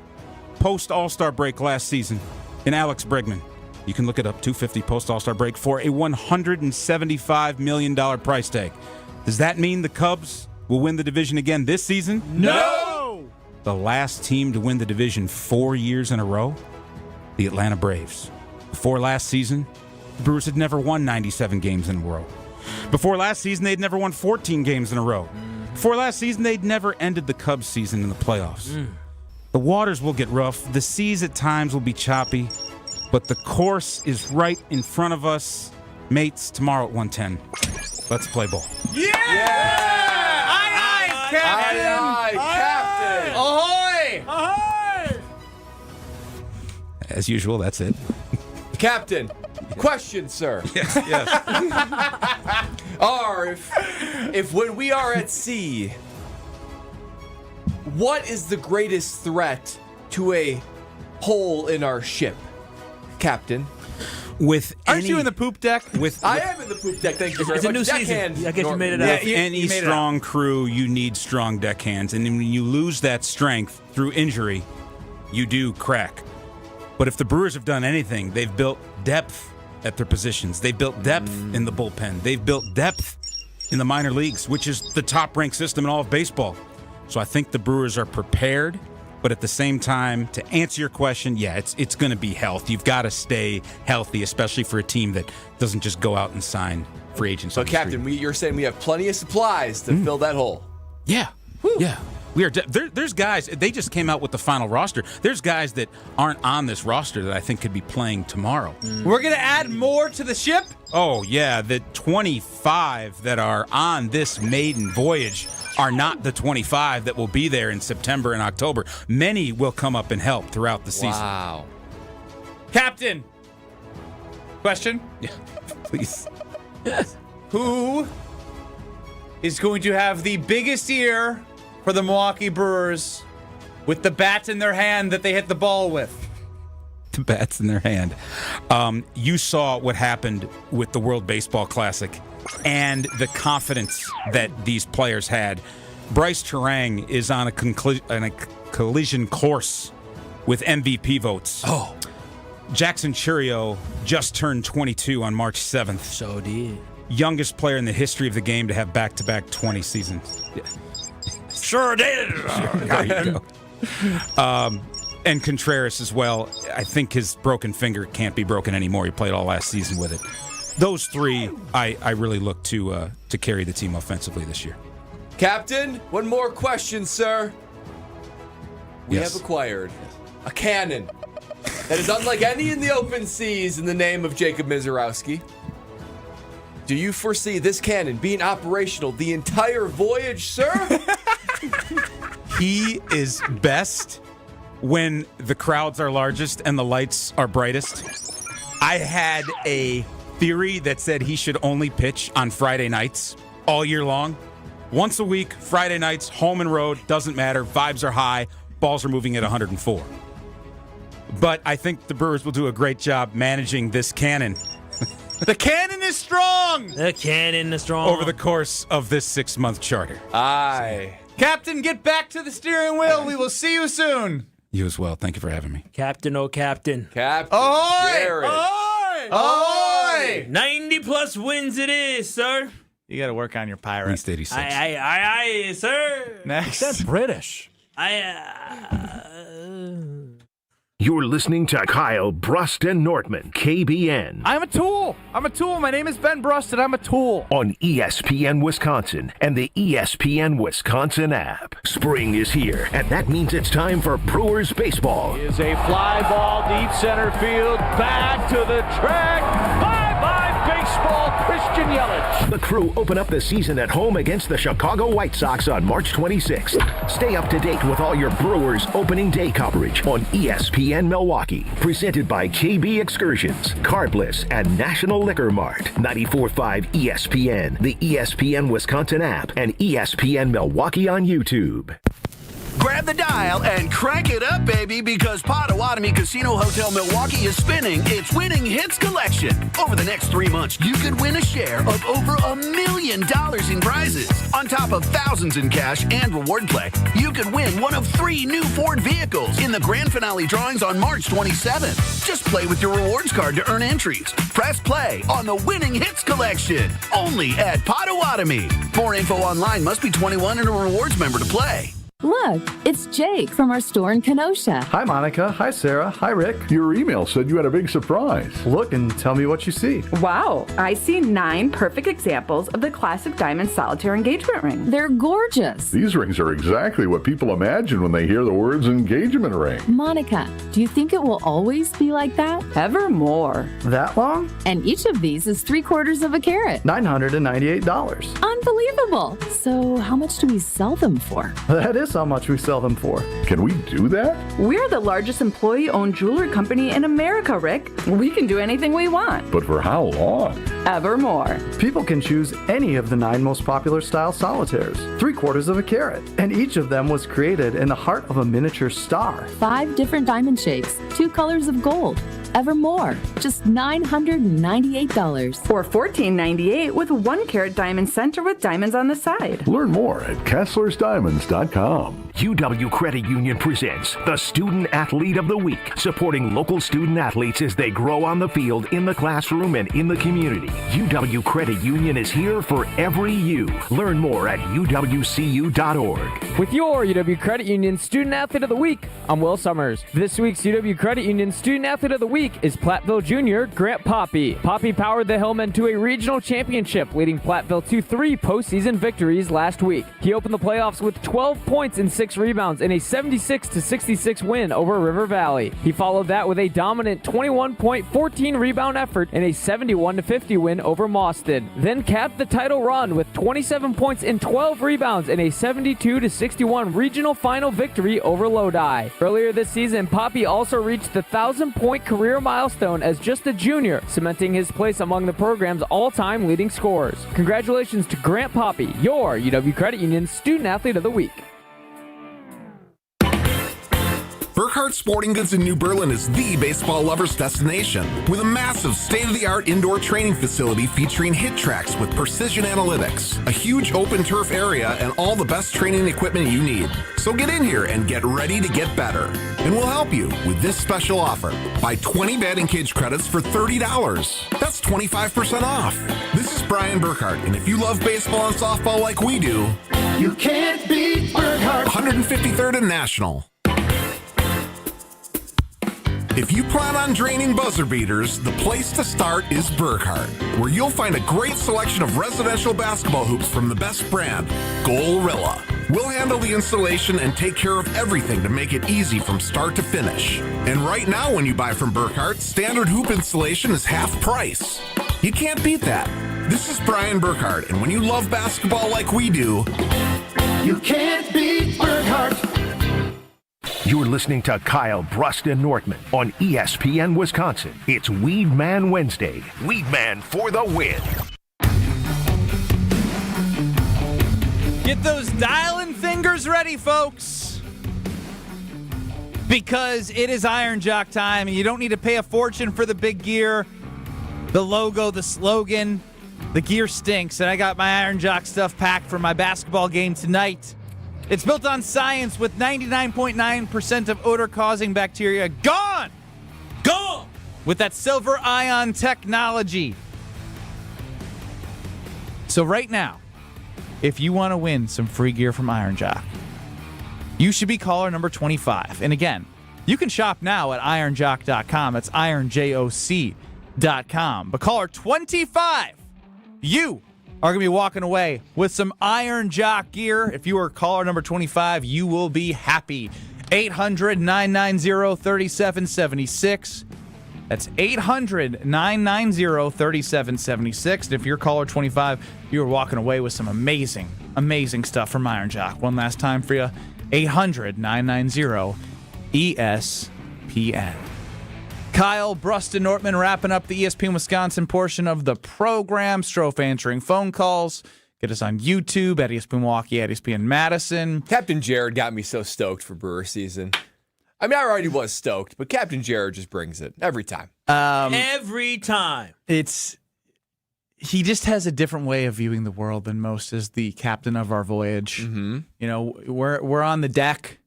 post-All-Star break last season in Alex Bregman. You can look it up, 250 post-All-Star break for a $175 million price tag. Does that mean the Cubs will win the division again this season? No! The last team to win the division 4 years in a row? The Atlanta Braves. Before last season, the Brewers had never won 97 games in a row. Before last season, they'd never won 14 games in a row. Before last season, they'd never ended the Cubs season in the playoffs. The waters will get rough. The seas at times will be choppy. But the course is right in front of us. Mates, tomorrow at 1:10. Let's play ball. Yeah! Aye, aye, Captain! Aye, aye, Captain! Ahoy! Ahoy! As usual, that's it. Captain, question, sir. Yes. If when we are at sea, what is the greatest threat to a hole in our ship, Captain? Aren't you in the poop deck? I am in the poop deck. Thank you very It's much. a new Deckhand, season. I guess you made it Norton. out. With any strong crew, you need strong deckhands. And when you lose that strength through injury, you do crack. But if the Brewers have done anything, they've built depth at their positions. They've built depth in the bullpen. They've built depth in the minor leagues, which is the top-ranked system in all of baseball. So I think the Brewers are prepared. But at the same time, to answer your question, yeah, it's going to be health. You've got to stay healthy, especially for a team that doesn't just go out and sign free agents. So, Captain, you're saying we have plenty of supplies to fill that hole? Yeah. Yeah. We are. There's guys, they just came out with the final roster. There's guys that aren't on this roster that I think could be playing tomorrow. We're going to add more to the ship? Oh, yeah. The 25 that are on this maiden voyage are not the 25 that will be there in September and October. Many will come up and help throughout the season. Wow. Captain. Question? Yeah, please. Who is going to have the biggest year for the Milwaukee Brewers with the bats in their hand that they hit the ball with? The bats in their hand. You saw what happened with the World Baseball Classic and the confidence that these players had. Bryce Terang is on a collision course with MVP votes. Oh. Jackson Churio just turned 22 on March 7th. So did. Youngest player in the history of the game to have back-to-back 20 seasons. Yeah. Sure did. There you go. And Contreras as well. I think his broken finger can't be broken anymore. He played all last season with it. Those 3, I really look to carry the team offensively this year. Captain, one more question, sir. We Yes. have acquired a cannon that is unlike any in the open seas in the name of Jacob Mizorowski. Do you foresee this cannon being operational the entire voyage, sir? He is best when the crowds are largest and the lights are brightest. I had a theory that said he should only pitch on Friday nights all year long. Once a week, Friday nights, home and road, doesn't matter. Vibes are high. Balls are moving at 104. But I think the Brewers will do a great job managing this cannon. The cannon is strong! The cannon is strong. Over the course of this 6-month charter. Aye. Captain, get back to the steering wheel. We will see you soon. You as well. Thank you for having me. Captain, oh captain. Captain Ahoy! Jared. Ahoy! Ahoy! 90-plus wins it is, sir. You got to work on your pirate. At least 86. Aye, sir. Next. That's British. You're listening to Kyle, Brust, and Nortman, KBN. I'm a tool. My name is Ben Brust, and I'm a tool. On ESPN Wisconsin and the ESPN Wisconsin app. Spring is here, and that means it's time for Brewers baseball. Is a fly ball deep center field. Back to the track. Bye-bye baseball, Christian Yelich. The Crew open up the season at home against the Chicago White Sox on March 26th. Stay up to date with all your Brewers opening day coverage on ESPN Milwaukee. Presented by KB Excursions, Carbless, and National Liquor Mart. 94.5 ESPN, the ESPN Wisconsin app, and ESPN Milwaukee on YouTube. Grab the dial and crank it up, baby, because Potawatomi Casino Hotel Milwaukee is spinning its Winning Hits collection. Over the next 3 months, you could win a share of over $1 million in prizes. On top of thousands in cash and reward play, you could win one of 3 new Ford vehicles in the grand finale drawings on March 27th. Just play with your rewards card to earn entries. Press play on the Winning Hits collection, only at Potawatomi. More info online. Must be 21 and a rewards member to play. Look, it's Jake from our store in Kenosha. Hi, Monica. Hi, Sarah. Hi, Rick. Your email said you had a big surprise. Look and tell me what you see. Wow, I see 9 perfect examples of the classic diamond solitaire engagement ring. They're gorgeous. These rings are exactly what people imagine when they hear the words engagement ring. Monica, do you think it will always be like that? Ever more. That long? And each of these is 3/4 of a carat. $998. Unbelievable. So how much do we sell them for? That is how much we sell them for. Can we do that? We're the largest employee-owned jewelry company in America, Rick. We can do anything we want. But for how long? Evermore. People can choose any of the 9 most popular style solitaires, 3/4 of a carat, and each of them was created in the heart of a miniature star. 5 different diamond shapes, 2 colors of gold. Evermore, just $998. Or $1498 with 1 carat diamond center with diamonds on the side. Learn more at KesslersDiamonds.com. UW Credit Union presents the Student Athlete of the Week, supporting local student athletes as they grow on the field, in the classroom, and in the community. UW Credit Union is here for every you. Learn more at uwcu.org. With your UW Credit Union Student Athlete of the Week, I'm Will Summers. This week's UW Credit Union Student Athlete of the Week is Platteville Junior Grant Poppy. Poppy powered the Hillmen to a regional championship, leading Platteville to 3 postseason victories last week. He opened the playoffs with 12 points and 6 rebounds in a 76-66 win over River Valley. He followed that with a dominant 21-point, 14-rebound effort in a 71-50 win over Mauston. Then capped the title run with 27 points and 12 rebounds in a 72-61 regional final victory over Lodi. Earlier this season, Poppy also reached the 1,000-point career milestone as just a junior, cementing his place among the program's all-time leading scorers. Congratulations to Grant Poppy, your UW Credit Union Student Athlete of the Week. Burkhardt Sporting Goods in New Berlin is the baseball lover's destination, with a massive state-of-the-art indoor training facility featuring hit tracks with precision analytics, a huge open turf area, and all the best training equipment you need. So get in here and get ready to get better. And we'll help you with this special offer. Buy 20 batting cage credits for $30. That's 25% off. This is Brian Burkhardt, and if you love baseball and softball like we do, you can't beat Burkhardt. 153rd and National. If you plan on draining buzzer beaters, the place to start is Burkhardt, where you'll find a great selection of residential basketball hoops from the best brand, Gorilla. We'll handle the installation and take care of everything to make it easy from start to finish. And right now, when you buy from Burkhardt, standard hoop installation is half price. You can't beat that. This is Brian Burkhardt, and when you love basketball like we do, you can't beat Burkhardt. You're listening to Kyle, Brust, and Nortman on ESPN Wisconsin. It's Weed Man Wednesday. Weed Man for the win. Get those dialing fingers ready, folks. Because it is Iron Jock time, and you don't need to pay a fortune for the big gear, the logo, the slogan. The gear stinks, and I got my Iron Jock stuff packed for my basketball game tonight. It's built on science with 99.9% of odor-causing bacteria gone! Gone! With that silver ion technology. So right now, if you want to win some free gear from Iron Jock, you should be caller number 25. And again, you can shop now at ironjock.com. It's ironjoc.com. But caller 25, you are going to be walking away with some Iron Jock gear. If you are caller number 25, you will be happy. 800-990-3776. That's 800-990-3776. And if you're caller 25, you are walking away with some amazing, amazing stuff from Iron Jock. One last time for you, 800-990-ESPN. Kyle, Brust Nortman wrapping up the ESPN Wisconsin portion of the program. Strouf answering phone calls. Get us on YouTube at ESPN Milwaukee, at ESPN Madison. Captain Jared got me so stoked for Brewer season. I mean, I already was stoked, but Captain Jared just brings it every time. Every time. He just has a different way of viewing the world than most as the captain of our voyage. Mm-hmm. You know, we're on the deck.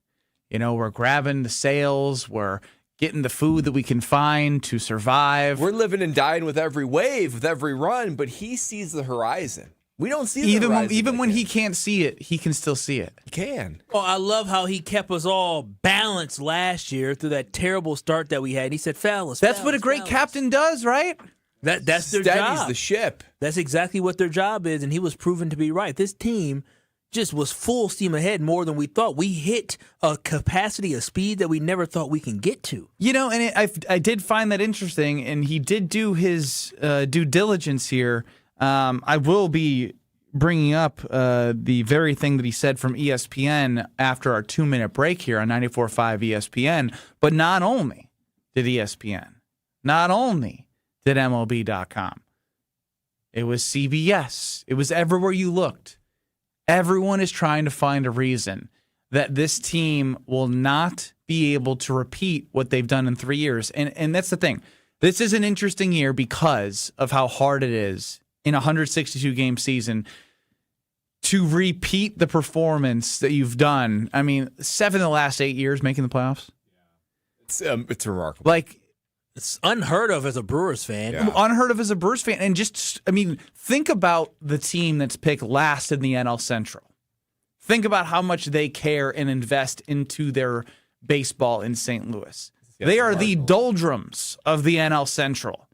You know, we're grabbing the sails. We're getting the food that we can find to survive. We're living and dying with every wave, with every run, but he sees the horizon. We don't see the horizon. Even when he can't see it, he can still see it. He can. Oh, I love how he kept us all balanced last year through that terrible start that we had. And he said, fellas. That's what a great captain does, right? That's their Steadies job. the ship. That's exactly what their job is, and he was proven to be right. This team just was full steam ahead more than we thought. We hit a capacity, a speed that we never thought we can get to. You know, and I did find that interesting, and he did do his due diligence here. I will be bringing up the very thing that he said from ESPN after our 2-minute break here on 94.5 ESPN. But not only did ESPN, not only did MLB.com, it was CBS. It was everywhere you looked. Everyone is trying to find a reason that this team will not be able to repeat what they've done in 3 years. And that's the thing. This is an interesting year because of how hard it is in a 162-game season to repeat the performance that you've done. I mean, 7 of the last 8 years making the playoffs. It's remarkable. Like, it's unheard of as a Brewers fan. Yeah. Unheard of as a Brewers fan. And just, I mean, think about the team that's picked last in the NL Central. Think about how much they care and invest into their baseball in St. Louis. Yeah, they are the doldrums of the NL Central.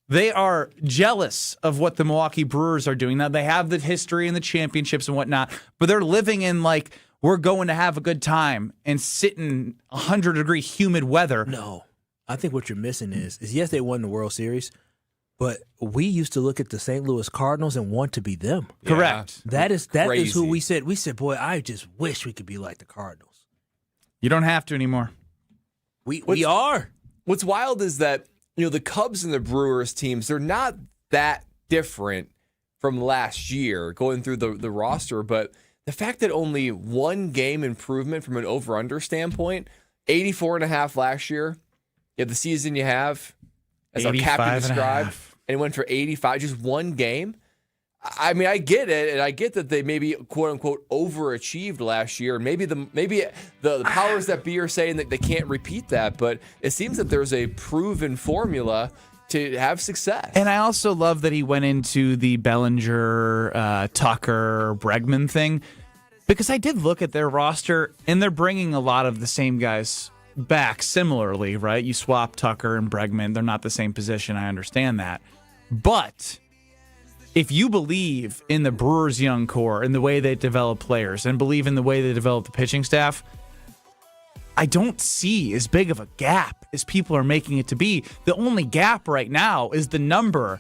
They are jealous of what the Milwaukee Brewers are doing. Now, they have the history and the championships and whatnot, but they're living in, like, we're going to have a good time and sit in 100-degree humid weather. No. I think what you're missing is yes, they won the World Series, but we used to look at the St. Louis Cardinals and want to be them. Yeah. Correct. That is who we said. We said, boy, I just wish we could be like the Cardinals. You don't have to anymore. We are. What's wild is that, you know, the Cubs and the Brewers teams, they're not that different from last year going through the roster, but the fact that only one game improvement from an over-under standpoint, 84.5 last year. You have the season you have, as our captain described, and it went for 85, just one game. I mean, I get it, and I get that they maybe quote unquote overachieved last year. Maybe the powers that be are saying that they can't repeat that, but it seems that there's a proven formula to have success. And I also love that he went into the Bellinger, Tucker, Bregman thing, because I did look at their roster, and they're bringing a lot of the same guys back similarly, right? You swap Tucker and Bregman. They're not the same position. I understand that. But if you believe in the Brewers' young core and the way they develop players and believe in the way they develop the pitching staff, I don't see as big of a gap as people are making it to be. The only gap right now is the number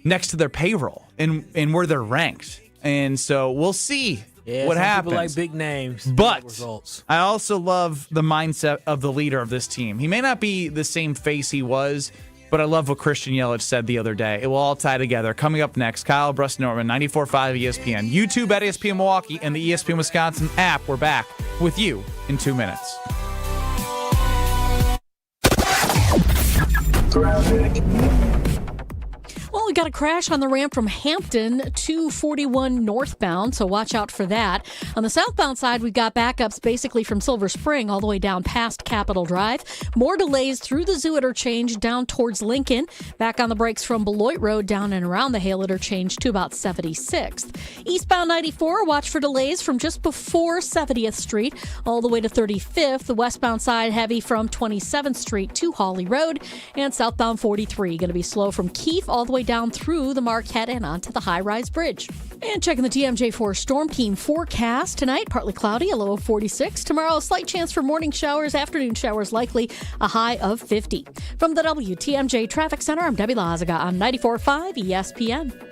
next to their payroll and where they're ranked. And so we'll see. Yeah, what some happens? People like big names, but results. I also love the mindset of the leader of this team. He may not be the same face he was But I love what Christian Yelich said the other day. It will all tie together. Coming up next, Kyle, Brust Nortman, 94.5 ESPN, YouTube at ESPN Milwaukee, and the ESPN Wisconsin app. We're back with you in 2 minutes. Well, we got a crash on the ramp from Hampton to 41 northbound, so watch out for that. On the southbound side, we've got backups basically from Silver Spring all the way down past Capitol Drive. More delays through the Zoo Interchange down towards Lincoln. Back on the brakes from Beloit Road down and around the Hale Interchange to about 76th. Eastbound 94, watch for delays from just before 70th Street all the way to 35th. The westbound side heavy from 27th Street to Hawley Road. And southbound 43, going to be slow from Keefe all the way down through the Marquette and onto the high-rise bridge. And checking the TMJ4 Storm Team forecast. Tonight, partly cloudy, a low of 46. Tomorrow, a slight chance for morning showers, afternoon showers likely, a high of 50. From the WTMJ Traffic Center, I'm Debbie Lazaga on 94.5 ESPN.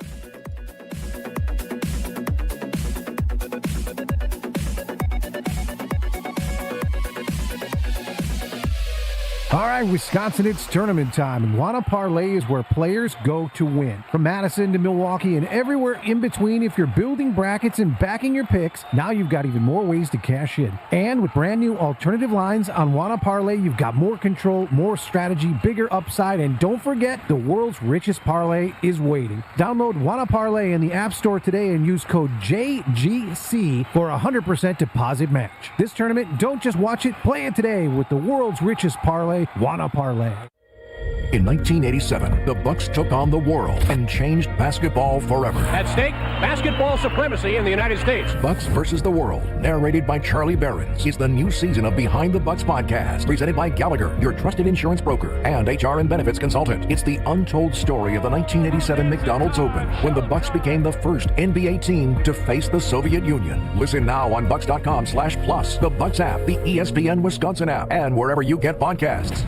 All right, Wisconsin, it's tournament time, and Wanna Parlay is where players go to win. From Madison to Milwaukee and everywhere in between, if you're building brackets and backing your picks, now you've got even more ways to cash in. And with brand new alternative lines on Wanna Parlay, you've got more control, more strategy, bigger upside, and don't forget, the world's richest parlay is waiting. Download Wanna Parlay in the App Store today and use code JGC for a 100% deposit match. This tournament, don't just watch it, play it today with the world's richest parlay, Wanna Parlay. In 1987, the Bucks took on the world and changed basketball forever. At stake, basketball supremacy in the United States. Bucks versus the World, narrated by Charlie Behrens, is the new season of Behind the Bucks podcast, presented by Gallagher, your trusted insurance broker and HR and benefits consultant. It's the untold story of the 1987 McDonald's Open, when the Bucks became the first NBA team to face the Soviet Union. Listen now on Bucks.com/plus, the Bucks app, the ESPN Wisconsin app, and wherever you get podcasts.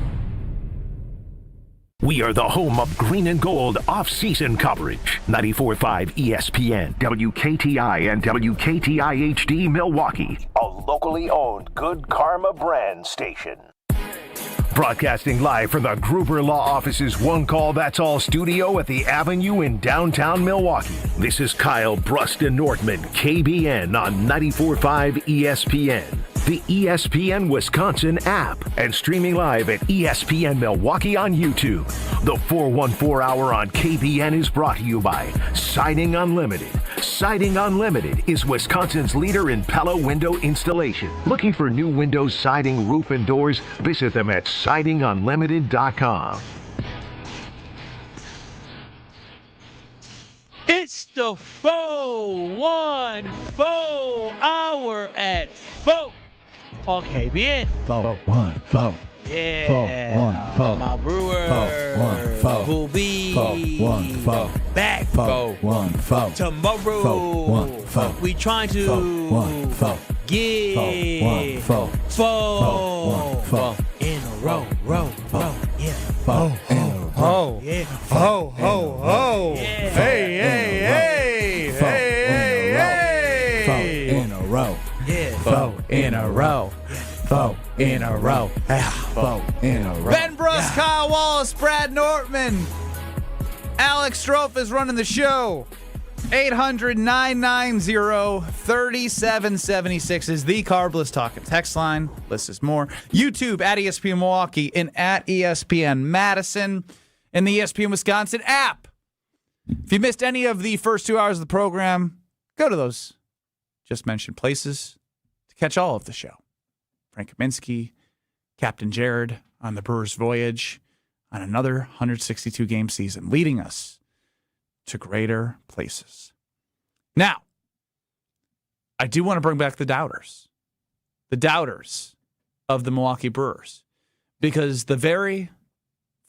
We are the home of green and gold off-season coverage. 94.5 ESPN, WKTI, and WKTI HD Milwaukee. A locally owned Good Karma brand station. Broadcasting live from the Gruber Law Office's One Call That's All studio at the Avenue in downtown Milwaukee. This is Kyle, Brust and Nortman, KBN on 94.5 ESPN. The ESPN Wisconsin app, and streaming live at ESPN Milwaukee on YouTube. The 414 Hour on KBN is brought to you by Siding Unlimited. Siding Unlimited is Wisconsin's leader in Pella window installation. Looking for new windows, siding, roof, and doors? Visit them at sidingunlimited.com. It's the 414 Hour at 4 on KBN. 414. Yeah. 414. My Brewers. 414. Will be 414. back 414. tomorrow. 414. We trying to 414. get 4 in a row. Yeah. 4 in a row. Yeah. Ho, ho, ho. Yeah. Hey, hey, hey. Hey, hey, hey. 4 in a row. Yeah. 4 in a row. 4 in a row. 4 in a row. Ben Brust, Kyle Wallace, Brad Nortman. Alex Strouf is running the show. 800-990-3776 is the Carbless Talking text line. List is more. YouTube at ESPN Milwaukee and at ESPN Madison and the ESPN Wisconsin app. If you missed any of the first 2 hours of the program, go to those just mentioned places to catch all of the show. Frank Kaminsky, Captain Jared on the Brewers' voyage on another 162-game season, leading us to greater places. Now, I do want to bring back the doubters of the Milwaukee Brewers, because the very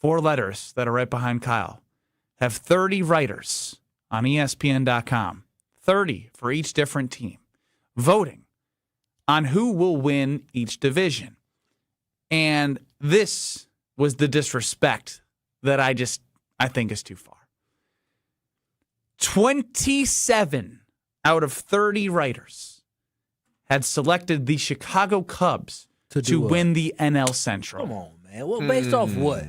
4 letters that are right behind Kyle have 30 writers on ESPN.com, 30 for each different team, voting on who will win each division. And this was the disrespect that I think is too far. 27 out of 30 writers had selected the Chicago Cubs to win the NL Central. Come on, man. Well, based off what?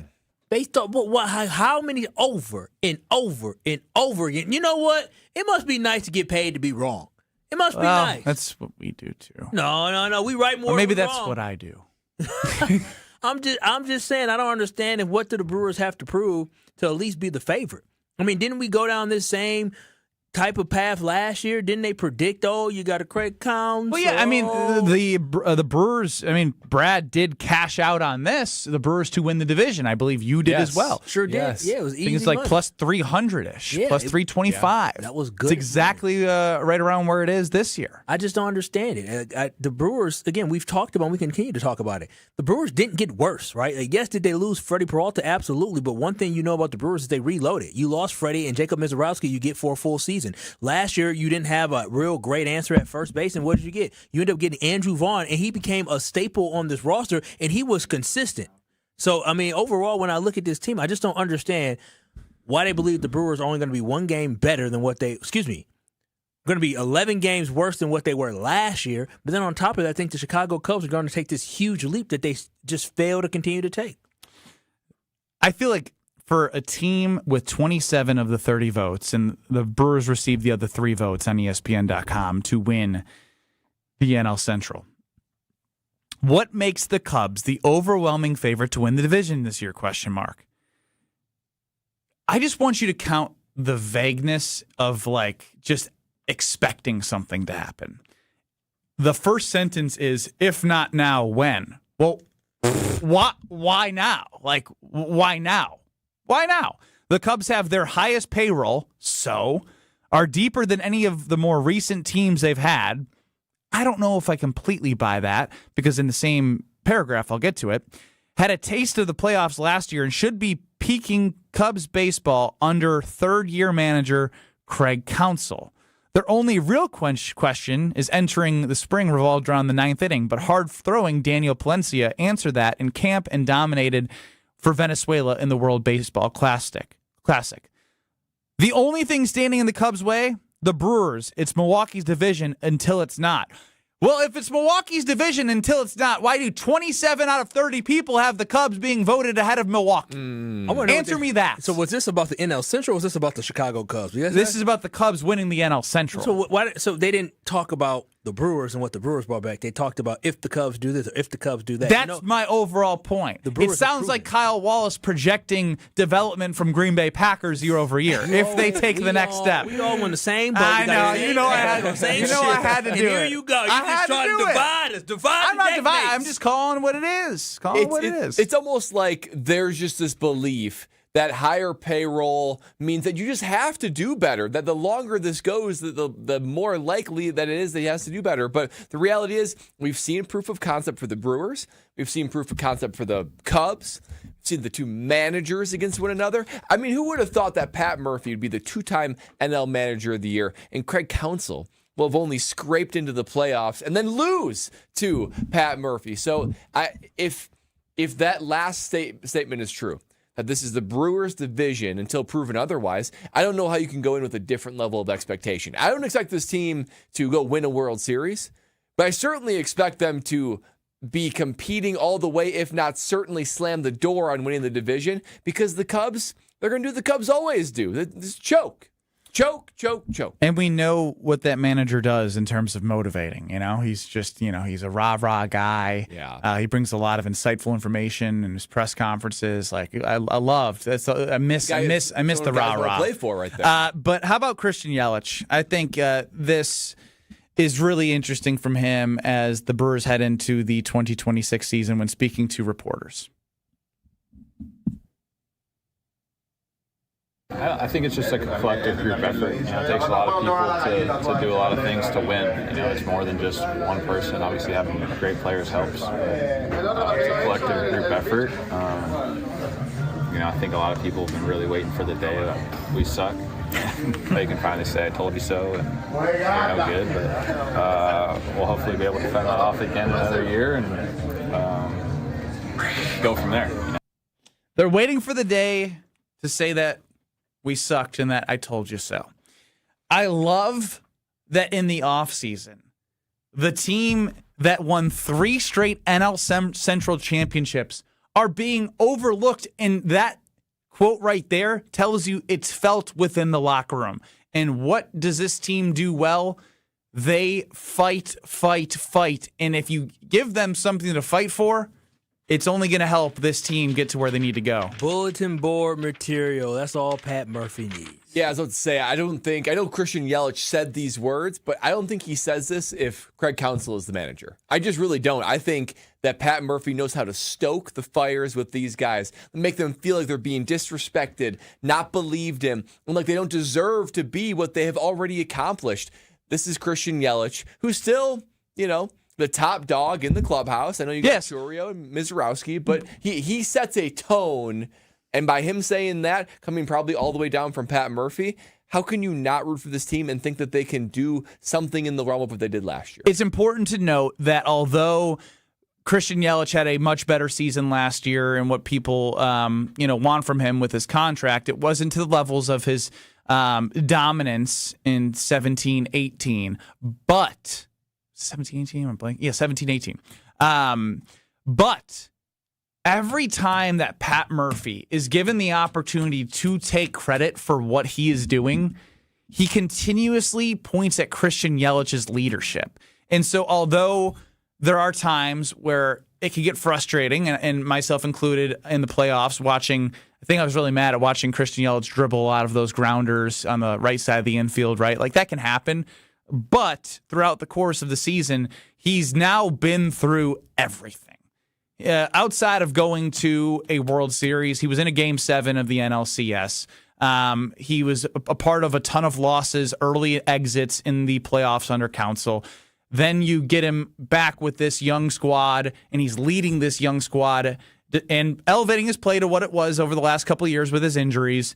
Based on how many over and over and over again? You know what? It must be nice to get paid to be wrong. It must be nice. That's what we do too. No. We write more. Or maybe than that's wrong. what I do. I'm just saying I don't understand what do the Brewers have to prove to at least be the favorite. I mean, didn't we go down this same type of path last year? Didn't they predict, you got a Craig Counsell? Well, yeah, I mean, the Brewers, Brad did cash out on this, the Brewers to win the division. I believe you did as well. Sure did. Yes. Yeah, it was easy. I think it's like money. plus 300-ish, Yeah, plus 325. Yeah, that was good. It's exactly right around where it is this year. I just don't understand it. The Brewers, again, we've talked about, and we continue to talk about it. The Brewers didn't get worse, right? Like, yes, did they lose Freddie Peralta? Absolutely. But one thing you know about the Brewers is they reloaded. You lost Freddie and Jacob Mizorowski, you get for a full season. Last year, you didn't have a real great answer at first base, and what did you get? You ended up getting Andrew Vaughn, and he became a staple on this roster, and he was consistent. So, I mean, overall, when I look at this team, I just don't understand why they believe the Brewers are only going to be one game better than what they, going to be 11 games worse than what they were last year. But then on top of that, I think the Chicago Cubs are going to take this huge leap that they just fail to continue to take. I feel like for a team with 27 of the 30 votes, and the Brewers received the other 3 votes on ESPN.com to win the NL Central. What makes the Cubs the overwhelming favorite to win the division this year? ? I just want you to count the vagueness of just expecting something to happen. The first sentence is, if not now, when? Well, why now? Why now? Why now? The Cubs have their highest payroll, are deeper than any of the more recent teams they've had. I don't know if I completely buy that, because in the same paragraph, I'll get to it, had a taste of the playoffs last year and should be peaking Cubs baseball under third-year manager Craig Counsell. Their only real question is entering the spring revolved around the 9th inning, but hard-throwing Daniel Palencia answered that in camp and dominated for Venezuela in the World Baseball Classic. The only thing standing in the Cubs' way, the Brewers. It's Milwaukee's division until it's not. Well, if it's Milwaukee's division until it's not, why do 27 out of 30 people have the Cubs being voted ahead of Milwaukee? Answer me that. So was this about the NL Central or was this about the Chicago Cubs? This is about the Cubs winning the NL Central. So they didn't talk about the Brewers and what the Brewers brought back. They talked about if the Cubs do this or if the Cubs do that. That's my overall point. It sounds like Kyle Wallace projecting development from Green Bay Packers year over year if they take the next step. We all on the same boat. I know. I had to do it. Here you go. You're just trying to divide us. I'm not dividing. I'm just calling what it is. It's almost like there's just this belief that higher payroll means that you just have to do better, that the longer this goes, the more likely that it is that he has to do better. But the reality is we've seen proof of concept for the Brewers. We've seen proof of concept for the Cubs. We've seen the 2 managers against one another. I mean, who would have thought that Pat Murphy would be the 2-time NL Manager of the Year and Craig Counsell will have only scraped into the playoffs and then lose to Pat Murphy? So if that last statement is true, that this is the Brewers' division until proven otherwise, I don't know how you can go in with a different level of expectation. I don't expect this team to go win a World Series, but I certainly expect them to be competing all the way, if not certainly slam the door on winning the division, because the Cubs, they're going to do the Cubs always do. This choke. Choke. And we know what that manager does in terms of motivating. He's just, he's a rah-rah guy. Yeah. He brings a lot of insightful information in his press conferences. I loved. I miss the rah-rah. Play for right there. But how about Christian Yelich? I think this is really interesting from him as the Brewers head into the 2026 season when speaking to reporters. I think it's just like a collective group effort. It takes a lot of people to do a lot of things to win. It's more than just one person. Obviously, having great players helps. It's a collective group effort. I think a lot of people have been really waiting for the day that we suck. They can finally say, "I told you so," and you're no good. But we'll hopefully be able to fend that off again another year and go from there. They're waiting for the day to say that we sucked and that I told you so. I love that in the offseason, the team that won 3 straight NL Central championships are being overlooked in that quote right there tells you it's felt within the locker room. And what does this team do well? They fight. And if you give them something to fight for, it's only going to help this team get to where they need to go. Bulletin board material. That's all Pat Murphy needs. Yeah, I was about to say, I know Christian Yelich said these words, but I don't think he says this if Craig Counsell is the manager. I just really don't. I think that Pat Murphy knows how to stoke the fires with these guys, make them feel like they're being disrespected, not believed in, and like they don't deserve to be what they have already accomplished. This is Christian Yelich, who's still, the top dog in the clubhouse. I know you got Churio and Mizorowski, but he sets a tone. And by him saying that, coming probably all the way down from Pat Murphy, how can you not root for this team and think that they can do something in the realm of what they did last year? It's important to note that although Christian Yelich had a much better season last year and what people want from him with his contract, it wasn't to the levels of his dominance in 17-18. But 17-18, I'm blank. Yeah, 17-18. But every time that Pat Murphy is given the opportunity to take credit for what he is doing, he continuously points at Christian Yelich's leadership. And so although there are times where it can get frustrating, and myself included in the playoffs, I think I was really mad at watching Christian Yelich dribble out of those grounders on the right side of the infield, right? Like that can happen. But throughout the course of the season, he's now been through everything. Outside of going to a World Series, he was in a Game 7 of the NLCS. He was a part of a ton of losses, early exits in the playoffs under Counsell. Then you get him back with this young squad, and he's leading this young squad and elevating his play to what it was over the last couple of years with his injuries.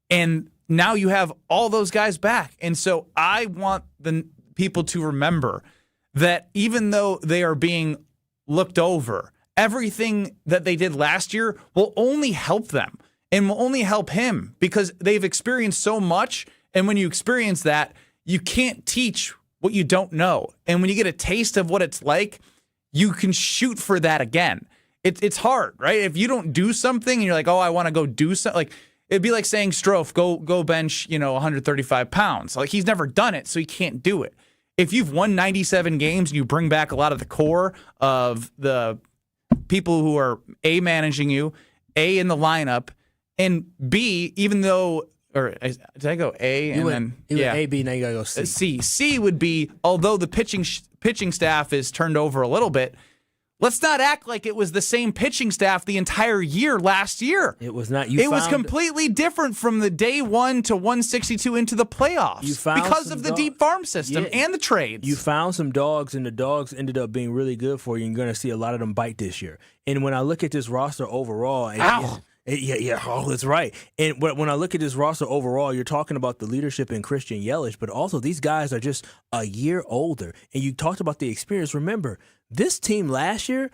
And now you have all those guys back. And so I want the people to remember that even though they are being looked over, everything that they did last year will only help them and will only help him because they've experienced so much. And when you experience that, you can't teach what you don't know. And when you get a taste of what it's like, you can shoot for that again. It's hard, right? If you don't do something and you're like, oh, I want to go do something, like it'd be like saying Strouf, go bench, 135 pounds. Like he's never done it, so he can't do it. If you've won 97 games and you bring back a lot of the core of the people who are A, managing you, A, in the lineup, and B, even though, or did I go A? You went A, B, now you got to go C. C would be, although the pitching staff is turned over a little bit, let's not act like it was the same pitching staff the entire year last year. It was not. It was completely different from the day 1 to 162 into the playoffs because of the deep farm system and the trades. You found some dogs, and the dogs ended up being really good for you. You're going to see a lot of them bite this year. And when I look at this roster overall, that's right. And when I look at this roster overall, you're talking about the leadership in Christian Yelich, but also these guys are just a year older. And you talked about the experience. Remember, this team last year,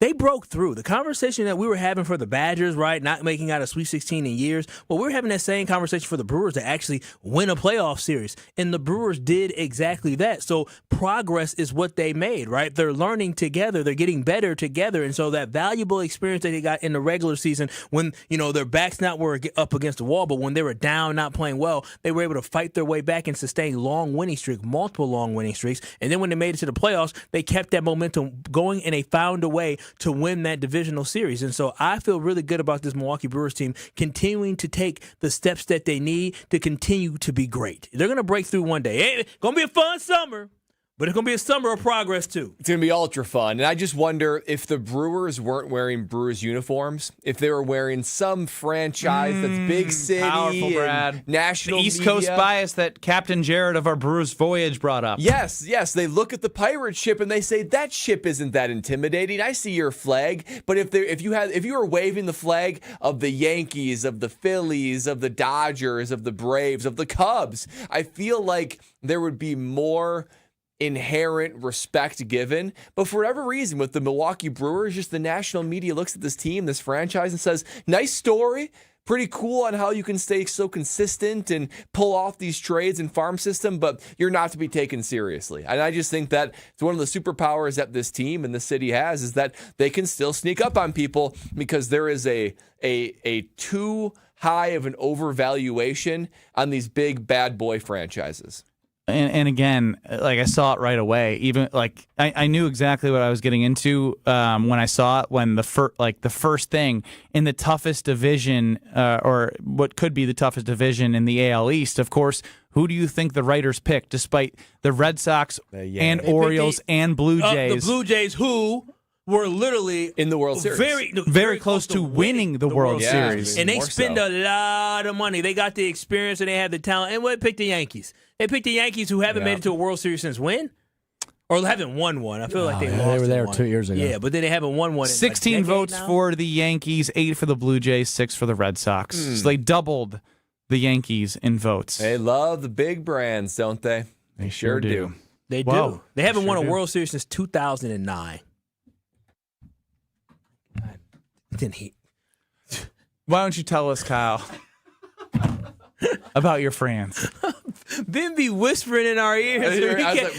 they broke through. The conversation that we were having for the Badgers, right, not making out a Sweet 16 in years, well, we were having that same conversation for the Brewers to actually win a playoff series. And the Brewers did exactly that. So progress is what they made, right? They're learning together. They're getting better together. And so that valuable experience that they got in the regular season when, their backs not were up against the wall, but when they were down, not playing well, they were able to fight their way back and sustain multiple long winning streaks. And then when they made it to the playoffs, they kept that momentum going and they found a way to win that divisional series. And so I feel really good about this Milwaukee Brewers team continuing to take the steps that they need to continue to be great. They're going to break through one day. It's going to be a fun summer, but it's going to be a summer of progress too. It's going to be ultra fun. And I just wonder if the Brewers weren't wearing Brewers uniforms, if they were wearing some franchise that's big city, powerful, Brad. National the East media. Coast bias that Captain Jared of our Brewers Voyage brought up. Yes. They look at the pirate ship and they say, that ship isn't that intimidating. I see your flag. But if you were waving the flag of the Yankees, of the Phillies, of the Dodgers, of the Braves, of the Cubs, I feel like there would be more inherent respect given. But for whatever reason, with the Milwaukee Brewers, just the national media looks at this team, this franchise, and says, nice story, pretty cool on how you can stay so consistent and pull off these trades and farm system, but you're not to be taken seriously. And I just think that it's one of the superpowers that this team and the city has, is that they can still sneak up on people because there is a too high of an overvaluation on these big bad boy franchises. And again, like, I saw it right away. Even like I knew exactly what I was getting into when I saw it. When the first thing in the toughest division, or what could be the toughest division in the AL East, of course. Who do you think the writers picked, despite the Red Sox and Orioles and Blue Jays? The Blue Jays, who were literally in the World Series, very close to winning the World Series, and they spend a lot of money. They got the experience and they had the talent. And what picked the Yankees? They picked the Yankees, who haven't made it to a World Series since when? Or haven't won one. I feel like they lost. They were there one. 2 years ago. Yeah, but then they haven't won one. In 16 votes for the Yankees, 8 for the Blue Jays, 6 for the Red Sox. So they doubled the Yankees in votes. They love the big brands, don't they? They sure do. They do. They haven't won a World Series since 2009. Didn't he? Why don't you tell us, Kyle, about your friends? Ben be whispering in our ears.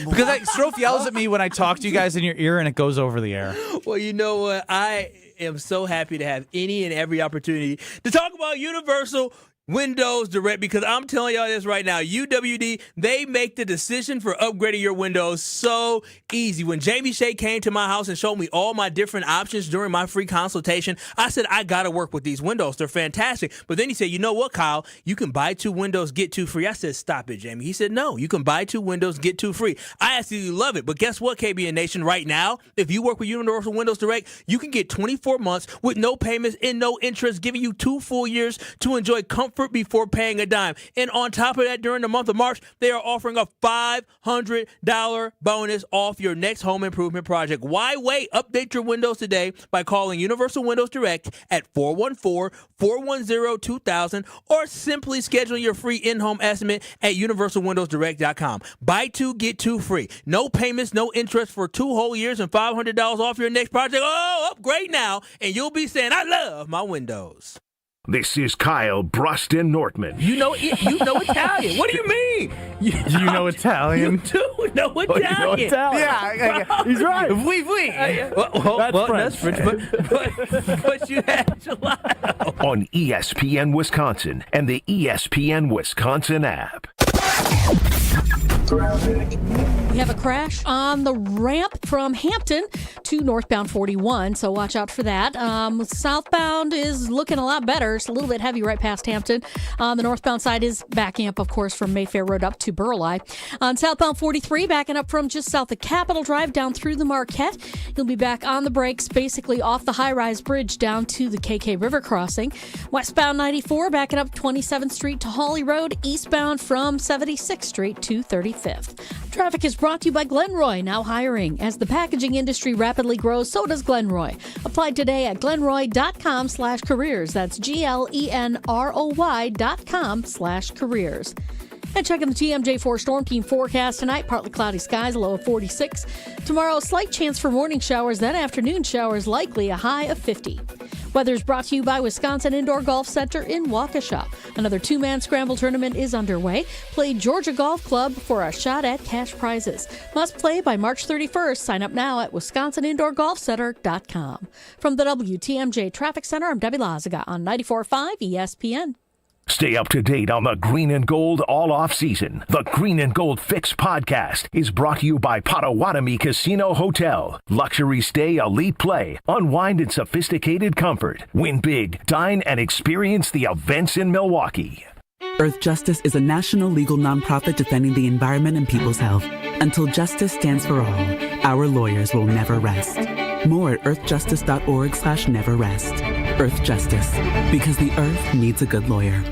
Because Strouf yells at me when I talk to you guys in your ear, and it goes over the air. Well, you know what? I am so happy to have any and every opportunity to talk about Universal Windows Direct, because I'm telling y'all this right now, UWD, they make the decision for upgrading your windows so easy. When Jamie Shea came to my house and showed me all my different options during my free consultation, I said, I got to work with these windows. They're fantastic. But then he said, you know what, Kyle? You can buy 2 windows, get 2 free. I said, stop it, Jamie. He said, no, you can buy 2 windows, get 2 free. I absolutely love it. But guess what, KBN Nation? Right now, if you work with Universal Windows Direct, you can get 24 months with no payments and no interest, giving you 2 full years to enjoy comfort before paying a dime. And on top of that, during the month of March, they are offering a $500 bonus off your next home improvement project. Why wait? Update your windows today by calling Universal Windows Direct at 414-410-2000 or simply schedule your free in-home estimate at universalwindowsdirect.com. Buy 2, get 2 free. No payments, no interest for 2 whole years and $500 off your next project. Oh, upgrade now, and you'll be saying, I love my windows. This is Kyle, Brust and Nortman. You know Italian. What do you mean? You know Italian? You do know Italian. Yeah, he's right. Oui. That's French, but you had gelato. On ESPN Wisconsin and the ESPN Wisconsin app. We have a crash on the ramp from Hampton to northbound 41, so watch out for that. Southbound is looking a lot better. It's a little bit heavy right past Hampton. The northbound side is backing up, of course, from Mayfair Road up to Burleigh. On southbound 43, backing up from just south of Capitol Drive down through the Marquette. You'll be back on the brakes, basically off the high-rise bridge down to the KK River crossing. Westbound 94, backing up 27th Street to Hawley Road, eastbound from 76th Street to 35th. Traffic is brought to you by Glenroy, now hiring. As the packaging industry rapidly grows, so does Glenroy. Apply today at glenroy.com/careers. That's GLENROY.com/careers. And checking the TMJ4 Storm Team forecast tonight, partly cloudy skies, a low of 46. Tomorrow, a slight chance for morning showers, then afternoon showers, likely a high of 50. Weather is brought to you by Wisconsin Indoor Golf Center in Waukesha. Another 2-man scramble tournament is underway. Play Georgia Golf Club for a shot at cash prizes. Must play by March 31st. Sign up now at wisconsinindoorgolfcenter.com. From the WTMJ Traffic Center, I'm Debbie Lazaga on 94.5 ESPN. Stay up to date on the Green and Gold all off season. The Green and Gold Fix podcast is brought to you by Potawatomi Casino Hotel. Luxury stay, elite play, unwind in sophisticated comfort. Win big, dine, and experience the events in Milwaukee. Earth Justice is a national legal nonprofit defending the environment and people's health. Until justice stands for all, our lawyers will never rest. More at earthjustice.org/neverrest. Earth Justice, because the earth needs a good lawyer.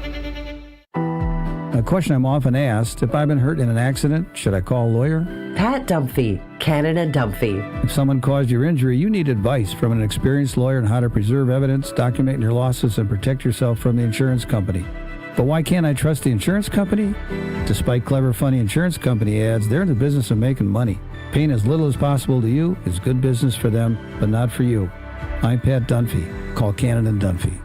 A question I'm often asked, if I've been hurt in an accident, should I call a lawyer? Pat Dunphy, Canada Dunphy. If someone caused your injury, you need advice from an experienced lawyer on how to preserve evidence, document your losses, and protect yourself from the insurance company. But why can't I trust the insurance company? Despite clever, funny insurance company ads, they're in the business of making money. Paying as little as possible to you is good business for them, but not for you. I'm Pat Dunphy. Call Canada Dunphy.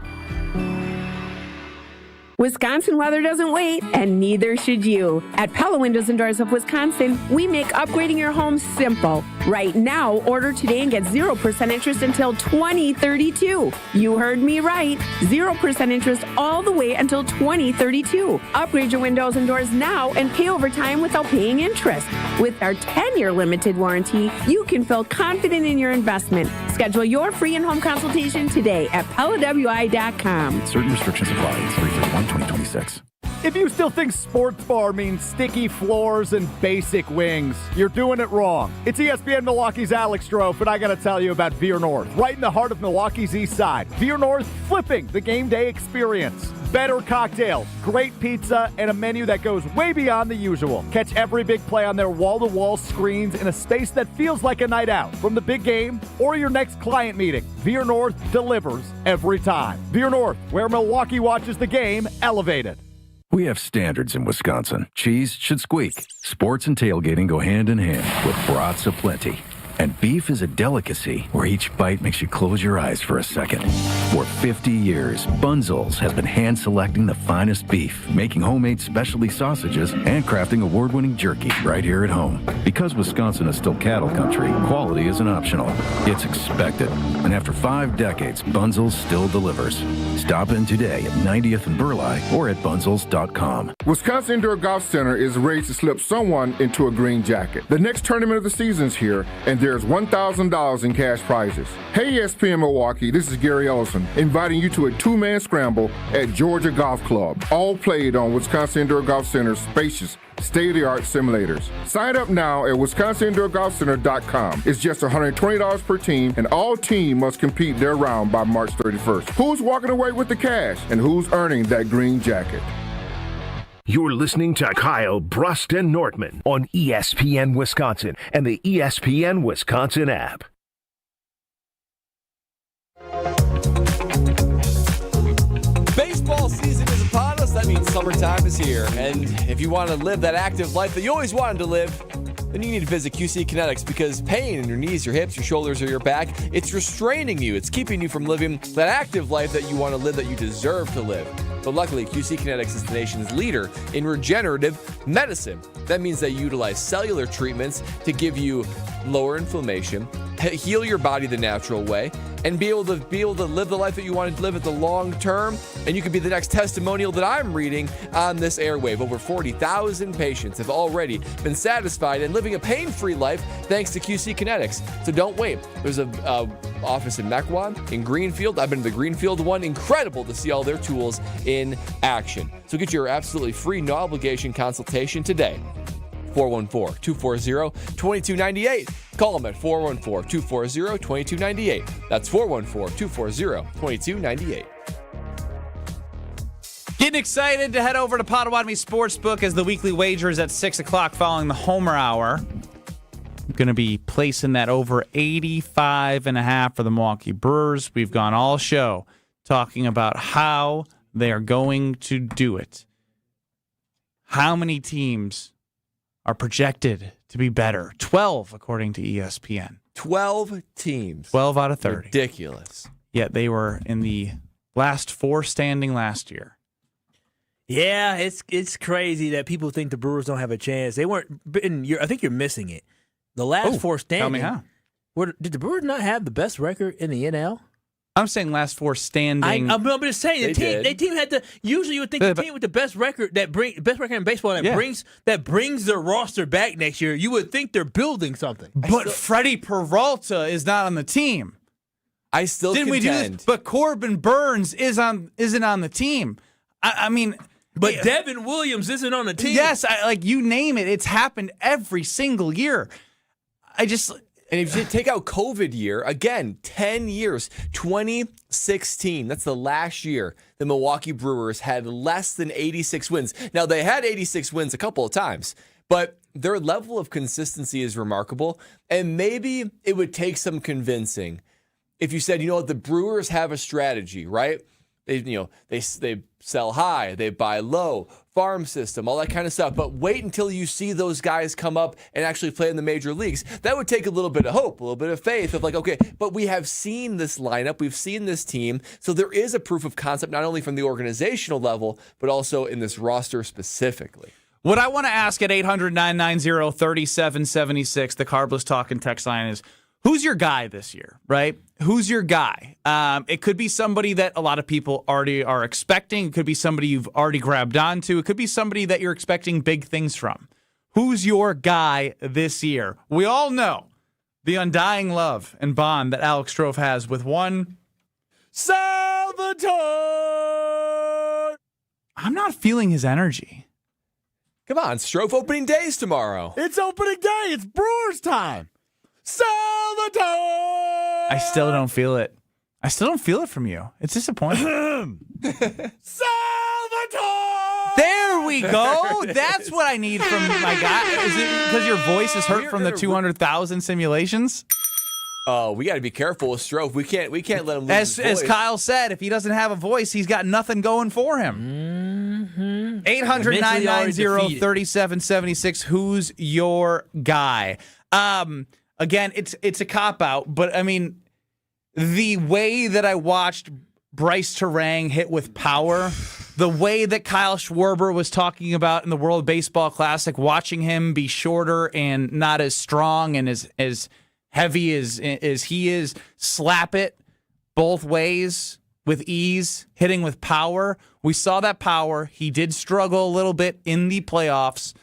Wisconsin weather doesn't wait, and neither should you. At Pella Windows and Doors of Wisconsin, we make upgrading your home simple. Right now, order today and get 0% interest until 2032. You heard me right. 0% interest all the way until 2032. Upgrade your windows and doors now and pay over time without paying interest. With our 10-year limited warranty, you can feel confident in your investment. Schedule your free in-home consultation today at PellaWI.com. Certain restrictions apply. 3/31/2026. If you still think sports bar means sticky floors and basic wings, you're doing it wrong. It's ESPN Milwaukee's Alex Strouf, and I got to tell you about Veer North, right in the heart of Milwaukee's East Side. Veer North, flipping the game day experience. Better cocktails, great pizza, and a menu that goes way beyond the usual. Catch every big play on their wall-to-wall screens in a space that feels like a night out. From the big game or your next client meeting, Veer North delivers every time. Veer North, where Milwaukee watches the game elevated. We have standards in Wisconsin. Cheese should squeak. Sports and tailgating go hand in hand with brats aplenty. And beef is a delicacy where each bite makes you close your eyes for a second. For 50 years, Bunzel's has been hand-selecting the finest beef, making homemade specialty sausages, and crafting award-winning jerky right here at home. Because Wisconsin is still cattle country, quality isn't optional. It's expected. And after 5 decades, Bunzel's still delivers. Stop in today at 90th and Burleigh or at bunzels.com. Wisconsin Indoor Golf Center is ready to slip someone into a green jacket. The next tournament of the season's here, and there's $1,000 in cash prizes. Hey ESPN Milwaukee, this is Gary Ellison, inviting you to a 2-man scramble at Georgia Golf Club, all played on Wisconsin Indoor Golf Center's spacious, state-of-the-art simulators. Sign up now at wisconsinindoorgolfcenter.com. It's just $120 per team, and all team must compete their round by March 31st. Who's walking away with the cash, and who's earning that green jacket? You're listening to Kyle, Brust, and Nortman on ESPN Wisconsin and the ESPN Wisconsin app. Baseball season is upon us. That means summertime is here. And if you want to live that active life that you always wanted to live, then you need to visit QC Kinetics, because pain in your knees, your hips, your shoulders, or your back, it's restraining you. It's keeping you from living that active life that you want to live, that you deserve to live. But luckily, QC Kinetics is the nation's leader in regenerative medicine. That means they utilize cellular treatments to give you lower inflammation, heal your body the natural way, and be able to live the life that you want to live at the long term. And you could be the next testimonial that I'm reading on this airwave. Over 40,000 patients have already been satisfied and living a pain-free life thanks to QC Kinetics. So don't wait. There's a office in Mequon, in Greenfield. I've been to the Greenfield one. Incredible to see all their tools in action. So get your absolutely free, no obligation consultation today. 414-240-2298. Call them at 414-240-2298. That's 414-240-2298. Getting excited to head over to Potawatomi Sportsbook as the weekly wager is at 6 o'clock following the Homer Hour. I'm going to be placing that over 85.5 for the Milwaukee Brewers. We've gone all show talking about how they are going to do it. How many teams are projected to be better? 12, according to ESPN. 12 teams. 12 out of 30. Ridiculous. Yet they were in the last 4 standing last year. Yeah, it's crazy that people think the Brewers don't have a chance. They weren't. I think you're missing it. The last 4 standing. Tell me how. Did the Brewers not have the best record in the NL? I'm saying last 4 standing. I'm just saying the team had to. Usually, you would think the team with the best record best record in baseball that brings their roster back next year. You would think they're building something. But Freddie Peralta is not on the team. I still didn't we do this? But Corbin Burns isn't on the team. I mean. But Devin Williams isn't on the team. Yes, you name it. It's happened every single year. And if you take out COVID year, again, 10 years, 2016, that's the last year the Milwaukee Brewers had less than 86 wins. Now, they had 86 wins a couple of times, but their level of consistency is remarkable, and maybe it would take some convincing if you said, the Brewers have a strategy, right? They sell high, they buy low. farm system, all that kind of stuff. But wait until you see those guys come up and actually play in the major leagues. That would take a little bit of hope, a little bit of faith of like, okay, but we have seen this lineup, we've seen this team. So there is a proof of concept, not only from the organizational level, but also in this roster specifically. What I want to ask at 800-990-3776, the Carbless Talking text line is, who's your guy this year, right? Who's your guy? It could be somebody that a lot of people already are expecting. It could be somebody you've already grabbed onto. It could be somebody that you're expecting big things from. Who's your guy this year? We all know the undying love and bond that Alex Strouf has with one Salvatore. I'm not feeling his energy. Come on, Strouf, opening day is tomorrow. It's opening day. It's Brewers time. Salvatore! I still don't feel it. I still don't feel it from you. It's disappointing. Salvatore! There we go. That's what I need from my guy. Is it because your voice is hurt from the 200,000 simulations? Oh, we got to be careful with Strouf. We can't let him lose his voice. As Kyle said, if he doesn't have a voice, he's got nothing going for him. 800-990-3776. Who's your guy? Again, it's a cop-out, but, I mean, the way that I watched Bryce Terang hit with power, the way that Kyle Schwarber was talking about in the World Baseball Classic, watching him be shorter and not as strong and as heavy as he is, slap it both ways with ease, hitting with power. We saw that power. He did struggle a little bit in the playoffs.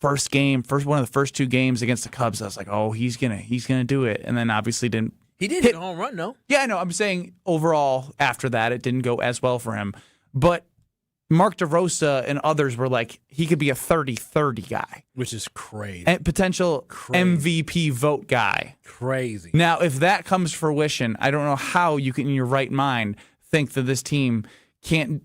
First one of the first two games against the Cubs, I was like, oh, he's gonna do it, and then obviously didn't. He did hit a home run, though. Yeah, I know. I'm saying overall after that, it didn't go as well for him. But Mark DeRosa and others were like, he could be a 30-30 guy, which is crazy, and potential MVP vote guy. Crazy. Now, if that comes to fruition, I don't know how you can, in your right mind, think that this team can't,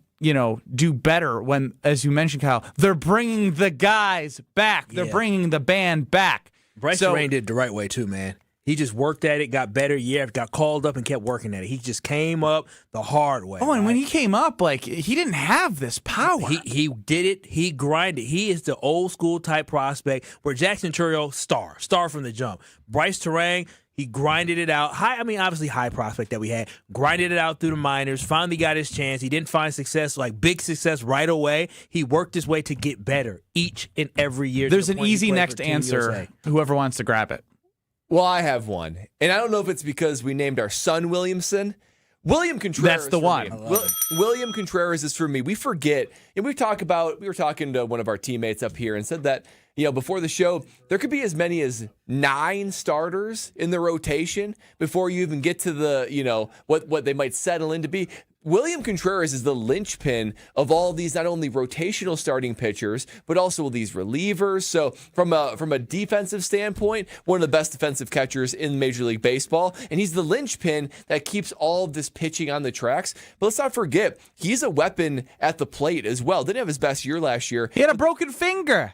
do better when, as you mentioned, Kyle, they're bringing the guys back. They're bringing the band back. Bryce Terang did it the right way, too, man. He just worked at it, got better, got called up and kept working at it. He just came up the hard way. Oh, and when he came up, he didn't have this power. He did it. He grinded. He is the old school type prospect where Jackson Chourio, star from the jump. Bryce Terang, he grinded it out. Obviously high prospect that we had. Grinded it out through the minors. Finally got his chance. He didn't find success, big success right away. He worked his way to get better each and every year. There's an easy next answer. Whoever wants to grab it. Well, I have one. And I don't know if it's because we named our son Williamson. William Contreras. That's the one. William Contreras is for me. We forget, and we were talking to one of our teammates up here and said that, before the show, there could be as many as 9 starters in the rotation before you even get to the, what they might settle in to be. William Contreras is the linchpin of all these, not only rotational starting pitchers, but also these relievers. So from a defensive standpoint, one of the best defensive catchers in Major League Baseball. And he's the linchpin that keeps all of this pitching on the tracks. But let's not forget, he's a weapon at the plate as well. Didn't have his best year last year. He had a broken finger.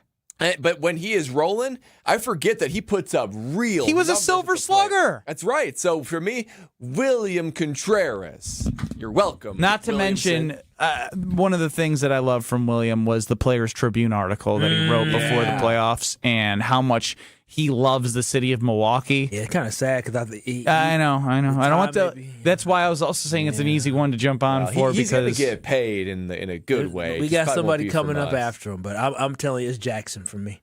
But when he is rolling, I forget that he puts up real. He was a silver slugger. That's right. So for me, William Contreras. You're welcome. Not to mention, one of the things that I love from William was the Players Tribune article that he wrote before the playoffs and how much he loves the city of Milwaukee. Yeah, it's kind of sad because I know. I don't want to. That's why I was also saying it's an easy one to jump on for he's because going to get paid in a good way. We got somebody coming up after him, but I'm telling you, it's Jackson for me.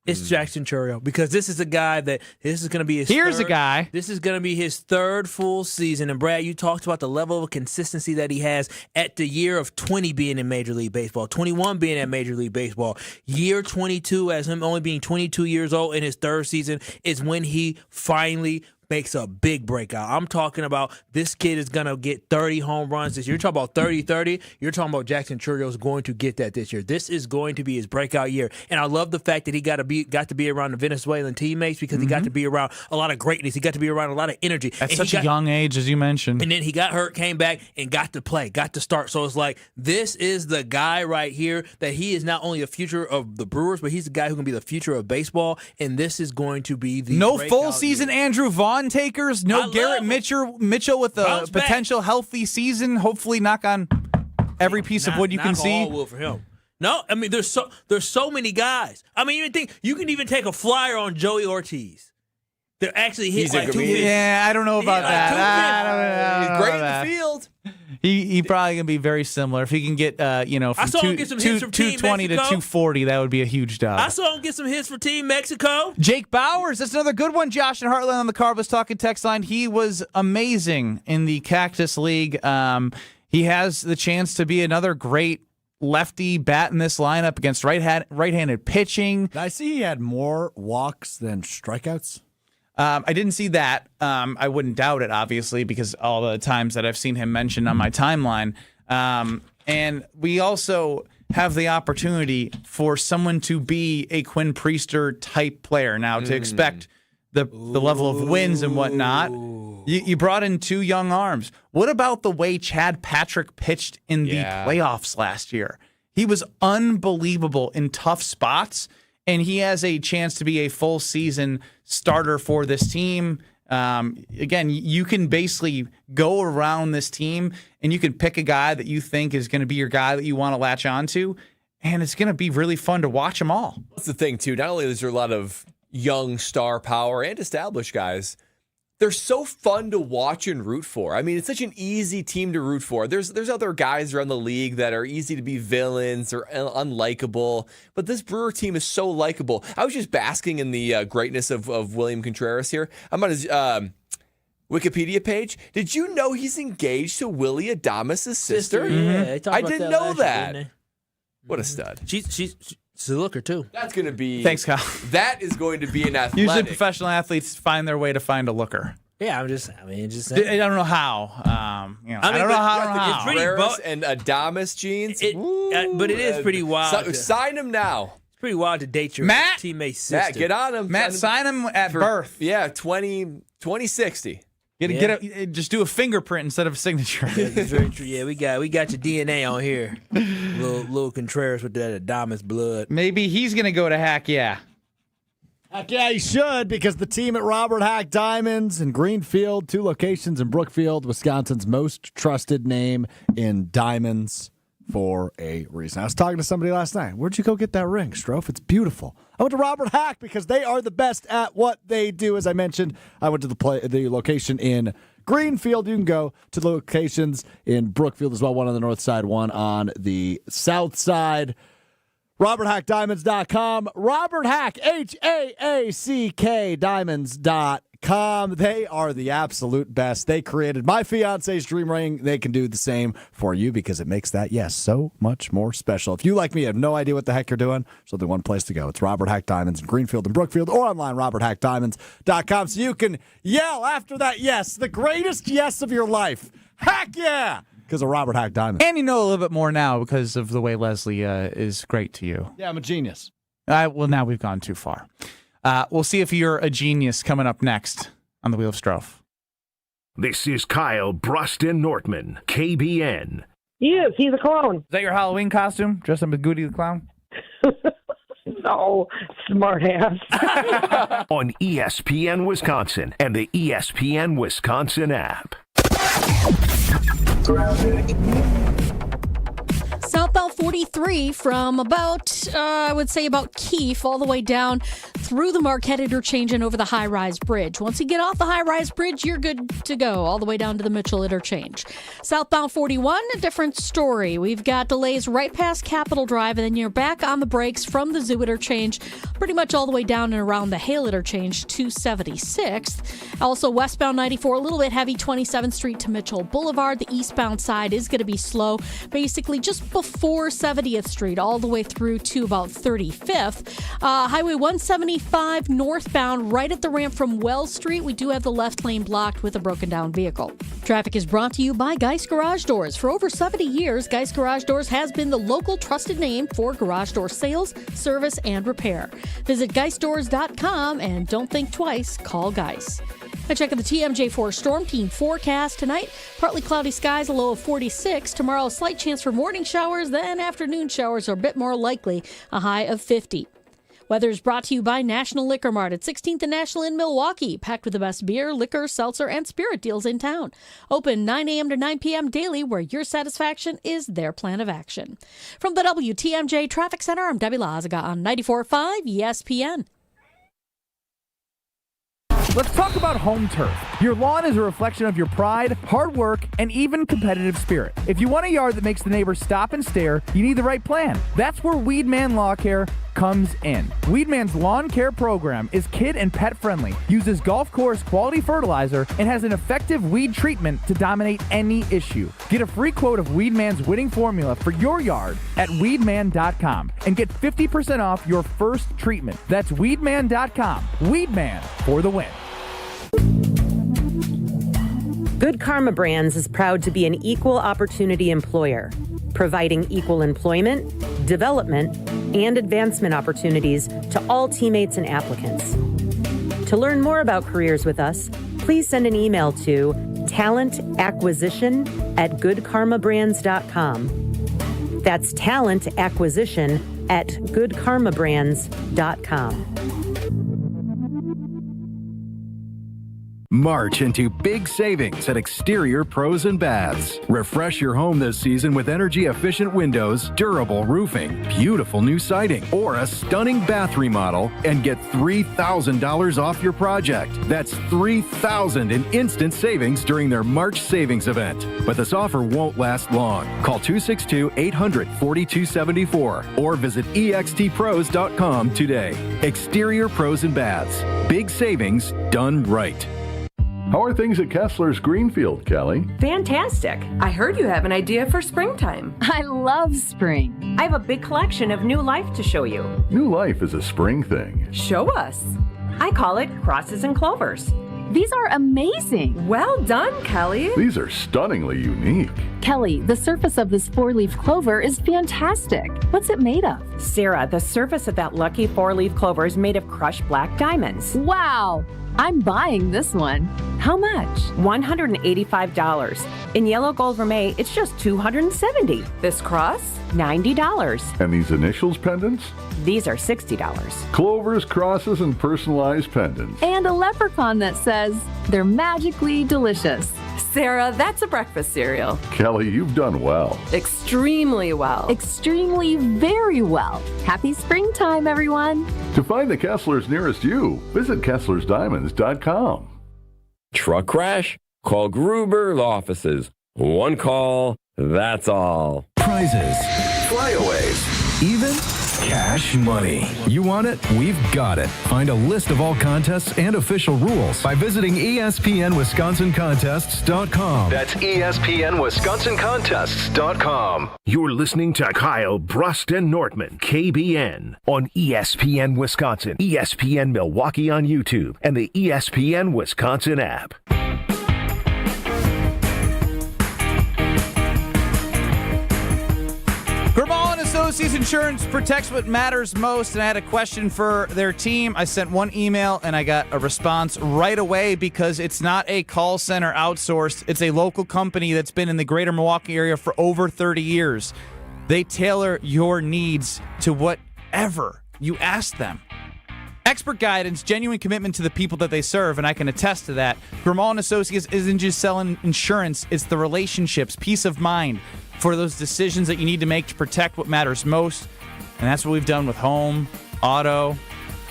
It's Jackson Chourio because this is a guy that this is going to be his. Here's a guy. This is going to be his 3rd full season. And Brad, you talked about the level of consistency that he has at the year of 20 being in Major League Baseball, 21 being at Major League Baseball. Year 22, as him only being 22 years old in his 3rd season, is when he finally makes a big breakout. I'm talking about this kid is going to get 30 home runs this year. You're talking about 30-30. You're talking about Jackson Chourio is going to get that this year. This is going to be his breakout year. And I love the fact that he got to be around the Venezuelan teammates because he got to be around a lot of greatness. He got to be around a lot of energy. At such a young age, as you mentioned. And then he got hurt, came back, and got to play, got to start. So it's like, this is the guy right here that he is not only the future of the Brewers, but he's the guy who can be the future of baseball. And this is going to be the no full season year. Andrew Vaughn takers, no Garrett Mitchell with a potential healthy season. Hopefully, knock on every piece of wood you can see. All wood for him. No, I mean there's so many guys. I mean, you can even take a flyer on Joey Ortiz. They're actually hit like 250. Yeah, I don't know about that. I don't know. He's great in the field. He probably gonna be very similar. If he can get from I saw him get some hits from Team 220 to Mexico. 240, that would be a huge dub. I saw him get some hits for Team Mexico. Jake Bowers, that's another good one. Josh and Heartland on the Carbos Talking text line. He was amazing in the Cactus League. He has the chance to be another great lefty bat in this lineup against right-handed pitching. I see he had more walks than strikeouts. I didn't see that. I wouldn't doubt it, obviously, because all the times that I've seen him mentioned on my timeline. And we also have the opportunity for someone to be a Quinn Priester type player. Now, to expect the level of wins and whatnot, you brought in two young arms. What about the way Chad Patrick pitched in the playoffs last year? He was unbelievable in tough spots, and he has a chance to be a full season starter for this team. Again, you can basically go around this team and you can pick a guy that you think is going to be your guy that you want to latch onto, and it's going to be really fun to watch them all. That's the thing, too. Not only is there a lot of young star power and established guys, they're so fun to watch and root for. I mean, it's such an easy team to root for. There's other guys around the league that are easy to be villains or unlikable, but this Brewer team is so likable. I was just basking in the greatness of William Contreras here. I'm on his Wikipedia page. Did you know he's engaged to Willie Adames' sister? Yeah, I didn't know that. What a stud. She's a looker, too. That's going to be... Thanks, Kyle. That is going to be an athletic... Usually professional athletes find their way to find a looker. Yeah, I don't know how. I don't know how. It's pretty and Adames jeans. But it is pretty wild. Sign him now. It's pretty wild to date your teammate's sister. Matt, get on him. Matt, sign him at birth. Yeah, 2060. Just do a fingerprint instead of a signature. That's very true. Yeah, we got your DNA on here. Little Contreras with that Adames blood. Maybe he's gonna go to Hack. Yeah. Heck yeah, he should, because the team at Robert Hack Diamonds in Greenfield, 2 locations in Brookfield, Wisconsin's most trusted name in diamonds for a reason. I was talking to somebody last night. Where'd you go get that ring, Strouf? It's beautiful. I went to Robert Hack because they are the best at what they do. As I mentioned, I went to the location in Greenfield. You can go to the locations in Brookfield as well, one on the north side, one on the south side. RobertHackDiamonds.com. Robert Hack, HAACK Diamonds.com. They are the absolute best. They created my fiance's dream ring. They can do the same for you because it makes that, so much more special. If you, like me, have no idea what the heck you're doing, there's only one place to go. It's Robert Hack Diamonds in Greenfield and Brookfield, or online, RobertHackDiamonds.com, so you can yell after that yes, the greatest yes of your life. Heck yeah! Because of Robert Hack Diamonds. And you know a little bit more now because of the way Leslie is great to you. Yeah, I'm a genius. Well, now we've gone too far. We'll see if you're a genius coming up next on the Wheel of Stro. This is Kyle, Brust and Nortman, KBN. Yes, he's a clown. Is that your Halloween costume? Dressed up as Goody the Clown? No, smart ass. On ESPN Wisconsin and the ESPN Wisconsin app. Southbound 43 from about, I would say about Keefe all the way down through the Marquette interchange and over the high-rise bridge. Once you get off the high-rise bridge, you're good to go all the way down to the Mitchell interchange. Southbound 41, a different story. We've got delays right past Capitol Drive, and then you're back on the brakes from the Zoo interchange, pretty much all the way down and around the Hale interchange to 76th. Also, westbound 94, a little bit heavy, 27th Street to Mitchell Boulevard. The eastbound side is going to be slow, basically just before 70th Street, all the way through to about 35th. Highway 175 northbound, right at the ramp from Wells Street. We do have the left lane blocked with a broken down vehicle. Traffic is brought to you by Geist Garage Doors. For over 70 years, Geist Garage Doors has been the local trusted name for garage door sales, service, and repair. Visit GeistDoors.com and don't think twice, call Geist. Now check out the TMJ4 Storm Team forecast tonight. Partly cloudy skies, a low of 46. Tomorrow, a slight chance for morning showers, then afternoon showers are a bit more likely, a high of 50. Weather's brought to you by National Liquor Mart at 16th and National in Milwaukee, packed with the best beer, liquor, seltzer, and spirit deals in town. Open 9 a.m. to 9 p.m. daily, where your satisfaction is their plan of action. From the WTMJ Traffic Center, I'm Debbie Lazaga on 94.5 ESPN. Let's talk about home turf. Your lawn is a reflection of your pride, hard work, and even competitive spirit. If you want a yard that makes the neighbors stop and stare, you need the right plan. That's where Weedman Lawn Care comes in. Weedman's lawn care program is kid and pet friendly, uses golf course quality fertilizer, and has an effective weed treatment to dominate any issue. Get a free quote of Weedman's winning formula for your yard at weedman.com and get 50% off your first treatment. That's weedman.com. Weedman for the win. Good Karma Brands is proud to be an equal opportunity employer, providing equal employment, development, and advancement opportunities to all teammates and applicants. To learn more about careers with us, please send an email to talentacquisition@goodkarmabrands.com. That's talentacquisition@goodkarmabrands.com. March into big savings at Exterior Pros and Baths. Refresh your home this season with energy-efficient windows, durable roofing, beautiful new siding, or a stunning bath remodel and get $3,000 off your project. That's $3,000 in instant savings during their March savings event. But this offer won't last long. Call 262-800-4274 or visit extpros.com today. Exterior Pros and Baths. Big savings done right. How are things at Kessler's Greenfield, Kelly? Fantastic. I heard you have an idea for springtime. I love spring. I have a big collection of new life to show you. New life is a spring thing. Show us. I call it crosses and clovers. These are amazing. Well done, Kelly. These are stunningly unique. Kelly, the surface of this 4-leaf clover is fantastic. What's it made of? Sarah, the surface of that lucky 4-leaf clover is made of crushed black diamonds. Wow. I'm buying this one. How much? $185. In yellow gold vermeil, it's just $270. This cross, $90. And these initials pendants? These are $60. Clovers, crosses, and personalized pendants. And a leprechaun that says they're magically delicious. Sarah, that's a breakfast cereal. Kelly, you've done well. Extremely well. Extremely very well. Happy springtime, everyone. To find the Kesslers nearest you, visit KesslersDiamonds.com. Truck crash? Call Gruber Law Offices. One call, that's all. Prizes, flyaways, even cash money. You want it? We've got it. Find a list of all contests and official rules by visiting ESPNWisconsinContests.com. That's ESPNWisconsinContests.com. You're listening to Kyle, Brust, and Nortman, KBN, on ESPN Wisconsin, ESPN Milwaukee on YouTube, and the ESPN Wisconsin app. Associates Insurance protects what matters most, and I had a question for their team. I sent one email, and I got a response right away because it's not a call center outsourced. It's a local company that's been in the greater Milwaukee area for over 30 years. They tailor your needs to whatever you ask them. Expert guidance, genuine commitment to the people that they serve, and I can attest to that. Grimal & Associates isn't just selling insurance, it's the relationships, peace of mind for those decisions that you need to make to protect what matters most. And that's what we've done with home, auto,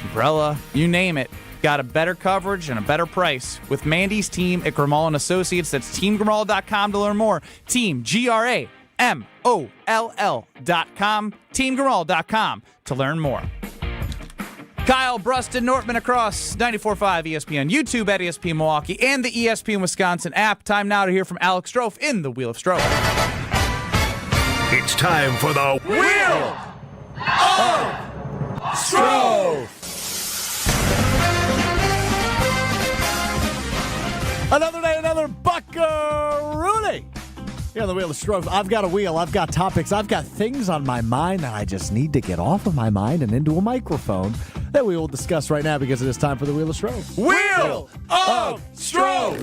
umbrella, you name it. Got a better coverage and a better price with Mandy's team at Grimal & Associates. That's teamgrimal.com to learn more. Team, GRAMOLL.com. Teamgrimal.com to learn more. Kyle, Brust, and Nortman across 94.5 ESPN, YouTube at ESPN Milwaukee, and the ESPN Wisconsin app. Time now to hear from Alex Strouf in the Wheel of Stro. It's time for the Wheel of Stro. Another day, another buckaroonie. Here on the Wheel of Stro. I've got a wheel. I've got topics. I've got things on my mind that I just need to get off of my mind and into a microphone that we will discuss right now because it is time for the Wheel of Stro. Wheel of Stro.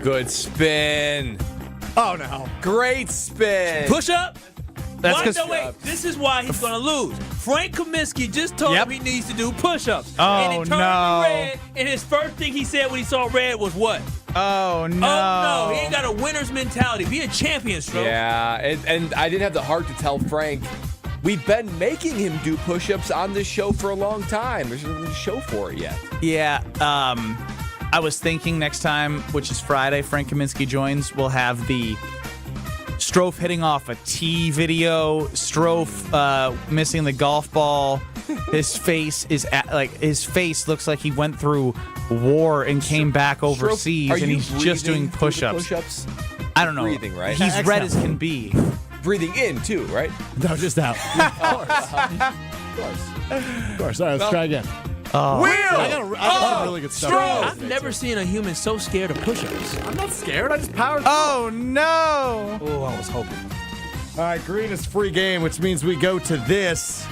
Good spin. Oh, no. Great spin. Push up. That's why, no, wait. This is why he's going to lose. Frank Kaminsky just told him he needs to do push-ups. Oh, and it turned no. red, and his first thing he said when he saw red was what? Oh, no. Oh, no. He ain't got a winner's mentality. Be a champion, Stroh. Yeah, and I didn't have the heart to tell Frank, we've been making him do push-ups on this show for a long time. There's no show for it yet. Yeah, I was thinking next time, which is Friday, Frank Kaminsky joins, we'll have the Strouf hitting off a tee video, Strouf missing the golf ball. His face looks like he went through war and came back overseas, and he's just doing push-ups. I don't know. Breathing, right? He's red as can be. Breathing in, too, right? No, just out. Of course. All right, let's try again. I got really good stuff. I've never seen a human so scared of push-ups. I'm not scared. I just powered through. Oh, no. Oh, I was hoping. All right, green is free game, which means we go to this.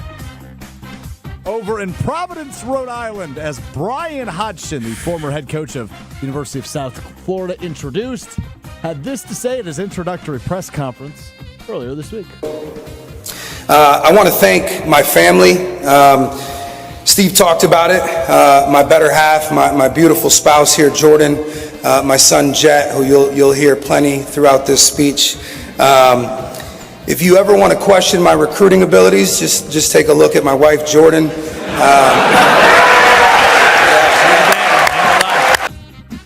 Over in Providence, Rhode Island, as Brian Hodgson, the former head coach of University of South Florida, had this to say at his introductory press conference earlier this week. I want to thank my family. Steve talked about it. My better half, my beautiful spouse here, Jordan, my son Jet, who you'll hear plenty throughout this speech. If you ever want to question my recruiting abilities, just take a look at my wife, Jordan.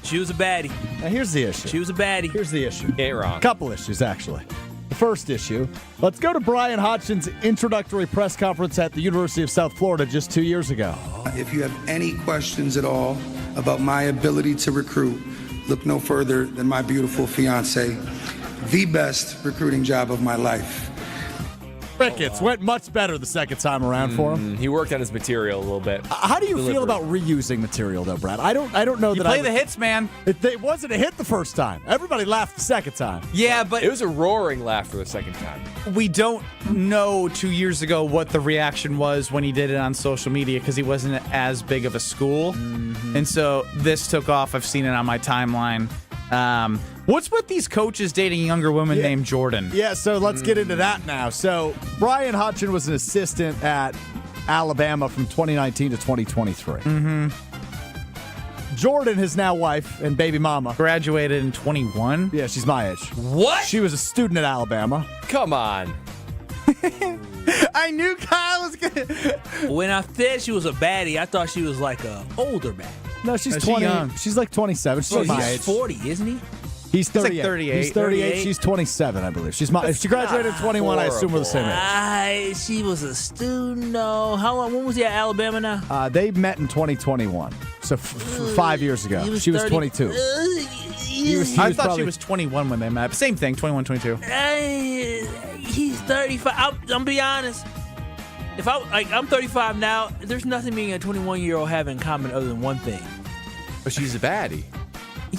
She was a baddie. Now here's the issue. She was a baddie. Here's the issue. Ain't wrong. Couple issues, actually. The first issue, let's go to Brian Hodgson's introductory press conference at the University of South Florida just 2 years ago. If you have any questions at all about my ability to recruit, look no further than my beautiful fiance, the best recruiting job of my life. Crickets went much better the second time around for him. He worked on his material a little bit. How do you feel about reusing material, though, Brad? I don't know You that play the hits, man. It wasn't a hit the first time. Everybody laughed the second time. Yeah, but It was a roaring laugh for the second time. we don't know 2 years ago what the reaction was when he did it on social media because he wasn't as big of a school. And so this took off. I've seen it on my timeline. What's with these coaches dating younger women named Jordan? Yeah, so let's get into that now. So Brian Hodgson was an assistant at Alabama from 2019 to 2023. Mm-hmm. Jordan, his now wife and baby mama. Graduated in 21? Yeah, she's my age. What? She was a student at Alabama. Come on. I knew Kyle was going to... When I said she was a baddie, I thought she was like a older baddie. No, she's Is she 20. young? She's like 27. She's my age. He's 40, isn't he? He's 38. like 38. He's 38. She's 27, I believe. If she graduated at 21, I assume we're the same age. She was a student. No. How long? When was he at Alabama now? They met in 2021, so 5 years ago. She was 22. I thought she was 21 when they met. Same thing, 21, 22. He's 35. I'm be honest. If I'm 35 now, there's nothing being a 21-year-old have in common other than one thing. But she's a baddie.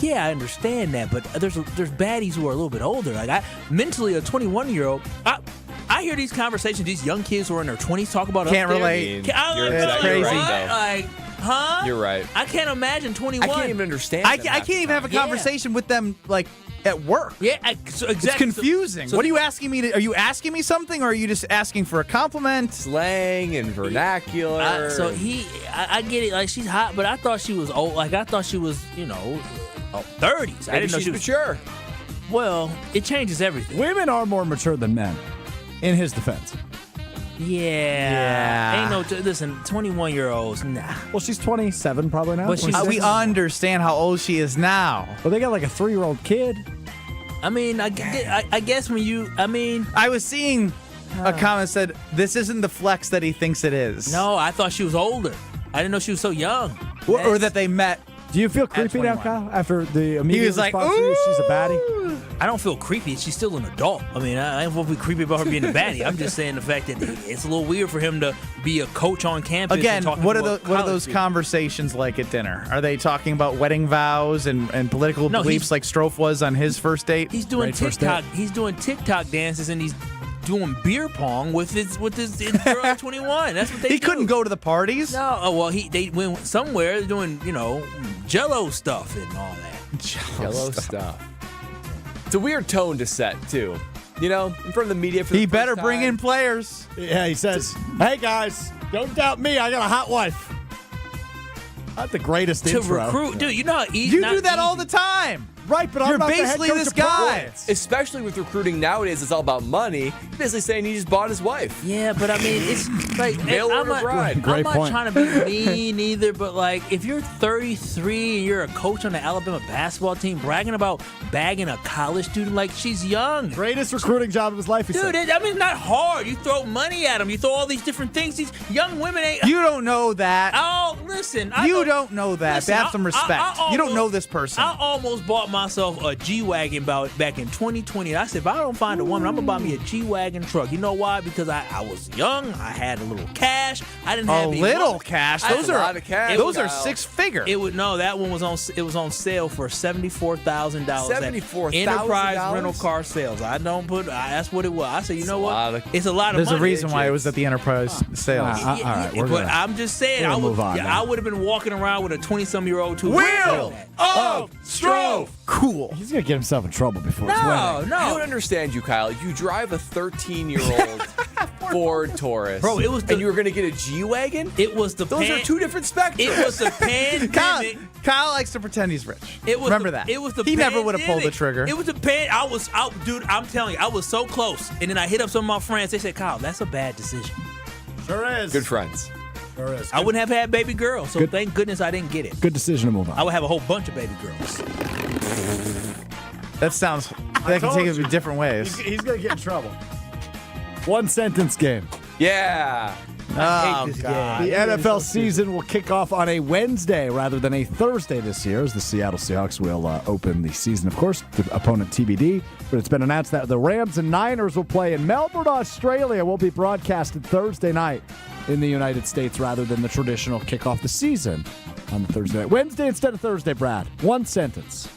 Yeah, I understand that, but there's baddies who are a little bit older. Like mentally, a 21-year-old. I hear these conversations. These young kids who are in their 20s talk about. Can't relate. It's crazy. Right, like, huh? You're right. I can't imagine 21. I can't even understand. I can't even have a conversation with them like at work. Yeah, so exactly. It's confusing. So what are you asking me? Are you asking me something, or are you just asking for a compliment? Slang and vernacular. I get it. Like she's hot, but I thought she was old. Like I thought she was, 30s. I didn't know she was mature. Well, it changes everything. Women are more mature than men, in his defense. Yeah. Ain't no. Listen, 21-year-olds. Nah. Well, she's 27 probably now. But we understand how old she is now. Well, they got like a 3-year-old kid. I mean, I guess when you. I was seeing a comment said this isn't the flex that he thinks it is. No, I thought she was older. I didn't know she was so young. Or that they met. Do you feel creepy now, Kyle? After the immediate He was like, response to you, she's a baddie? I don't feel creepy. She's still an adult. I mean, I won't be creepy about her being a baddie. I'm just saying the fact that it's a little weird for him to be a coach on campus. Again, and what are those conversations like at dinner? Are they talking about wedding vows and political beliefs like Strouf was on his first date? He's doing TikTok. He's doing TikTok dances and he's doing beer pong with his girl at 21. That's what they do. He couldn't go to the parties. No, well they went somewhere. They're doing Jello stuff and all that. Jello stuff. It's a weird tone to set too. in front of the media for the He first better time. bring in players. Yeah, he says, hey, guys, don't doubt me. I got a hot wife. Not the greatest To intro. recruit, dude, you know how easy. You do that all the time. Right, but You're I'm not the head basically coach this of guy. Brewers. Especially with recruiting nowadays, it's all about money. He's basically saying he just bought his wife. Yeah, but I mean, it's like Mail I'm order not, bride. Great I'm not point. trying to be mean either, but like if you're 33 and you're a coach on the Alabama basketball team, bragging about bagging a college student, like she's young. Greatest recruiting job of his life, he Dude, said. it's not hard. You throw money at them. You throw all these different things. These young women ain't. You don't know that. Oh, listen. You don't know that. Listen, Have some respect. You don't know this person. I almost bought myself a G-Wagon back in 2020. I said, if I don't find a woman, I'm going to buy me a G-Wagon truck. You know why? Because I was young. I had a little cash. I didn't have A any little money. cash. That's Those a are lot of cash, Those are Kyle. 6-figure. That one was on. It was on sale for $74,000. $74,000? Enterprise rental car sales. I don't put. That's what it was. I said, you know what? It's a lot of There's money. a reason why it was at the Enterprise sales. all right, we're But gonna- I'm just saying, we're I gonna would. move on now. I would have been walking around with a 20-some-year-old who Wheel of Stro. Cool. He's going to get himself in trouble before it's No, winning. no. I don't understand you, Kyle. You drive a 13-year-old Ford Taurus. Bro, it was and you were going to get a G-Wagon? It was the. Those are two different spectrums. It was the pandemic. Kyle likes to pretend he's rich. It was Remember that. It was the He never would have pulled the pandemic. trigger. It was the I was out, dude. I'm telling you, I was so close. And then I hit up some of my friends. They said, Kyle, that's a bad decision. Sure is. Good friends. Sure is. I wouldn't have had baby girls, so thank goodness I didn't get it. Good decision to move on. I would have a whole bunch of baby girls. That sounds. That can told take it you. in different ways. He's going to get in trouble. One sentence game. Yeah. Oh, this God. The NFL season will kick off on a Wednesday rather than a Thursday this year, as the Seattle Seahawks will open the season. Of course, the opponent TBD, but it's been announced that the Rams and Niners will play in Melbourne, Australia. Will be broadcasted Thursday night in the United States rather than the traditional kickoff the season on the Thursday night. Wednesday instead of Thursday, Brad. One sentence.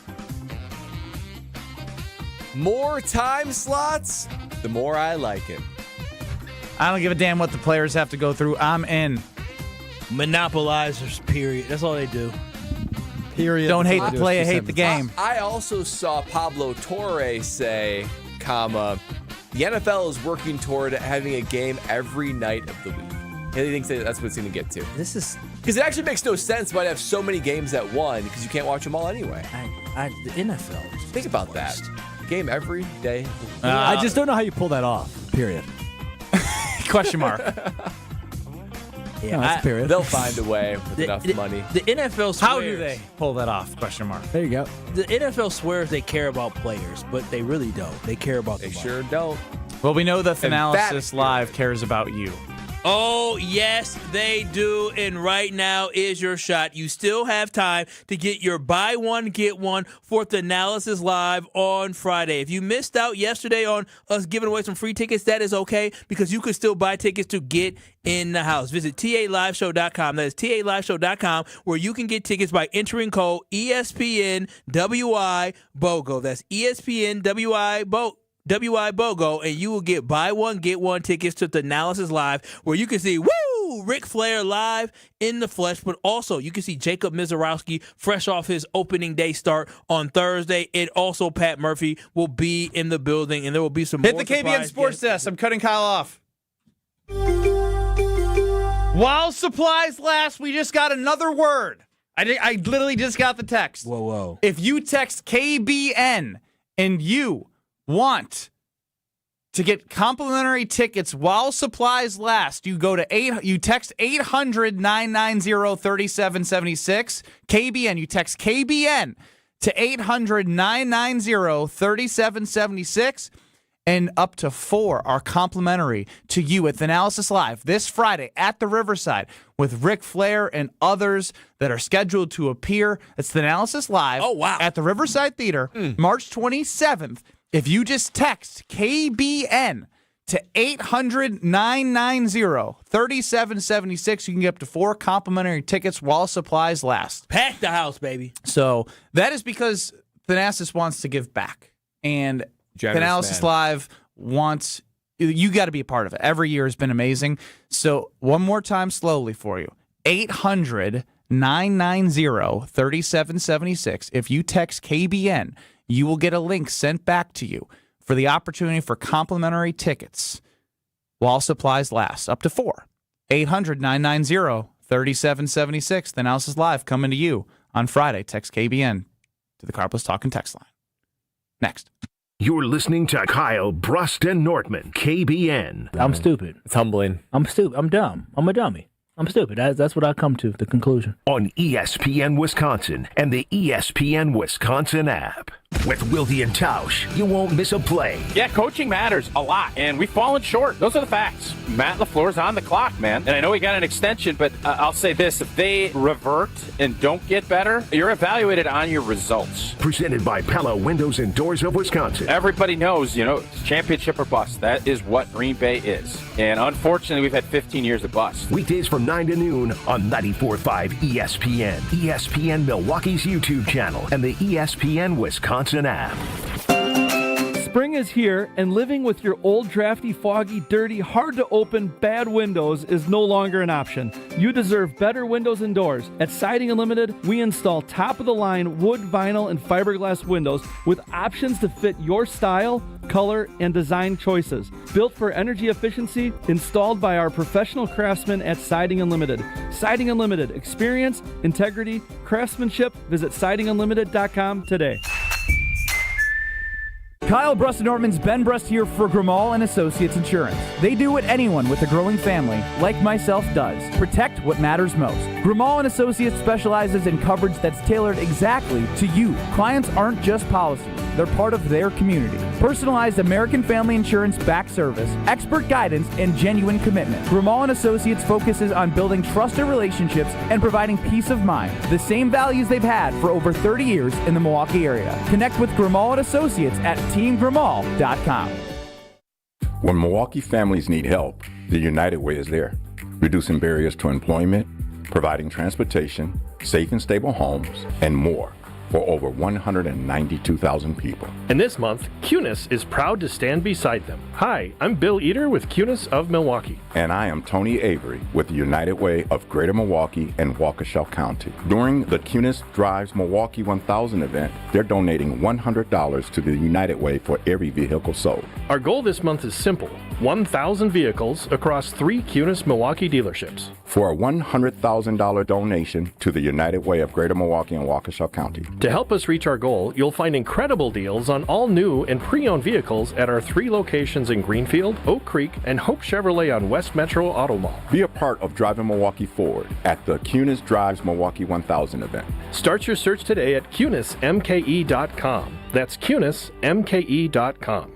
More time slots, the more I like it. I don't give a damn what the players have to go through. I'm in. Monopolizers, period. That's all they do. Period. Don't hate That's the all they player, do is hate two the game. I also saw Pablo Torre say, the NFL is working toward having a game every night of the week. And he thinks that's what it's going to get to. This is Because it actually makes no sense why to have so many games at one because you can't watch them all anyway. the NFL. is Think about that. Game every day. I just don't know how you pull that off, period. Question mark. Yeah, that's period. They'll find a way with enough money. The NFL swears. How do they pull that off? Question mark. There you go. The NFL swears they care about players, but they really don't. They care about the They money. sure don't. Well, we know that Finalizing Emphatic. Live cares about you. Oh, yes, they do. And right now is your shot. You still have time to get your buy one, get one fourth analysis live on Friday. If you missed out yesterday on us giving away some free tickets, that is okay because you could still buy tickets to get in the house. Visit TALiveshow.com. That is TALiveshow.com where you can get tickets by entering code ESPNWI BOGO. That's ESPNWI BOGO, and you will get buy one, get one tickets to the Analysis Live, where you can see, Ric Flair live in the flesh, but also you can see Jacob Mizorowski fresh off his opening day start on Thursday, and also Pat Murphy will be in the building, and there will be some Hit more the KBN surprise Sports guests. Desk. I'm cutting Kyle off. While supplies last, we just got another word. I literally just got the text. Whoa. If you text KBN and you want to get complimentary tickets while supplies last, you go to you text 800-990-3776. KBN, you text KBN to 800-990-3776. And up to 4 are complimentary to you at the Analysis Live this Friday at the Riverside with Ric Flair and others that are scheduled to appear. It's the Analysis Live at the Riverside Theater, March 27th. If you just text KBN to 800-990-3776, you can get up to 4 complimentary tickets while supplies last. Pack the house, baby. So that is because Thanasis wants to give back. And Generous Analysis man. Live wants you got to be a part of it. Every year has been amazing. So one more time slowly for you. 800-990-3776. If you text KBN, you will get a link sent back to you for the opportunity for complimentary tickets while supplies last, up to 4. 800-990-3776. The analysis is live, coming to you on Friday. Text KBN to the Car Plus Talk and Text line. Next. You're listening to Kyle, Brust, and Nortman, KBN. I'm stupid. It's humbling. I'm stupid. I'm dumb. I'm a dummy. I'm stupid. That's what I come to, the conclusion. On ESPN Wisconsin and the ESPN Wisconsin app. With Wilde and Tausch, you won't miss a play. Yeah, coaching matters a lot, and we've fallen short. Those are the facts. Matt LaFleur's on the clock, man. And I know he got an extension, but I'll say this. If they revert and don't get better, you're evaluated on your results. Presented by Pella Windows and Doors of Wisconsin. Everybody knows, it's championship or bust. That is what Green Bay is. And unfortunately, we've had 15 years of bust. Weekdays from 9 to noon on 94.5 ESPN, ESPN Milwaukee's YouTube channel, and the ESPN Wisconsin app. Spring is here, and living with your old, drafty, foggy, dirty, hard-to-open, bad windows is no longer an option. You deserve better windows and doors. At Siding Unlimited, we install top-of-the-line wood, vinyl, and fiberglass windows with options to fit your style, color, and design choices. Built for energy efficiency, installed by our professional craftsmen at Siding Unlimited. Siding Unlimited. Experience, integrity, craftsmanship. Visit sidingunlimited.com today. Kyle, Brust Nortman's Ben Brust here for Grimal and Associates Insurance. They do what anyone with a growing family, like myself, does. Protect what matters most. Grimal and Associates specializes in coverage that's tailored exactly to you. Clients aren't just policies. They're part of their community. Personalized American Family Insurance back service, expert guidance, and genuine commitment. Grimal and Associates focuses on building trusted relationships and providing peace of mind. The same values they've had for over 30 years in the Milwaukee area. Connect with Grimal and Associates at teamgrimal.com. When Milwaukee families need help, the United Way is there, reducing barriers to employment, providing transportation, safe and stable homes, and more for over 192,000 people. And this month, Cunis is proud to stand beside them. Hi, I'm Bill Eater with Cunis of Milwaukee. And I am Tony Avery with the United Way of Greater Milwaukee and Waukesha County. During the Cunis Drives Milwaukee 1000 event, they're donating $100 to the United Way for every vehicle sold. Our goal this month is simple: 1,000 vehicles across 3 Cunis Milwaukee dealerships. For a $100,000 donation to the United Way of Greater Milwaukee and Waukesha County. To help us reach our goal, you'll find incredible deals on all new and pre-owned vehicles at our 3 locations in Greenfield, Oak Creek, and Hope Chevrolet on West Metro Auto Mall. Be a part of Driving Milwaukee Forward at the Cunis Drives Milwaukee 1000 event. Start your search today at CunisMKE.com. That's CunisMKE.com.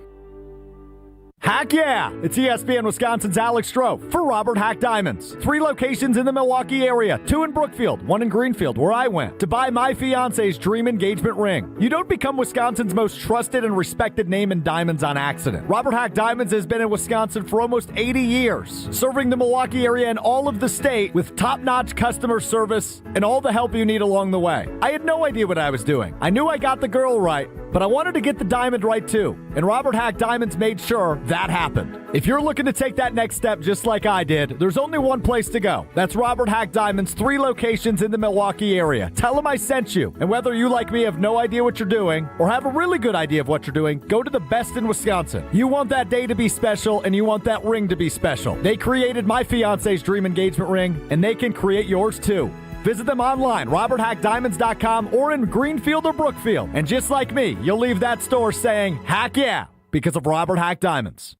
Heck yeah! It's ESPN Wisconsin's Alex Strouf for Robert Hack Diamonds. 3 locations in the Milwaukee area, 2 in Brookfield, 1 in Greenfield, where I went, to buy my fiance's dream engagement ring. You don't become Wisconsin's most trusted and respected name in diamonds on accident. Robert Hack Diamonds has been in Wisconsin for almost 80 years, serving the Milwaukee area and all of the state with top-notch customer service and all the help you need along the way. I had no idea what I was doing. I knew I got the girl right, but I wanted to get the diamond right too, and Robert Hack Diamonds made sure that happened. If you're looking to take that next step just like I did, there's only one place to go. That's Robert Hack Diamonds, 3 locations in the Milwaukee area. Tell them I sent you, and whether you like me have no idea what you're doing or have a really good idea of what you're doing, go to the best in Wisconsin. You want that day to be special, and you want that ring to be special. They created my fiance's dream engagement ring, and they can create yours too. Visit them online, roberthackdiamonds.com, or in Greenfield or Brookfield. And just like me, you'll leave that store saying, heck yeah, because of Robert Hack Diamonds.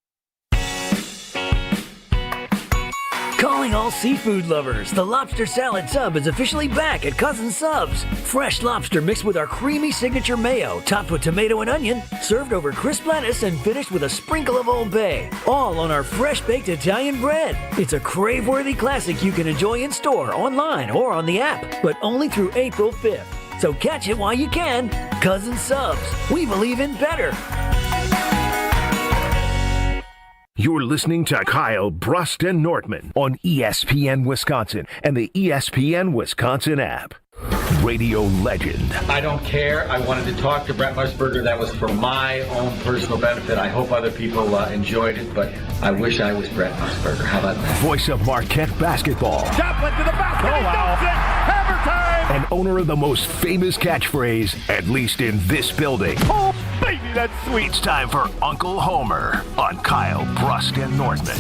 Calling all seafood lovers, the Lobster Salad Sub is officially back at Cousin Subs. Fresh lobster mixed with our creamy signature mayo, topped with tomato and onion, served over crisp lettuce, and finished with a sprinkle of Old Bay. All on our fresh-baked Italian bread. It's a crave-worthy classic you can enjoy in store, online, or on the app, but only through April 5th. So catch it while you can. Cousin Subs. We believe in better. You're listening to Kyle, Brust, and Nortman on ESPN Wisconsin and the ESPN Wisconsin app. Radio legend. I don't care. I wanted to talk to Brent Musburger. That was for my own personal benefit. I hope other people enjoyed it, but I wish I was Brent Musburger. How about that? Voice of Marquette basketball. Joplin to the basket. Oh, wow. Hammer time. And owner of the most famous catchphrase, at least in this building. Oh, baby. That's sweet. It's time for Uncle Homer on Kyle, Brust, and Nortman.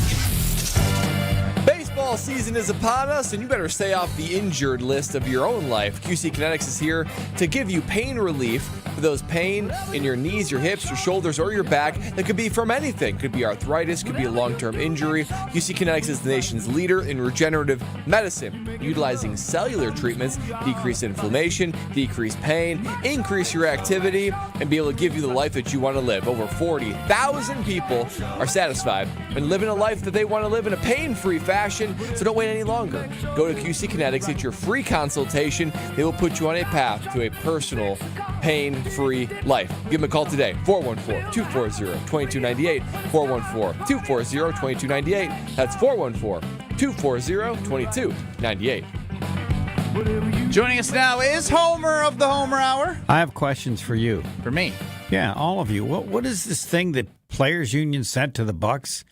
Baseball season is upon us, and you better stay off the injured list of your own life. QC Kinetics is here to give you pain relief for those pain in your knees, your hips, your shoulders, or your back. That could be from anything. Could be arthritis, could be a long-term injury. QC Kinetics is the nation's leader in regenerative medicine, utilizing cellular treatments, decrease inflammation, decrease pain, increase your activity, and be able to give you the life that you want to live. Over 40,000 people are satisfied and living a life that they want to live in a pain-free fashion, so don't wait any longer. Go to QC Kinetics, get your free consultation. They will put you on a path to a personal, pain-free life. Give them a call today, 414-240-2298, 414-240-2298. That's 414-240-2298. Joining us now is Homer of the Homer Hour. I have questions for you. For me? Yeah, all of you. What is this thing that Players Union sent to the Bucks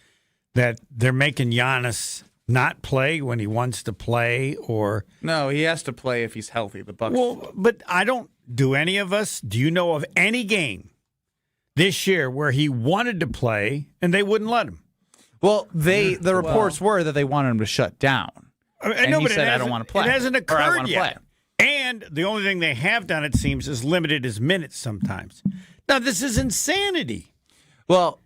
that they're making Giannis not play when he wants to play? Or no, he has to play if he's healthy. The Bucks. Well, but I don't. Do any of us? Do you know of any game this year where he wanted to play and they wouldn't let him? Well, the reports were that they wanted him to shut down. And he said, "I don't want to play." It hasn't Or, "I occurred wanna yet. And the only thing they have done, it seems, is limited his minutes sometimes. Now, this is insanity. Well,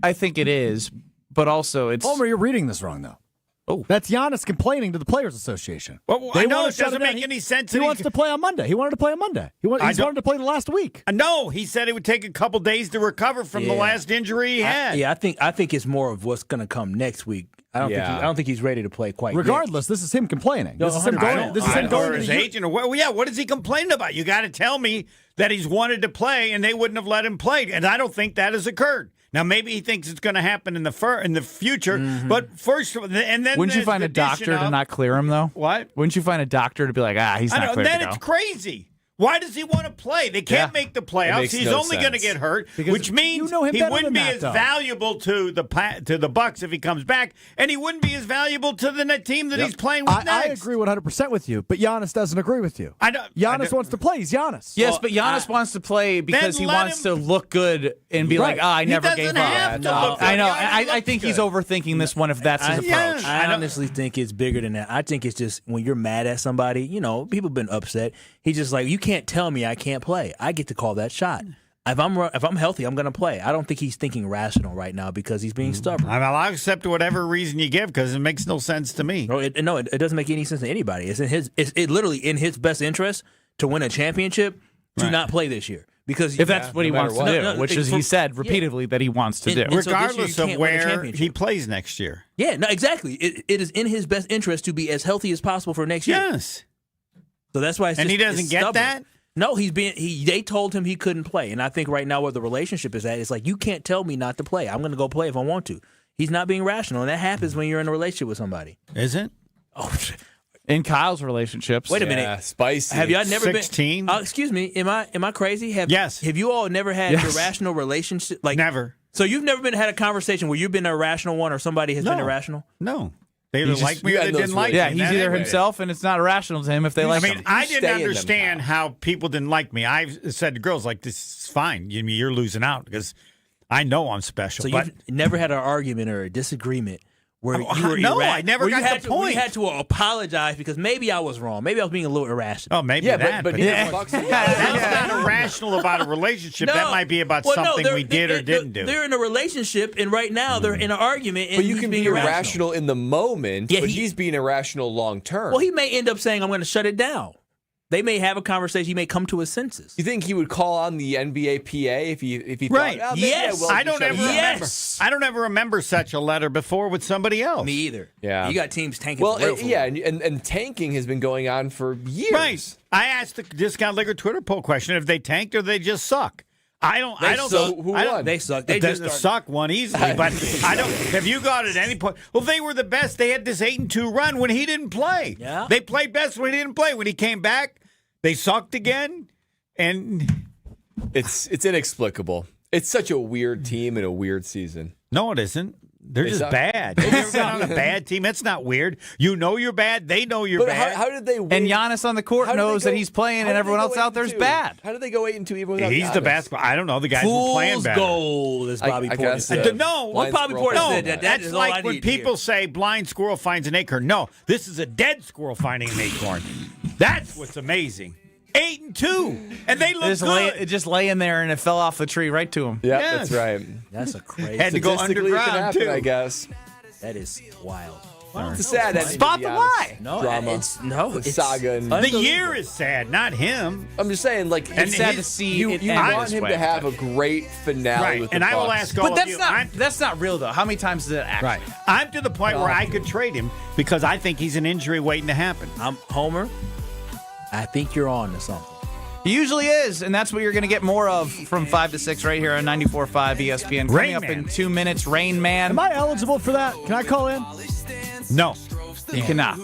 I think it is, but also it's... Homer, you're reading this wrong, though. Oh. That's Giannis complaining to the Players Association. Well, I know it doesn't make any sense. He wants to play on Monday. He wanted to play on Monday. He wanted to play the last week. No, he said it would take a couple days to recover from the last injury he had. I think it's more of what's going to come next week. I don't think he's ready to play quite yet. Regardless, this is him complaining. This is him going. This is him going to his agent. What is he complaining about? You got to tell me that he's wanted to play and they wouldn't have let him play. And I don't think that has occurred. Now, maybe he thinks it's going to happen in the future, but first, and then wouldn't you find a doctor to not clear him, though? What? Wouldn't you find a doctor to be like, he's not clear then to go? It's crazy. Why does he want to play? They can't make the playoffs. He's only going to get hurt, which means he wouldn't be as valuable to the Bucks if he comes back, and he wouldn't be as valuable to the team that he's playing with next. I agree 100% with you, but Giannis doesn't agree with you. Giannis wants to play. He's Giannis. Yes, but Giannis wants to play because he wants to look good and be like, I never gave up. I know. I think he's overthinking this one if that's his approach. I honestly think it's bigger than that. I think it's just when you're mad at somebody, people have been upset. He's just like, you can't tell me I can't play. I get to call that shot. If I'm healthy, I'm going to play. I don't think he's thinking rational right now because he's being stubborn. I'll accept whatever reason you give because it makes no sense to me. It doesn't make any sense to anybody. It's literally in his best interest to win a championship to not play this year. Because if that's what he wants to do, which is he said repeatedly that he wants to do. Regardless of where he plays next year. Yeah, no, exactly. It is in his best interest to be as healthy as possible for next year. Yes. So that's why he doesn't get that? No, they told him he couldn't play. And I think right now where the relationship is at, it's like, you can't tell me not to play. I'm going to go play if I want to. He's not being rational, and that happens when you're in a relationship with somebody. Is it? Oh, in Kyle's relationships. Wait a minute. Spicy. Have y'all never 16? been? Excuse me. Am I crazy? Yes. Have you all never had a rational relationship? Never. So you've never had a conversation where you've been an irrational one or somebody has been irrational? No. They either like me or they didn't like me. Yeah, he's either himself, and it's not irrational to him if they like him. I didn't understand how people didn't like me. I said to girls, like, this is fine. You're losing out because I know I'm special. So you've never had an argument or a disagreement where you were I never got the point. We had to apologize because maybe I was wrong. Maybe I was being a little irrational. Oh, maybe that. But that's not irrational about a relationship. That might be about something we did or didn't do. They're in a relationship, and right now they're in an argument. And but you can be irrational in the moment, but he's being irrational long term. Well, he may end up saying, I'm going to shut it down. They may have a conversation. He may come to his senses. You think he would call on the NBA PA if he right? Thought, yes. I don't ever remember such a letter before with somebody else. Me either. Yeah. You got teams tanking. Well, and tanking has been going on for years. Right. I asked the Discount Liquor Twitter poll question: if they tanked or they just suck. I don't. So who won? They suck. They just suck one easily, but I don't. Have you got at any point? Well, they were the best. They had this 8-2 run when he didn't play. Yeah. They played best when he didn't play. When he came back, they sucked again, and it's inexplicable. It's such a weird team and a weird season. No, it isn't. They're just bad. They've never been on a bad team. That's not weird. You know you're bad. They know you're bad. How did they win? And Giannis on the court knows that he's playing, and everyone else out there is bad. How did they go 8-2 even without He's Giannis? the basketball. I don't know. The guys were playing better. Gold, as Bobby Porter said. No, what Bobby Porter said. That's like when people say blind squirrel finds an acorn. No, this is a dead squirrel finding an acorn. That's what's amazing. 8-2, and they look good. Just laying there, and it fell off the tree right to him. Yeah, that's right. That's a crazy. Had to go underground too. I guess. That is wild. It's a sad ending. Spot the lie. No, drama. It's saga. And the year is sad, not him. I'm just saying, like, it's sad to see. You want him to have a great finale, right? with the and I will Bucks. ask all But of you. that's not real though. How many times did it actually? Right. I'm to the point where I could trade him because I think he's an injury waiting to happen. I'm Homer. I think you're on to something. He usually is, and that's what you're going to get more of from 5 to 6 right here on 94.5 ESPN. Coming up in 2 minutes, Rain Man. Am I eligible for that? Can I call in? No. You cannot.